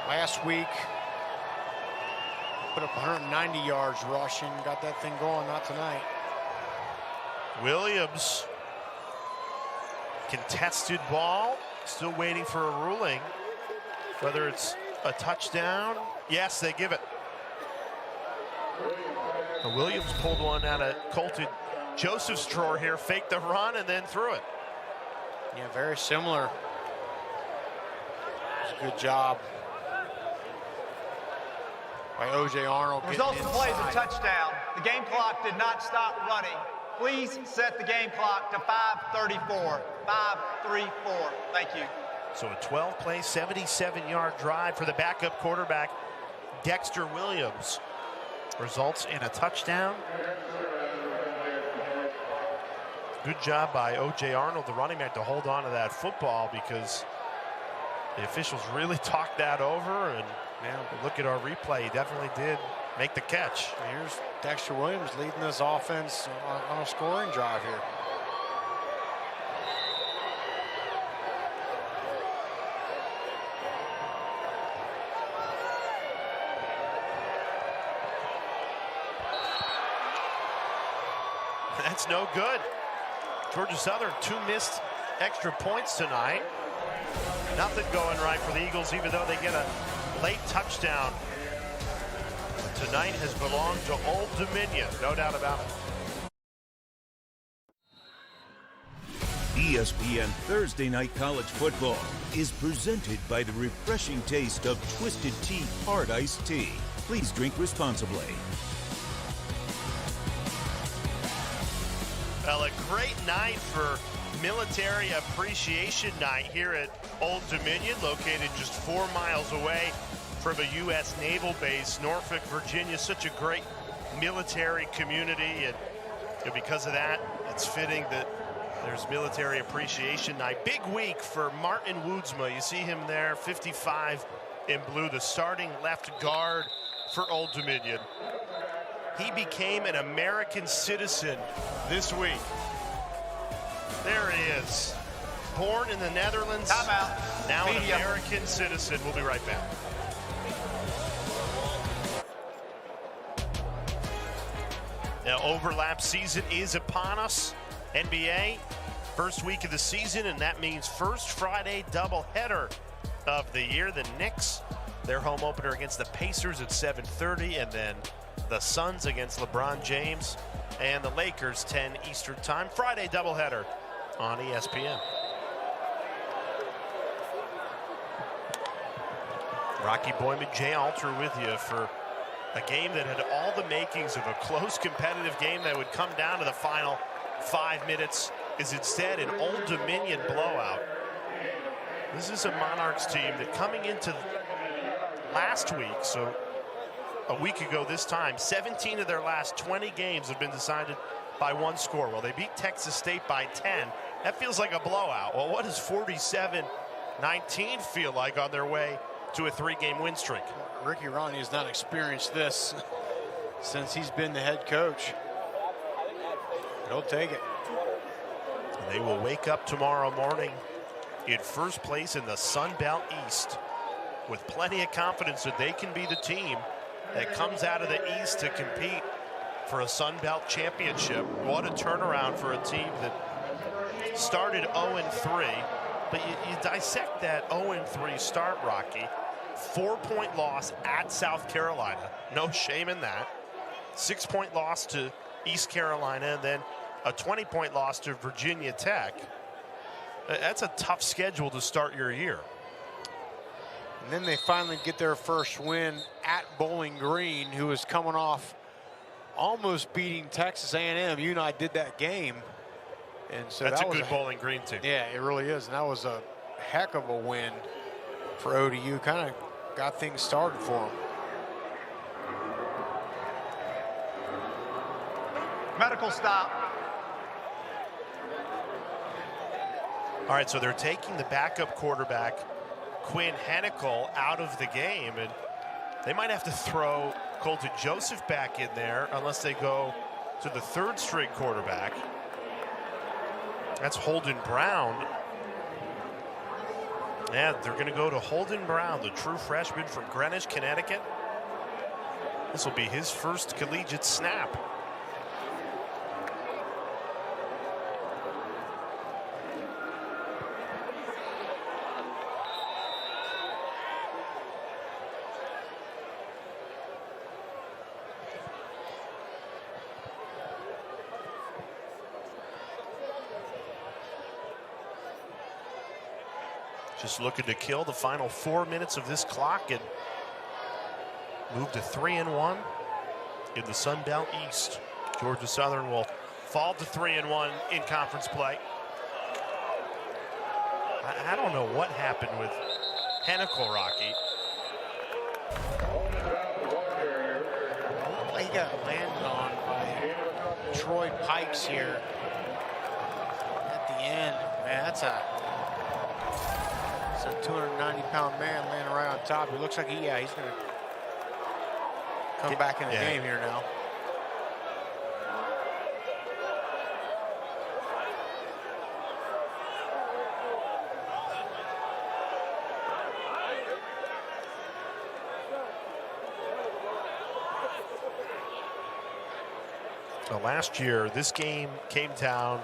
last week. Put up 190 yards rushing, got that thing going, not tonight. Williams, contested ball, still waiting for a ruling. Whether it's a touchdown, yes, they give it. Williams pulled one out of Colton Joseph's drawer here, faked the run and then threw it. Yeah, very similar. It was a good job by O.J. Arnold. Results of the play is a touchdown. The game clock did not stop running. Please set the game clock to 5:34. 5:34. Thank you. So a 12-play, 77-yard drive for the backup quarterback, Dexter Williams. Results in a touchdown Good job by O.J. Arnold, the running back, to hold on to that football, because the officials really talked that over. And man, look at our replay. He definitely did make the catch. Here's Dexter Williams leading this offense on a scoring drive here. That's no good. Georgia Southern, 2 missed extra points tonight. Nothing going right for the Eagles, even though they get a late touchdown. Tonight has belonged to Old Dominion, no doubt about it. ESPN Thursday Night College Football is presented by the refreshing taste of Twisted Tea Hard Iced Tea. Please drink responsibly. Well, a great night for Military Appreciation Night here at Old Dominion, located just 4 miles away from a U.S. naval base. Norfolk, Virginia, such a great military community, and because of that, it's fitting that there's Military Appreciation Night. Big week for Martin Woodsma. You see him there, 55 in blue, the starting left guard for Old Dominion. He became an American citizen this week. There he is. Born in the Netherlands, Timeout. now an Media. American citizen. We'll be right back. Now, overlap season is upon us. NBA, first week of the season, and that means first Friday doubleheader of the year. The Knicks, their home opener against the Pacers at 7:30, and then the Suns against LeBron James and the Lakers, 10 Eastern time. Friday doubleheader on ESPN. Rocky Boyman, Jay Alter with you for a game that had all the makings of a close competitive game that would come down to the final 5 minutes, is instead an Old Dominion blowout. This is a Monarchs team that, coming into last week, so a week ago this time, 17 of their last 20 games have been decided by 1 score. Well, they beat Texas State by 10. That feels like a blowout. Well, what does 47-19 feel like on their way to a 3-game win streak? Ricky Ronnie has not experienced this since he's been the head coach. He'll take it. And they will wake up tomorrow morning in first place in the Sun Belt East with plenty of confidence that they can be the team that comes out of the East to compete for a Sun Belt championship. What a turnaround for a team that started 0-3, but you dissect that 0-3 start, Rocky. 4-point loss at South Carolina. No shame in that. 6-point loss to East Carolina, and then a 20-point loss to Virginia Tech. That's a tough schedule to start your year. And then they finally get their first win at Bowling Green, who was coming off almost beating Texas A&M. You and I did that game. And so that's that a was good Bowling Green team. Yeah, it really is. And that was a heck of a win for ODU. Kind of got things started for them. Medical stop. All right, so they're taking the backup quarterback, Quinn Hennicle, out of the game, and they might have to throw Colton Joseph back in there unless they go to the 3rd-string quarterback. That's Holden Brown. Yeah, they're going to go to Holden Brown, the true freshman from Greenwich, Connecticut. This will be his first collegiate snap. Just looking to kill the final 4 minutes of this clock and move to 3-1 in the Sun Belt East. Georgia Southern will fall to 3-1 in conference play. I don't know what happened with Hennicle, Rocky. He got landed on by Troy Pikes here. And man, that's a 290-pound man laying right on top. It looks like he's going to come back in the game here now. So last year, this game came down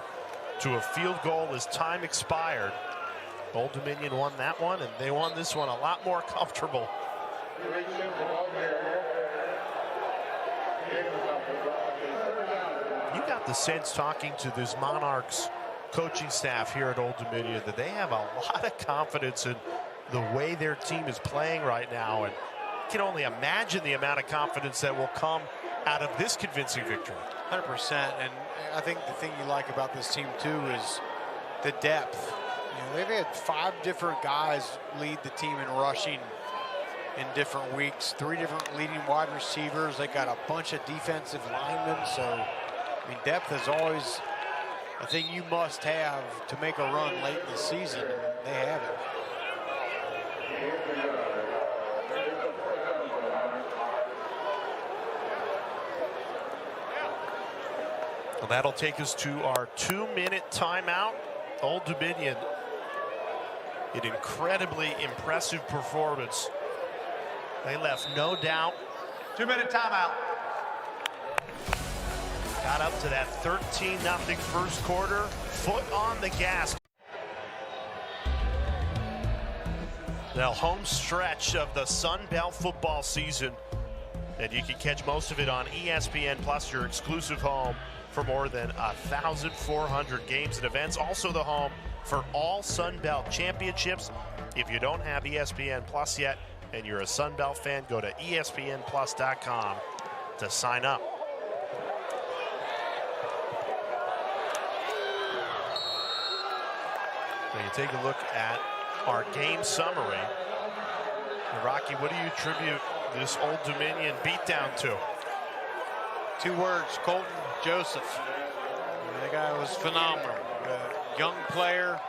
to a field goal as time expired. Old Dominion won that one, and they won this one a lot more comfortable. You got the sense talking to this Monarchs coaching staff here at Old Dominion that they have a lot of confidence in the way their team is playing right now, and you can only imagine the amount of confidence that will come out of this convincing victory. 100%, and I think the thing you like about this team too is the depth. You know, they've had 5 different guys lead the team in rushing in different weeks, 3 different leading wide receivers. They got a bunch of defensive linemen, so I mean, depth is always a thing you must have to make a run late in the season, and they have it. Well, that'll take us to our 2-minute timeout. Old Dominion, an incredibly impressive performance. They left no doubt. 2-minute timeout. Got up to that 13-0 first quarter. Foot on the gas. The home stretch of the Sun Belt football season. And you can catch most of it on ESPN Plus, your exclusive home for more than 1,400 games and events. Also the home for all Sun Belt championships. If you don't have ESPN Plus yet and you're a Sun Belt fan, go to ESPNplus.com to sign up. When you take a look at our game summary, Rocky, what do you attribute this Old Dominion beatdown to? 2 words: Colton Joseph. That guy was phenomenal. Young player.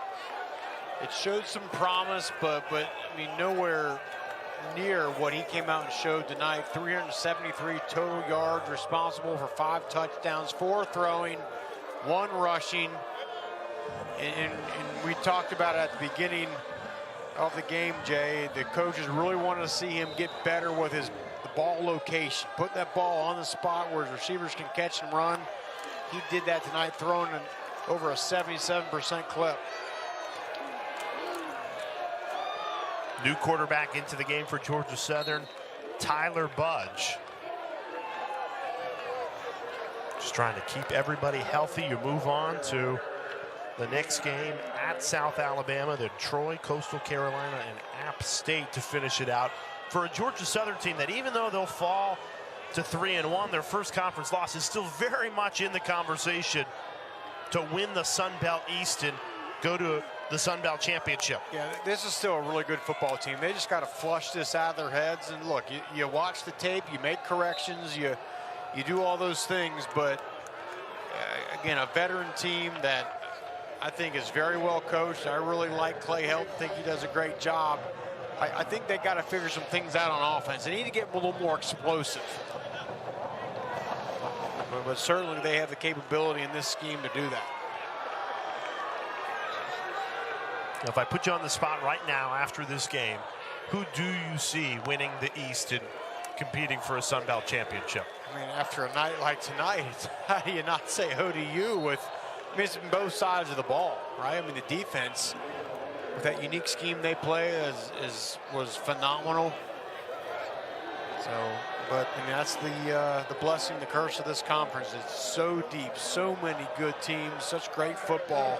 It showed some promise, but I mean, nowhere near what he came out and showed tonight. 373 total yards, responsible for 5 touchdowns, 4 throwing, 1 rushing. And we talked about it at the beginning of the game, Jay. The coaches really wanted to see him get better with the ball location. Put that ball on the spot where his receivers can catch and run. He did that tonight, throwing over a 77% clip. New quarterback into the game for Georgia Southern, Tyler Budge. Just trying to keep everybody healthy. You move on to the next game at South Alabama, then Troy, Coastal Carolina, and App State to finish it out for a Georgia Southern team that, even though they'll fall to 3-1, their first conference loss is still very much in the conversation to win the Sun Belt East and go to the Sun Belt Championship. Yeah, this is still a really good football team. They just got to flush this out of their heads. And look, you watch the tape, you make corrections, you do all those things. But again, a veteran team that I think is very well coached. I really like Clay Helton. I think he does a great job. I think they got to figure some things out on offense. They need to get a little more explosive. But certainly they have the capability in this scheme to do that. Now, if I put you on the spot right now after this game, who do you see winning the East and competing for a Sun Belt championship? I mean, after a night like tonight, how do you not say ODU with missing both sides of the ball, right? I mean, the defense with that unique scheme they play was phenomenal. So, but I mean, that's the blessing, the curse of this conference. It's so deep, so many good teams, such great football,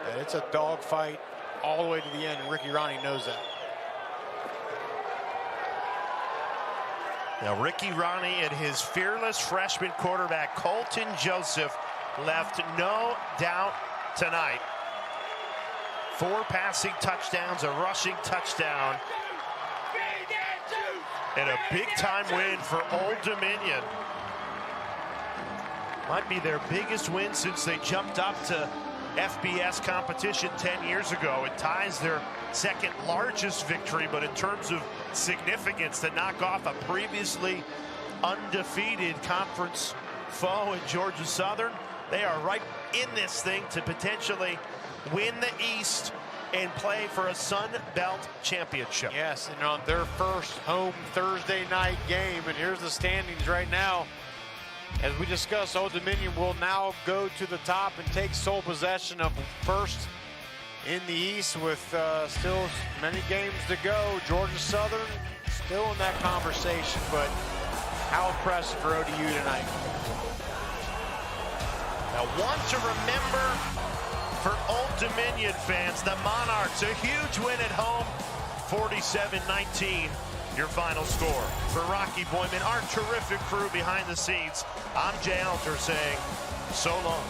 that it's a dogfight all the way to the end, and Ricky Ronnie knows that. Now, Ricky Ronnie and his fearless freshman quarterback, Colton Joseph, left no doubt tonight. 4 passing touchdowns, a rushing touchdown, and a big-time win for Old Dominion. Might be their biggest win since they jumped up to FBS competition 10 years ago. It ties their second largest victory, but in terms of significance, to knock off a previously undefeated conference foe in Georgia Southern, they are right in this thing to potentially win the East and play for a Sun Belt championship. Yes, and on their first home Thursday night game, and here's the standings right now. As we discussed, Old Dominion will now go to the top and take sole possession of first in the East with still many games to go. Georgia Southern still in that conversation, but how impressive for ODU tonight. Now, one to remember for Old Dominion fans, the Monarchs, a huge win at home, 47-19, your final score. For Rocky Boyman, our terrific crew behind the scenes, I'm Jay Alter saying so long.